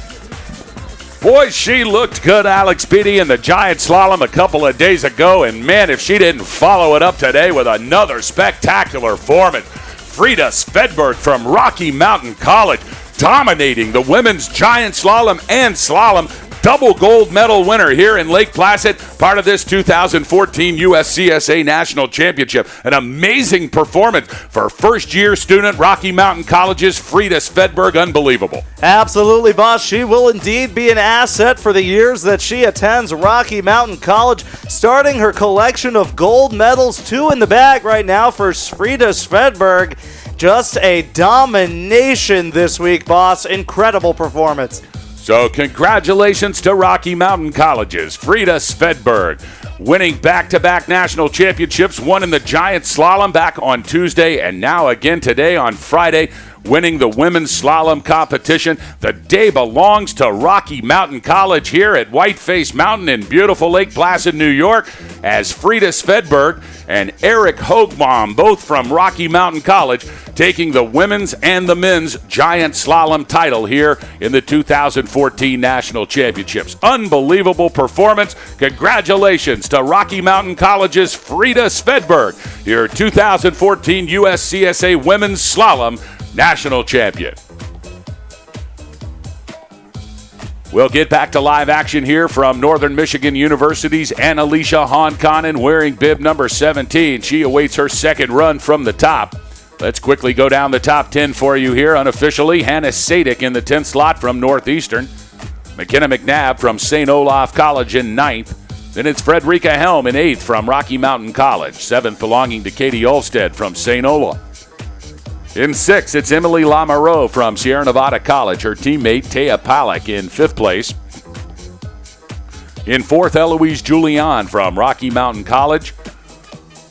Boy, she looked good, Alex Beatty, in the giant slalom a couple of days ago, and man, if she didn't follow it up today with another spectacular performance. Frida Svedberg from Rocky Mountain College, dominating the women's giant slalom and slalom. Double gold medal winner here in Lake Placid, part of this 2014 USCSA National Championship. An amazing performance for first-year student Rocky Mountain College's Frida Svedberg. Unbelievable. Absolutely, boss. She will indeed be an asset for the years that she attends Rocky Mountain College, starting her collection of gold medals, 2 in the bag right now for Frida Svedberg. Just a domination this week, boss. Incredible performance. So congratulations to Rocky Mountain College's Frida Svedberg, winning back-to-back national championships, one in the giant slalom back on Tuesday and now again today on Friday, winning the women's slalom competition. The day belongs to Rocky Mountain College here at Whiteface Mountain in beautiful Lake Placid, New York, as Frida Svedberg and Eric Hoagbaum, both from Rocky Mountain College, taking the women's and the men's giant slalom title here in the 2014 National Championships. Unbelievable performance. Congratulations to Rocky Mountain College's Frida Svedberg, your 2014 USCSA Women's Slalom National Champion. We'll get back to live action here from Northern Michigan University's Annalicia Honkanen, wearing bib number 17. She awaits her second run from the top. Let's quickly go down the top 10 for you here unofficially. Hannah Sadik in the 10th slot from Northeastern. McKenna McNabb from St. Olaf College in 9th. Then it's Frederica Helm in 8th from Rocky Mountain College. 7th belonging to Katie Olfstead from St. Olaf. In 6th, it's Emily LaMoreau from Sierra Nevada College. Her teammate, Taya Palick, in 5th place. In 4th, Eloise Julianne from Rocky Mountain College.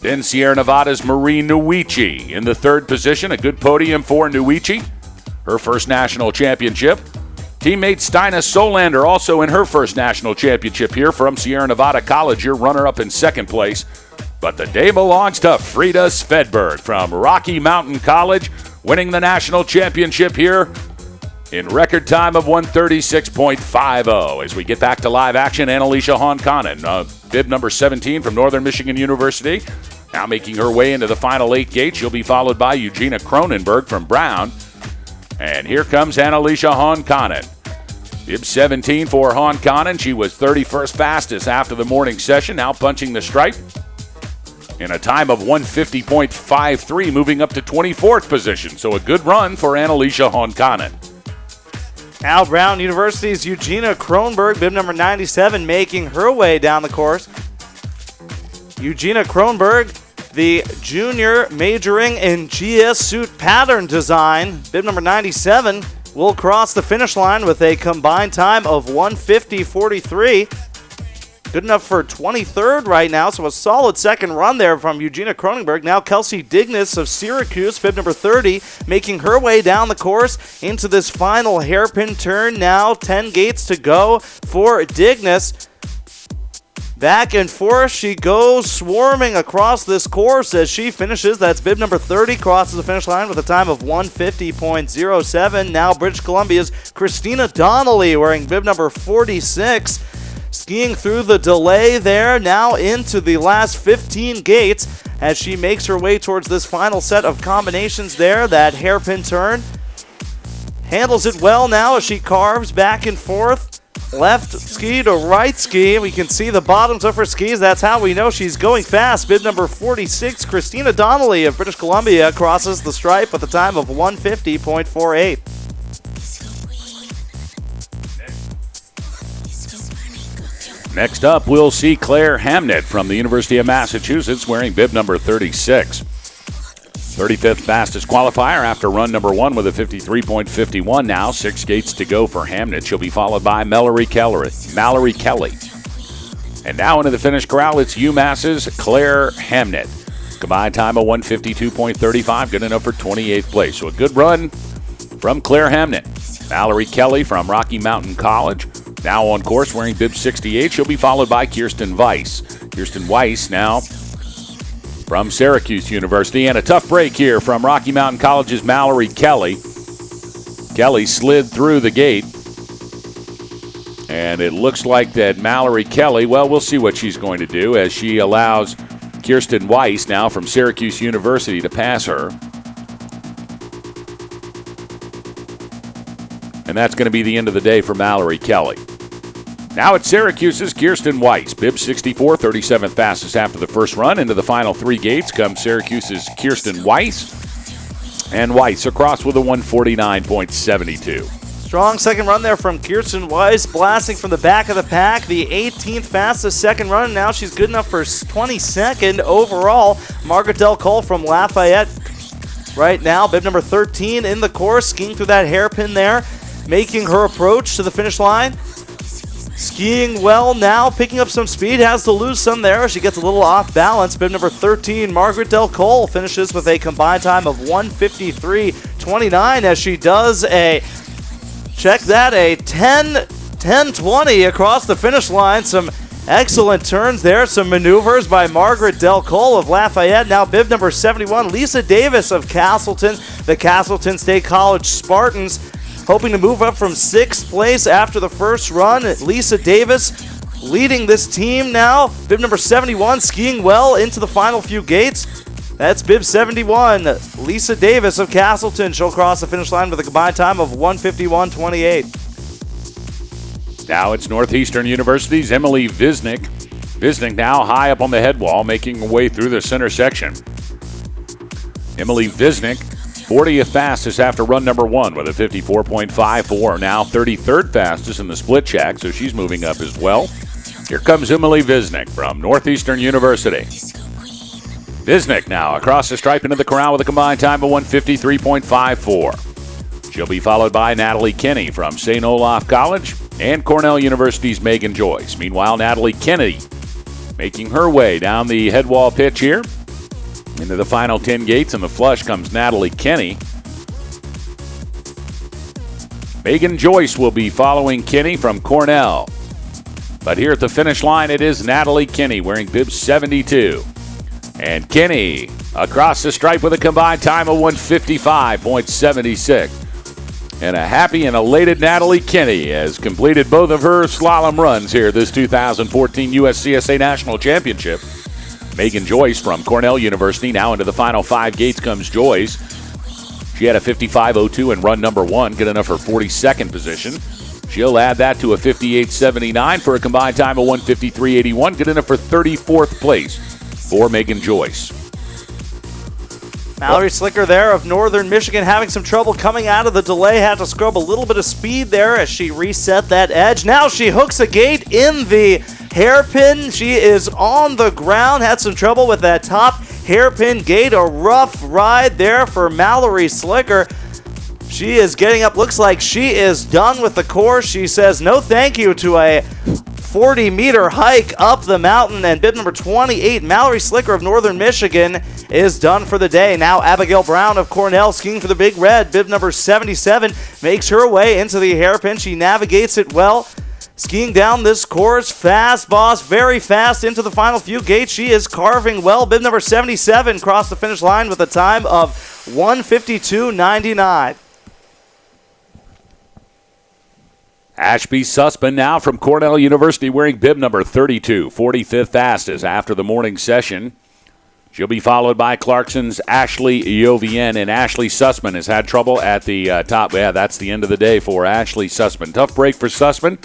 Then Sierra Nevada's Marie Nuichi in the third position. A good podium for Nuichi, her first national championship. Teammate Stina Solander also in her first national championship here from Sierra Nevada College, your runner-up in second place. But the day belongs to Frida Svedberg from Rocky Mountain College, winning the national championship here in record time of 136.50. As we get back to live action, Annalicia Honkanen, bib number 17 from Northern Michigan University, now making her way into the final 8 gates. She'll be followed by Eugenia Cronenberg from Brown. And here comes Annalicia Honkanen. Bib 17 for Honkanen. She was 31st fastest after the morning session, now punching the stripe in a time of 150.53, moving up to 24th position. So a good run for Annalicia Honkanen. Now Brown University's Eugenia Kronberg, bib number 97, making her way down the course. Eugenia Kronberg, the junior majoring in GS suit pattern design, bib number 97, will cross the finish line with a combined time of 150.43. Good enough for 23rd right now, so a solid second run there from Eugenia Cronenberg. Now Kelsey Dignas of Syracuse, bib number 30, making her way down the course into this final hairpin turn. Now 10 gates to go for Dignas. Back and forth she goes, swarming across this course as she finishes. That's bib number 30, crosses the finish line with a time of 150.07. Now British Columbia's Christina Donnelly wearing bib number 46. Skiing through the delay there, now into the last 15 gates as she makes her way towards this final set of combinations there. That hairpin turn. Handles it well now as she carves back and forth. Left ski to right ski. We can see the bottoms of her skis. That's how we know she's going fast. Bib number 46, Christina Donnelly of British Columbia, crosses the stripe with a time of 150.48. Next up, we'll see Claire Hamnett from the University of Massachusetts wearing bib number 36. 35th fastest qualifier after run number 1 with a 53.51 now. 6 gates to go for Hamnett. She'll be followed by Mallory Kelly. And now into the finish corral, it's UMass's Claire Hamnett. Combined time of 152.35, good enough for 28th place. So a good run from Claire Hamnett. Mallory Kelly from Rocky Mountain College, now on course wearing bib 68. She'll be followed by Kirsten Weiss. Kirsten Weiss now from Syracuse University. And a tough break here from Rocky Mountain College's Mallory Kelly. Kelly slid through the gate. And it looks like that Mallory Kelly, well, we'll see what she's going to do as she allows Kirsten Weiss now from Syracuse University to pass her. And that's going to be the end of the day for Mallory Kelly. Now it's Syracuse's Kirsten Weiss. Bib 64, 37th fastest after the first run. Into the final 3 gates comes Syracuse's Kirsten Weiss. And Weiss across with a 149.72. Strong second run there from Kirsten Weiss, blasting from the back of the pack. The 18th fastest second run. Now she's good enough for 22nd overall. Margaret Del Cole from Lafayette right now. Bib number 13 in the course, skiing through that hairpin there, making her approach to the finish line. Skiing well now, picking up some speed, has to lose some there. She gets a little off balance. Bib number 13, Margaret Del Cole, finishes with a combined time of 153.29 as she does a, check that, a 10:20 across the finish line. Some excellent turns there, some maneuvers by Margaret Del Cole of Lafayette. Now bib number 71, Lisa Davis of Castleton, the Castleton State College Spartans, hoping to move up from 6th place after the first run. Lisa Davis leading this team now. Bib number 71 skiing well into the final few gates. That's bib 71, Lisa Davis of Castleton. She'll cross the finish line with a combined time of 151.28. Now it's Northeastern University's Emily Visnick. Visnick now high up on the head wall, making her way through the center section. Emily Visnick, 40th fastest after run number 1 with a 54.54. Now 33rd fastest in the split check, so she's moving up as well. Here comes Emily Visnick from Northeastern University. Visnick now across the stripe into the corral with a combined time of 153.54. She'll be followed by Natalie Kinney from St. Olaf College and Cornell University's Megan Joyce. Meanwhile, Natalie Kennedy making her way down the head wall pitch here. Into the final 10 gates, and the flush comes Natalie Kenny. Megan Joyce will be following Kenny from Cornell. But here at the finish line, it is Natalie Kenny wearing bib 72. And Kenny across the stripe with a combined time of 155.76. And a happy and elated Natalie Kenny has completed both of her slalom runs here this 2014 USCSA National Championship. Megan Joyce from Cornell University. Now into the final 5 gates comes Joyce. She had a 55.02 in run number 1, good enough for 42nd position. She'll add that to a 58.79 for a combined time of 153.81, good enough for 34th place for Megan Joyce. Mallory Slicker there of Northern Michigan having some trouble coming out of the delay. Had to scrub a little bit of speed there as she reset that edge. Now she hooks a gate in the hairpin. She is on the ground. Had some trouble with that top hairpin gate. A rough ride there for Mallory Slicker. She is getting up. Looks like she is done with the course. She says no thank you to a 40-meter hike up the mountain, and bib number 28, Mallory Slicker of Northern Michigan, is done for the day. Now Abigail Brown of Cornell skiing for the Big Red. Bib number 77 makes her way into the hairpin. She navigates it well, skiing down this course. Fast, boss, very fast into the final few gates. She is carving well. Bib number 77 crossed the finish line with a time of 1:52.99. Ashby Sussman now from Cornell University wearing bib number 32, 45th fastest after the morning session. She'll be followed by Clarkson's Ashley Yovian, and Ashley Sussman has had trouble at the top. Yeah, that's the end of the day for Ashley Sussman. Tough break for Sussman.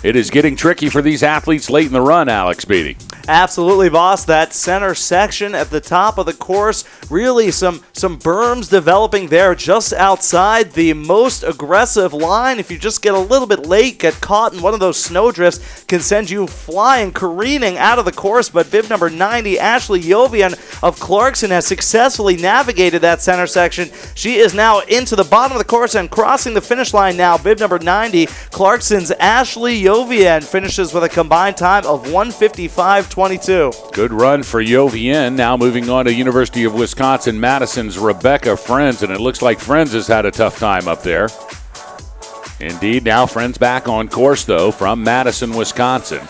It is getting tricky for these athletes late in the run, Alex Beatty. Absolutely, boss. That center section at the top of the course, really some berms developing there just outside the most aggressive line. If you just get a little bit late, get caught in one of those snowdrifts, can send you flying, careening out of the course. But bib number 90, Ashley Yovian of Clarkson, has successfully navigated that center section. She is now into the bottom of the course and crossing the finish line now. Bib number 90, Clarkson's Ashley Yovian, finishes with a combined time of 1:55.22. Good run for Yovian. Now moving on to University of Wisconsin-Madison's Rebecca Friends, and it looks like Friends has had a tough time up there. Indeed, now Friends back on course, though, from Madison, Wisconsin.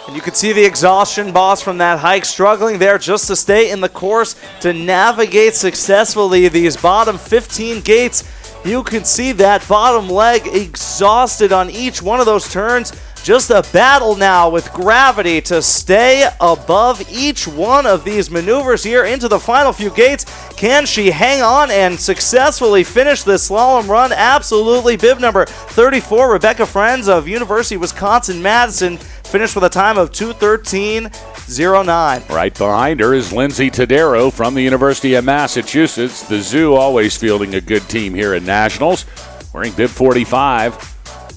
And you can see the exhaustion, boss, from that hike, struggling there just to stay in the course, to navigate successfully these bottom 15 gates. You can see that bottom leg exhausted on each one of those turns. Just a battle now with gravity to stay above each one of these maneuvers here into the final few gates. Can she hang on and successfully finish this slalom run? Absolutely. Bib number 34, Rebecca Friends of University of Wisconsin-Madison, finished with a time of 2:13.09. Right behind her is Lindsay Tadero from the University of Massachusetts. The Zoo always fielding a good team here at Nationals. Wearing bib 45.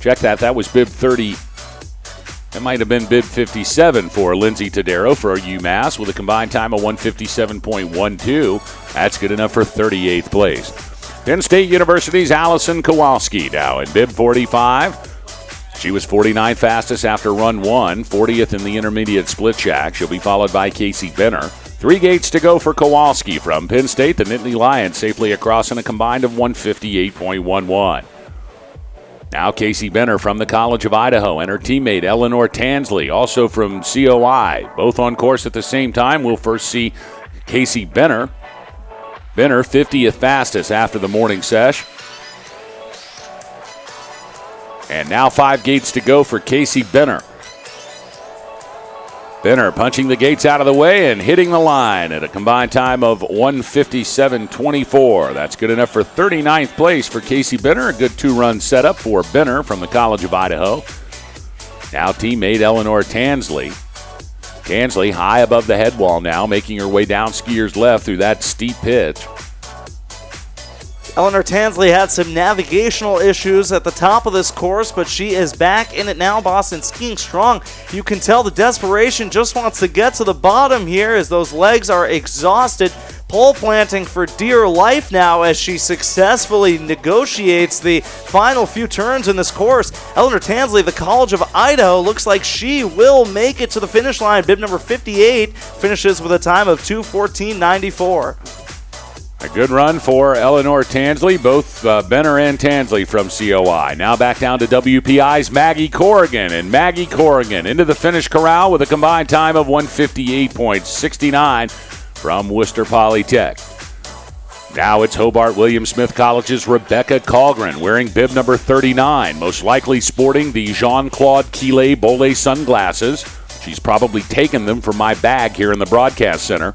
Check that. That was bib 30. That might have been bib 57 for Lindsay Tadero for UMass with a combined time of 157.12. That's good enough for 38th place. Penn State University's Allison Kowalski now in bib 45. She was 49th fastest after run 1, 40th in the intermediate split shack. She'll be followed by Casey Benner. 3 gates to go for Kowalski from Penn State. The Nittany Lions safely across in a combined of 158.11. Now Casey Benner from the College of Idaho and her teammate Eleanor Tansley, also from COI. Both on course at the same time. We'll first see Casey Benner. Benner 50th fastest after the morning sesh. And now 5 gates to go for Casey Benner. Benner punching the gates out of the way and hitting the line at a combined time of 157.24. That's good enough for 39th place for Casey Benner. A good 2-run setup for Benner from the College of Idaho. Now teammate Eleanor Tansley. Tansley high above the head wall now, making her way down skier's left through that steep pitch. Eleanor Tansley had some navigational issues at the top of this course, but she is back in it now, Boston, skiing strong. You can tell the desperation, just wants to get to the bottom here as those legs are exhausted. pole planting for dear life now as she successfully negotiates the final few turns in this course. Eleanor Tansley, the College of Idaho, looks like she will make it to the finish line. Bib number 58 finishes with a time of 2:14.94. A good run for Eleanor Tansley, both Benner and Tansley from COI. Now back down to WPI's Maggie Corrigan, and Maggie Corrigan into the finish corral with a combined time of 158.69 from Worcester Polytech. Now it's Hobart William Smith College's Rebecca Colgren, wearing bib number 39, most likely sporting the Jean-Claude Quillet Bolle sunglasses. She's probably taken them from my bag here in the broadcast center.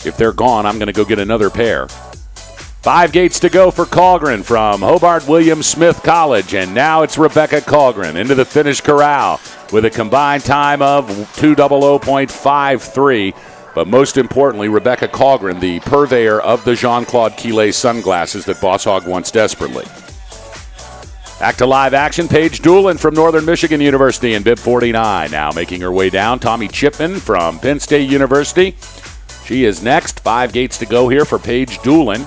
If they're gone, I'm going to go get another pair. 5 gates to go for Colgren from Hobart William Smith College. And now it's Rebecca Colgren into the finish corral with a combined time of 2:00.53. But most importantly, Rebecca Colgren, the purveyor of the Jean-Claude Quillet sunglasses that Boss Hog wants desperately. Back to live action, Paige Doolin from Northern Michigan University in bib 49. Now making her way down, Tommy Chipman from Penn State University. She is next. 5 gates to go here for Paige Doolin.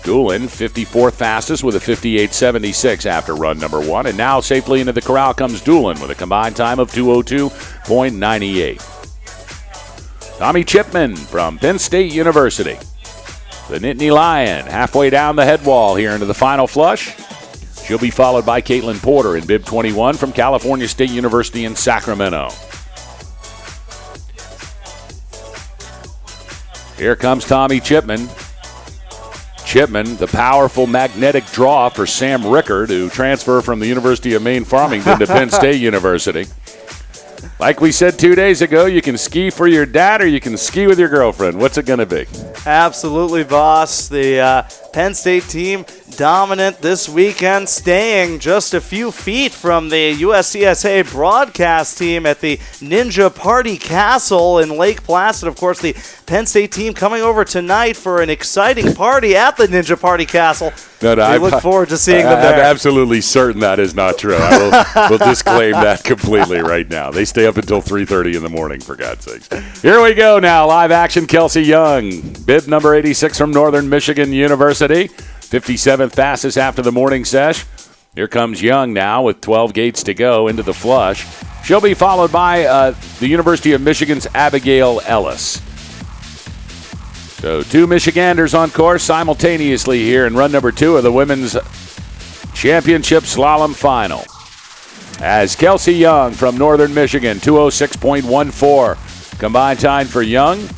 Doolin, 54th fastest with a 58.76 after run number 1. And now safely into the corral comes Doolin with a combined time of 2:02.98. Tommy Chipman from Penn State University. The Nittany Lion halfway down the head wall here into the final flush. She'll be followed by Caitlin Porter in bib 21 from California State University in Sacramento. Here comes Tommy Chipman. Chipman, the powerful magnetic draw for Sam Rickard, who transferred from the University of Maine Farmington to Penn State University. Like we said 2 days ago, you can ski for your dad or you can ski with your girlfriend. What's it going to be? Absolutely, boss. The Penn State team dominant this weekend, staying just a few feet from the USCSA broadcast team at the Ninja Party Castle in Lake Placid. Of course, the Penn State team coming over tonight for an exciting party at the Ninja Party Castle. We look forward to seeing them there. I'm absolutely certain that is not true. I will disclaim that completely right now. They stay up until 3:30 in the morning, for God's sakes. Here we go now. Live action, Kelsey Young. Bib number 86 from Northern Michigan University. 57th fastest after the morning sesh. Here comes Young now with 12 gates to go into the flush. She'll be followed by the University of Michigan's Abigail Ellis. So 2 Michiganders on course simultaneously here in run number 2 of the Women's Championship Slalom Final. As Kelsey Young from Northern Michigan, 2:06.14. Combined time for Young.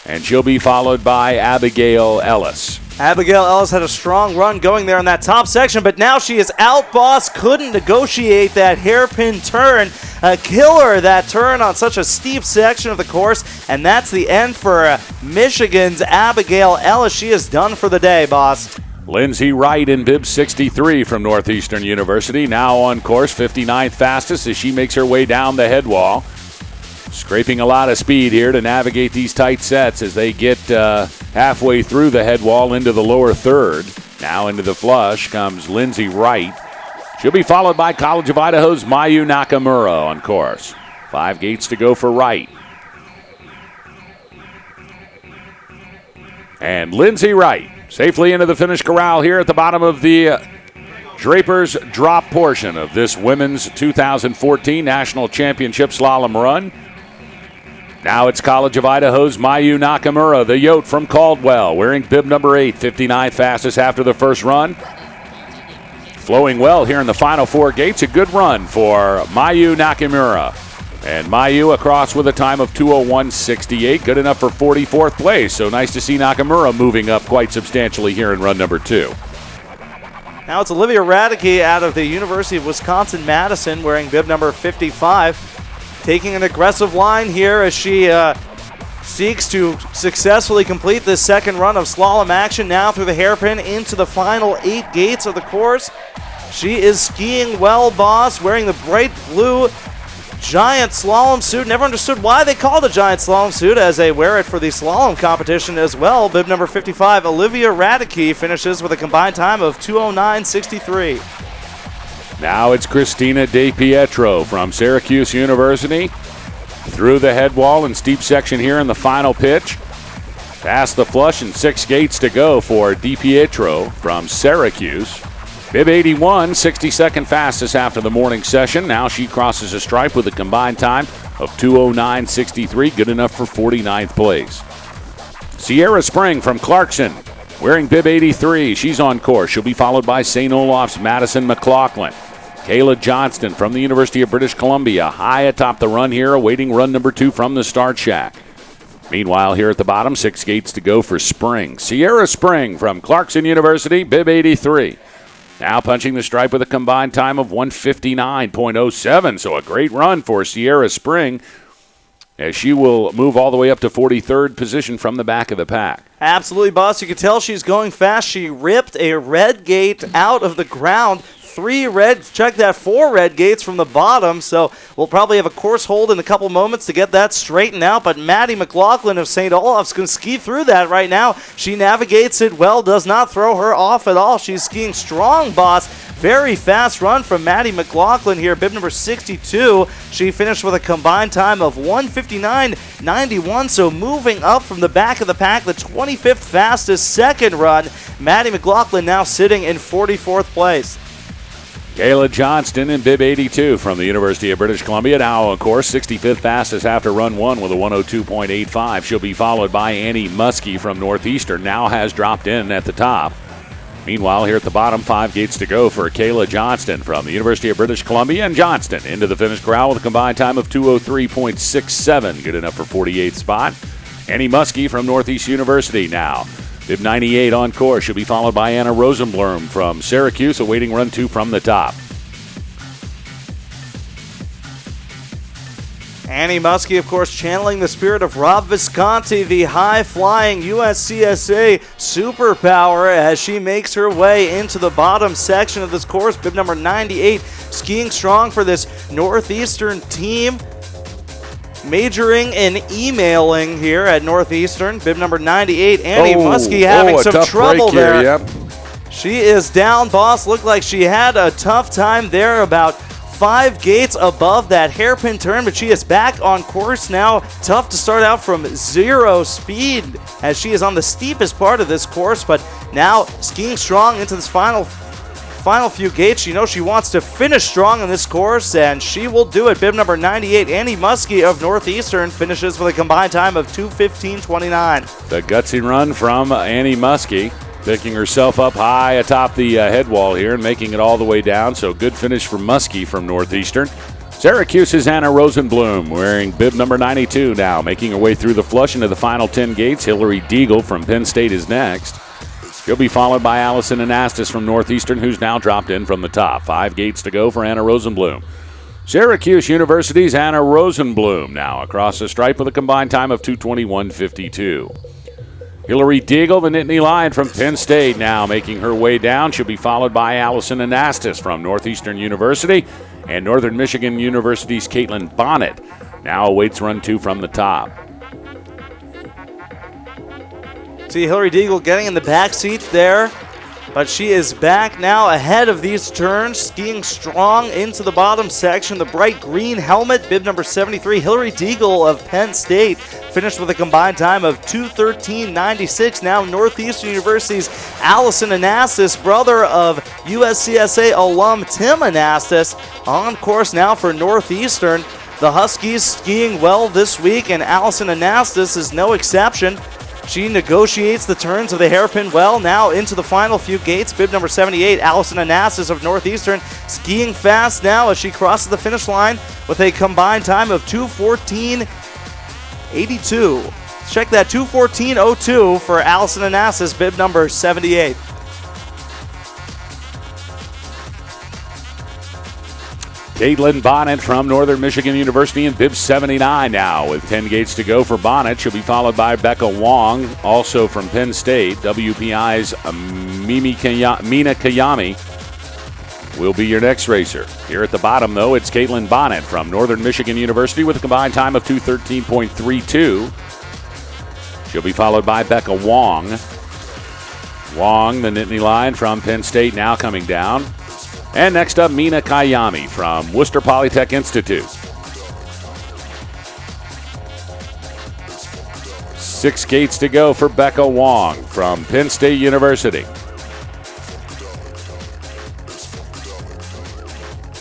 And she'll be followed by Abigail Ellis. Abigail Ellis had a strong run going there in that top section, but now she is out, boss. Couldn't negotiate that hairpin turn. A killer, that turn on such a steep section of the course, and that's the end for Michigan's Abigail Ellis. She is done for the day, boss. Lindsay Wright in bib 63 from Northeastern University, now on course, 59th fastest as she makes her way down the head wall. Scraping a lot of speed here to navigate these tight sets as they get halfway through the head wall into the lower third. Now into the flush comes Lindsay Wright. She'll be followed by College of Idaho's Mayu Nakamura on course. 5 gates to go for Wright. And Lindsay Wright safely into the finish corral here at the bottom of the Draper's Drop portion of this women's 2014 National Championship Slalom Run. Now it's College of Idaho's Mayu Nakamura, the Yote from Caldwell, wearing bib number 8, 59th fastest after the first run. Flowing well here in the final 4 gates. A good run for Mayu Nakamura. And Mayu across with a time of 2:01.68, good enough for 44th place. So nice to see Nakamura moving up quite substantially here in run number 2. Now it's Olivia Radicke out of the University of Wisconsin-Madison wearing bib number 55. Taking an aggressive line here as she seeks to successfully complete this second run of slalom action now through the hairpin into the final 8 gates of the course. She is skiing well, boss, wearing the bright blue giant slalom suit. Never understood why they called it a giant slalom suit as they wear it for the slalom competition as well. Bib number 55, Olivia Radicke, finishes with a combined time of 2:09.63. Now it's Christina De Pietro from Syracuse University. Through the head wall and steep section here in the final pitch. Past the flush and 6 gates to go for DiPietro from Syracuse. Bib 81, 62nd fastest after the morning session. Now she crosses a stripe with a combined time of 2:09.63, good enough for 49th place. Sierra Spring from Clarkson, wearing bib 83. She's on course. She'll be followed by St. Olaf's Madison McLaughlin. Kayla Johnston from the University of British Columbia, high atop the run here, awaiting run number 2 from the start shack. Meanwhile, here at the bottom, 6 gates to go for Spring. Sierra Spring from Clarkson University, bib 83. Now punching the stripe with a combined time of 1:59.07, so a great run for Sierra Spring, as she will move all the way up to 43rd position from the back of the pack. Absolutely, boss. You can tell she's going fast. She ripped a red gate out of the ground. 4 red gates from the bottom, so we'll probably have a course hold in a couple moments to get that straightened out, but Maddie McLaughlin of St. Olaf's going to ski through that right now. She navigates it well, does not throw her off at all. She's skiing strong, boss. Very fast run from Maddie McLaughlin here, bib number 62. She finished with a combined time of 1:59.91, so moving up from the back of the pack, the 25th fastest second run. Maddie McLaughlin now sitting in 44th place. Kayla Johnston in bib 82 from the University of British Columbia. Now, of course, 65th fastest after run 1 with a 1:02.85. She'll be followed by Annie Muskie from Northeastern. Now has dropped in at the top. Meanwhile, here at the bottom, 5 gates to go for Kayla Johnston from the University of British Columbia. And Johnston into the finish corral with a combined time of 2:03.67. Good enough for 48th spot. Annie Muskie from Northeast University now. Bib 98 on course. She'll be followed by Anna Rosenblum from Syracuse, awaiting run 2 from the top. Annie Muskie, of course, channeling the spirit of Rob Visconti, the high-flying USCSA superpower, as she makes her way into the bottom section of this course. Bib number 98, skiing strong for this Northeastern team. Majoring in emailing here at Northeastern. Bib number 98, Annie Muskie having some trouble there. Here, yep. She is down, boss. Looked like she had a tough time there, about 5 gates above that hairpin turn, but she is back on course now. Tough to start out from 0 speed, as she is on the steepest part of this course, but now skiing strong into this final few gates. You know she wants to finish strong in this course, and she will do it. Bib number 98, Annie Muskie of Northeastern, finishes with a combined time of 2:15.29. The gutsy run from Annie Muskie, picking herself up high atop the head wall here and making it all the way down. So good finish for Muskie from Northeastern. Syracuse's Anna Rosenblum wearing bib number 92 now, making her way through the flush into the final 10 gates. Hillary Deagle from Penn State is next. She'll be followed by Allison Anastas from Northeastern, who's now dropped in from the top. 5 gates to go for Anna Rosenblum. Syracuse University's Anna Rosenblum now across the stripe with a combined time of 2:21.52. Hillary Deagle, the Nittany Lion from Penn State, now making her way down. She'll be followed by Allison Anastas from Northeastern University, and Northern Michigan University's Caitlin Bonnet now awaits run 2 from the top. See Hillary Deagle getting in the back seat there, but she is back now ahead of these turns, skiing strong into the bottom section. The bright green helmet, bib number 73, Hillary Deagle of Penn State, finished with a combined time of 2:13.96. Now Northeastern University's Allison Anastas, brother of USCSA alum Tim Anastas, on course now for Northeastern. The Huskies skiing well this week, and Allison Anastas is no exception. She negotiates the turns of the hairpin well. Now into the final few gates. Bib number 78, Allison Anastas of Northeastern, skiing fast now as she crosses the finish line with a combined time of 2:14.82. Check that, 2:14.02 for Allison Anastas, bib number 78. Caitlin Bonnet from Northern Michigan University in bib 79 now with 10 gates to go for Bonnet. She'll be followed by Becca Wong, also from Penn State. WPI's Mina Kayami will be your next racer. Here at the bottom, though, it's Caitlin Bonnet from Northern Michigan University with a combined time of 2:13.32. She'll be followed by Becca Wong. Wong, the Nittany Lion from Penn State, now coming down. And next up, Mina Kayami from Worcester Polytech Institute. 6 gates to go for Becca Wong from Penn State University.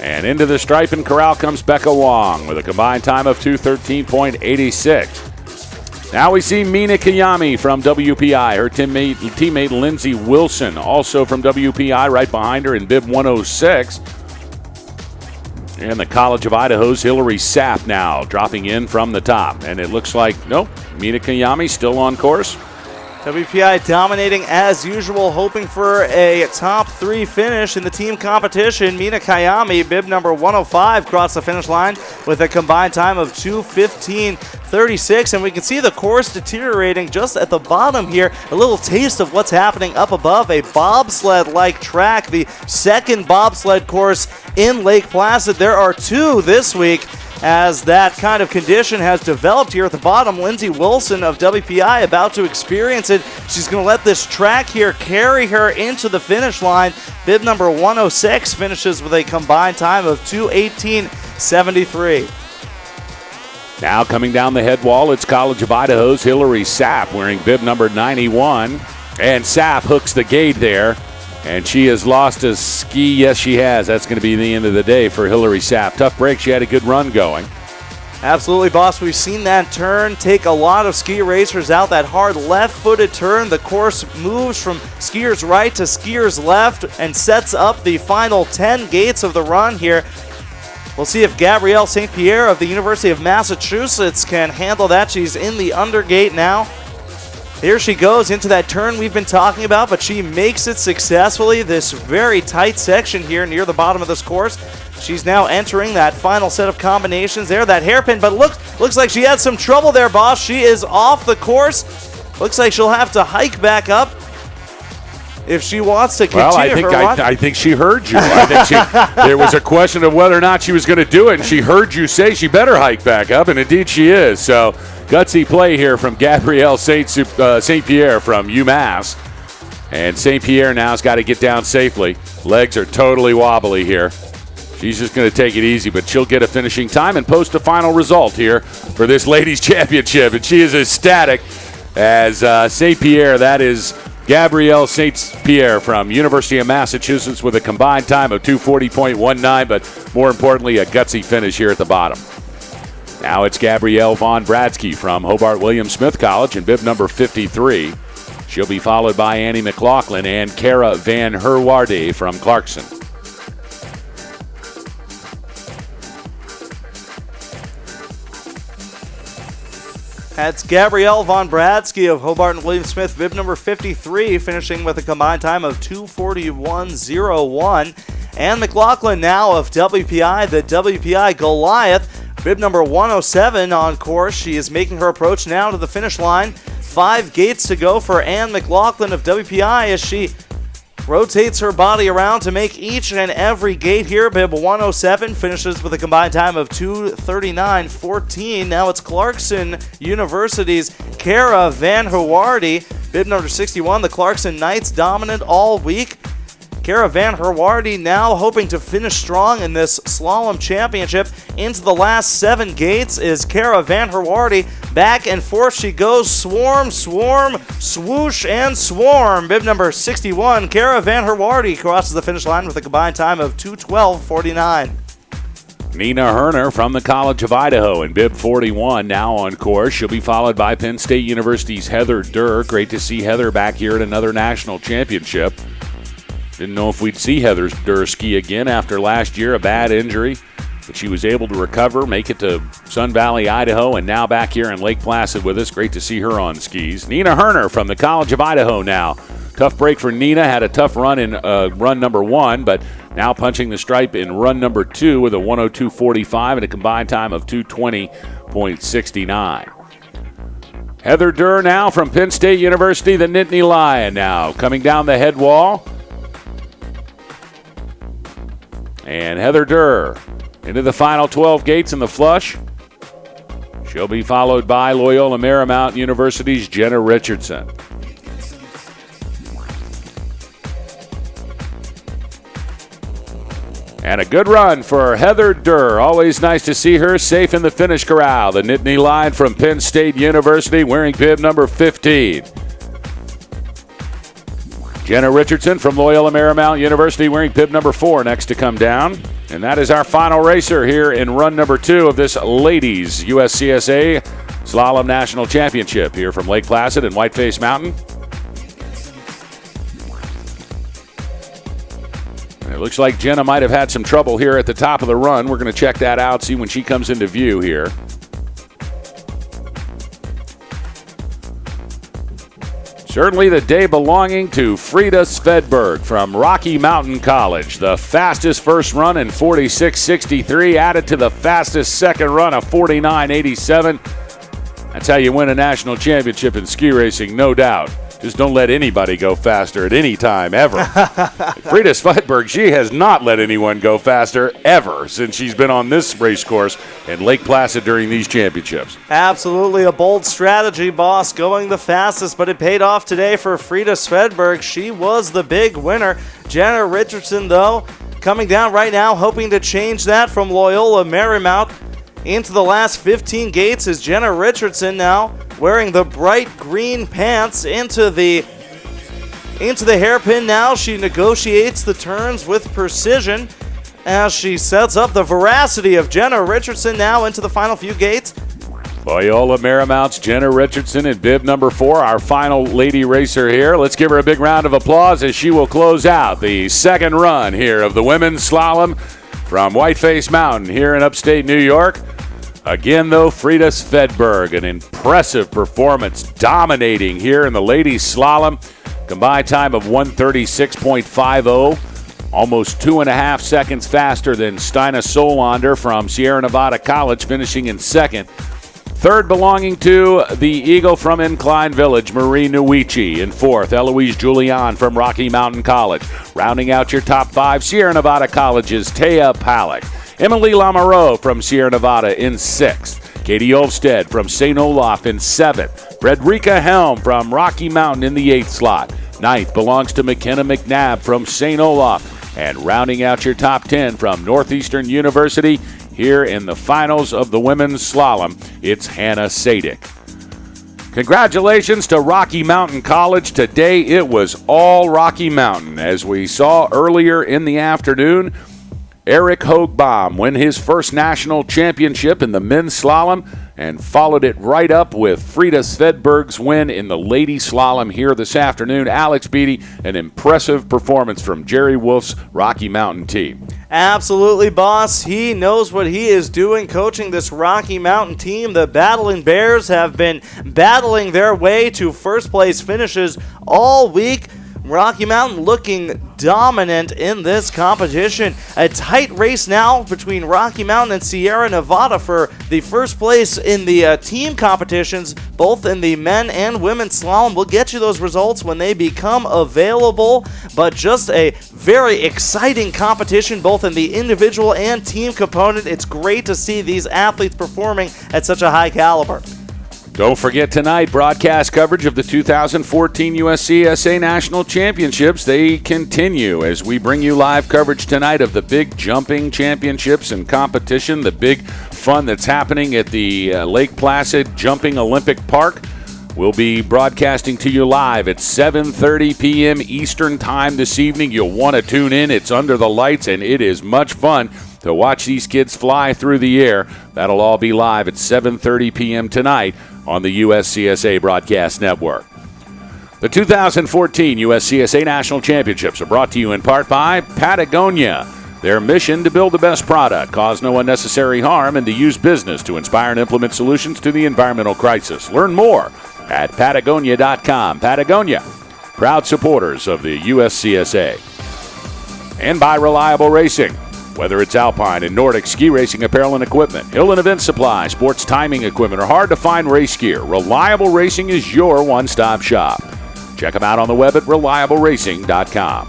And into the stripe and corral comes Becca Wong with a combined time of 2:13.86. Now we see Mina Kayami from WPI. Her teammate Lindsey Wilson, also from WPI, right behind her in bib 106. And the College of Idaho's Hillary Sapp now dropping in from the top. And it looks like, nope, Mina Kayami still on course. WPI dominating as usual, hoping for a top 3 finish in the team competition. Mina Kayami, bib number 105, crossed the finish line with a combined time of 2:15.36, and we can see the course deteriorating just at the bottom here. A little taste of what's happening up above, a bobsled-like track, the second bobsled course in Lake Placid. There are 2 this week, as that kind of condition has developed here at the bottom. Lindsey Wilson of WPI about to experience it. She's going to let this track here carry her into the finish line. Bib number 106 finishes with a combined time of 2:18.73. Now coming down the head wall, it's College of Idaho's Hillary Sapp wearing bib number 91. And Sapp hooks the gate there. And she has lost a ski. Yes, she has. That's going to be the end of the day for Hillary Sapp. Tough break. She had a good run going. Absolutely, boss. We've seen that turn take a lot of ski racers out. That hard left-footed turn. The course moves from skiers right to skiers left and sets up the final 10 gates of the run here. We'll see if Gabrielle St. Pierre of the University of Massachusetts can handle that. She's in the undergate now. Here she goes into that turn we've been talking about, but she makes it successfully. This very tight section here near the bottom of this course. She's now entering that final set of combinations there, that hairpin, but looks like she had some trouble there, boss. She is off the course. Looks like she'll have to hike back up if she wants to continue her run. I think she heard you. I think there was a question of whether or not she was going to do it, and she heard you say she better hike back up, and indeed she is. So gutsy play here from Gabrielle St. Pierre from UMass. And St. Pierre now has got to get down safely. Legs are totally wobbly here. She's just going to take it easy, but she'll get a finishing time and post a final result here for this ladies' championship. And she is ecstatic as St. Pierre, that is Gabrielle St. Pierre from University of Massachusetts with a combined time of 2:40.19, but more importantly, a gutsy finish here at the bottom. Now it's Gabrielle Von Bradsky from Hobart William Smith College in bib number 53. She'll be followed by Annie McLaughlin and Cara Van Herwaarde from Clarkson. That's Gabrielle Von Bradsky of Hobart and William Smith, bib number 53, finishing with a combined time of 2:41.01. Anne McLaughlin now of WPI, the WPI Goliath, bib number 107 on course. She is making her approach now to the finish line. 5 gates to go for Anne McLaughlin of WPI as she rotates her body around to make each and every gate here. Bib 107 finishes with a combined time of 2:39.14. Now it's Clarkson University's Cara Van Herwaarde, bib number 61. The Clarkson Knights dominant all week. Cara Van Herwaarde now hoping to finish strong in this slalom championship. Into the last 7 gates is Cara Van Herwaarde. Back and forth she goes. Swarm, swarm, swoosh, and swarm. Bib number 61, Cara Van Herwaarde crosses the finish line with a combined time of 2:12.49. Nina Herner from the College of Idaho in bib 41 now on course. She'll be followed by Penn State University's Heather Durr. Great to see Heather back here at another national championship. Didn't know if we'd see Heather Durr ski again after last year, a bad injury. But she was able to recover, make it to Sun Valley, Idaho, and now back here in Lake Placid with us. Great to see her on skis. Nina Herner from the College of Idaho now. Tough break for Nina. Had a tough run in run number 1, but now punching the stripe in run number 2 with a 1:02.45 and a combined time of 2:20.69. Heather Durr now from Penn State University, the Nittany Lion now coming down the head wall. And Heather Durr into the final 12 gates in the flush. She'll be followed by Loyola Marymount University's Jenna Richardson. And a good run for Heather Durr. Always nice to see her safe in the finish corral. The Nittany Lion from Penn State University wearing bib number 15. Jenna Richardson from Loyola Marymount University wearing bib number 4 next to come down. And that is our final racer here in run number 2 of this ladies USCSA Slalom National Championship here from Lake Placid and Whiteface Mountain. It looks like Jenna might have had some trouble here at the top of the run. We're going to check that out, see when she comes into view here. Certainly the day belonging to Frida Svedberg from Rocky Mountain College. The fastest first run in 46.63, added to the fastest second run of 49.87. That's how you win a national championship in ski racing, no doubt. Just don't let anybody go faster at any time, ever. Frida Svedberg, she has not let anyone go faster ever since she's been on this race course in Lake Placid during these championships. Absolutely a bold strategy, boss, going the fastest, but it paid off today for Frida Svedberg. She was the big winner. Jenna Richardson, though, coming down right now, hoping to change that from Loyola Marymount into the last 15 gates is Jenna Richardson now wearing the bright green pants into the hairpin now. She negotiates the turns with precision as she sets up the veracity of Jenna Richardson now into the final few gates. Loyola Marymount's Jenna Richardson in bib number 4, our final lady racer here. Let's give her a big round of applause as she will close out the second run here of the women's slalom from Whiteface Mountain here in upstate New York. Again, though, Frida Svedberg, an impressive performance, dominating here in the ladies' slalom. Combined time of 1:36.50, almost 2.5 seconds faster than Stina Solander from Sierra Nevada College, finishing in second. Third belonging to the Eagle from Incline Village, Marie Nuici. In fourth, Eloise Julian from Rocky Mountain College. Rounding out your top 5, Sierra Nevada College's Taya Palick. Emily Lamoureux from Sierra Nevada in 6th. Katie Olvstead from St. Olaf in 7th. Frederica Helm from Rocky Mountain in the 8th slot. 9th belongs to McKenna McNabb from St. Olaf. And rounding out your top 10 from Northeastern University here in the finals of the women's slalom, it's Hannah Sadik. Congratulations to Rocky Mountain College. Today it was all Rocky Mountain. As we saw earlier in the afternoon, Eric Hoogbaum win his first national championship in the men's slalom and followed it right up with Frida Svedberg's win in the ladies slalom here this afternoon. Alex Beatty, an impressive performance from Jerry Wolf's Rocky Mountain team. Absolutely, boss. He knows what he is doing, coaching this Rocky Mountain team. The Battling Bears have been battling their way to first place finishes all week. Rocky Mountain looking dominant in this competition. A tight race now between Rocky Mountain and Sierra Nevada for the first place in the team competitions, both in the men and women's slalom. We'll get you those results when they become available, but just a very exciting competition both in the individual and team component. It's great to see these athletes performing at such a high caliber. Don't forget tonight, broadcast coverage of the 2014 USCSA National Championships. They continue as we bring you live coverage tonight of the big jumping championships and competition, the big fun that's happening at the Lake Placid Jumping Olympic Park. We'll be broadcasting to you live at 7:30 p.m. Eastern Time this evening. You'll want to tune in. It's under the lights, and it is much fun to watch these kids fly through the air. That'll all be live at 7:30 p.m. tonight on the USCSA Broadcast Network. The 2014 USCSA National Championships are brought to you in part by Patagonia. Their mission to build the best product, cause no unnecessary harm, and to use business to inspire and implement solutions to the environmental crisis. Learn more at Patagonia.com. Patagonia, proud supporters of the USCSA. And by Reliable Racing. Whether it's Alpine and Nordic ski racing apparel and equipment, hill and event supply, sports timing equipment, or hard-to-find race gear, Reliable Racing is your one-stop shop. Check them out on the web at ReliableRacing.com.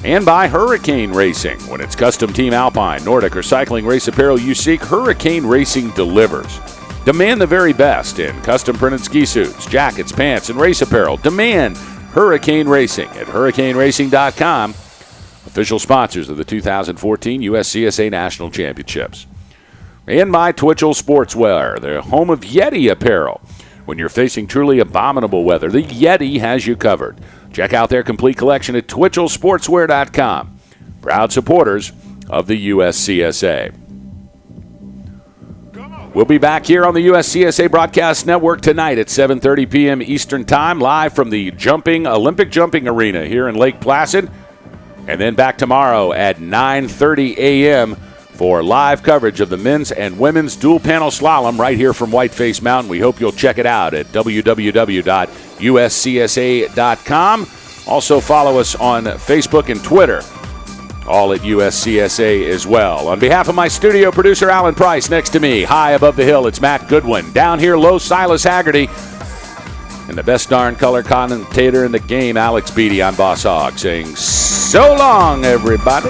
And by Hurricane Racing. When it's custom team Alpine, Nordic, or cycling race apparel you seek, Hurricane Racing delivers. Demand the very best in custom-printed ski suits, jackets, pants, and race apparel. Demand Hurricane Racing at HurricaneRacing.com. official sponsors of the 2014 USCSA National Championships. And by Twitchell Sportswear, the home of Yeti apparel. When you're facing truly abominable weather, the Yeti has you covered. Check out their complete collection at twitchellsportswear.com. Proud supporters of the USCSA. We'll be back here on the USCSA Broadcast Network tonight at 7:30 p.m. Eastern Time, live from the Olympic Jumping Arena here in Lake Placid. And then back tomorrow at 9:30 a.m. for live coverage of the men's and women's dual panel slalom right here from Whiteface Mountain. We hope you'll check it out at www.uscsa.com. Also follow us on Facebook and Twitter, all at USCSA as well. On behalf of my studio producer, Alan Price, next to me, high above the hill, it's Matt Goodwin. Down here low, Silas Haggerty. And the best darn color commentator in the game, Alex Beatty. I'm Boss Hogg, saying so long, everybody.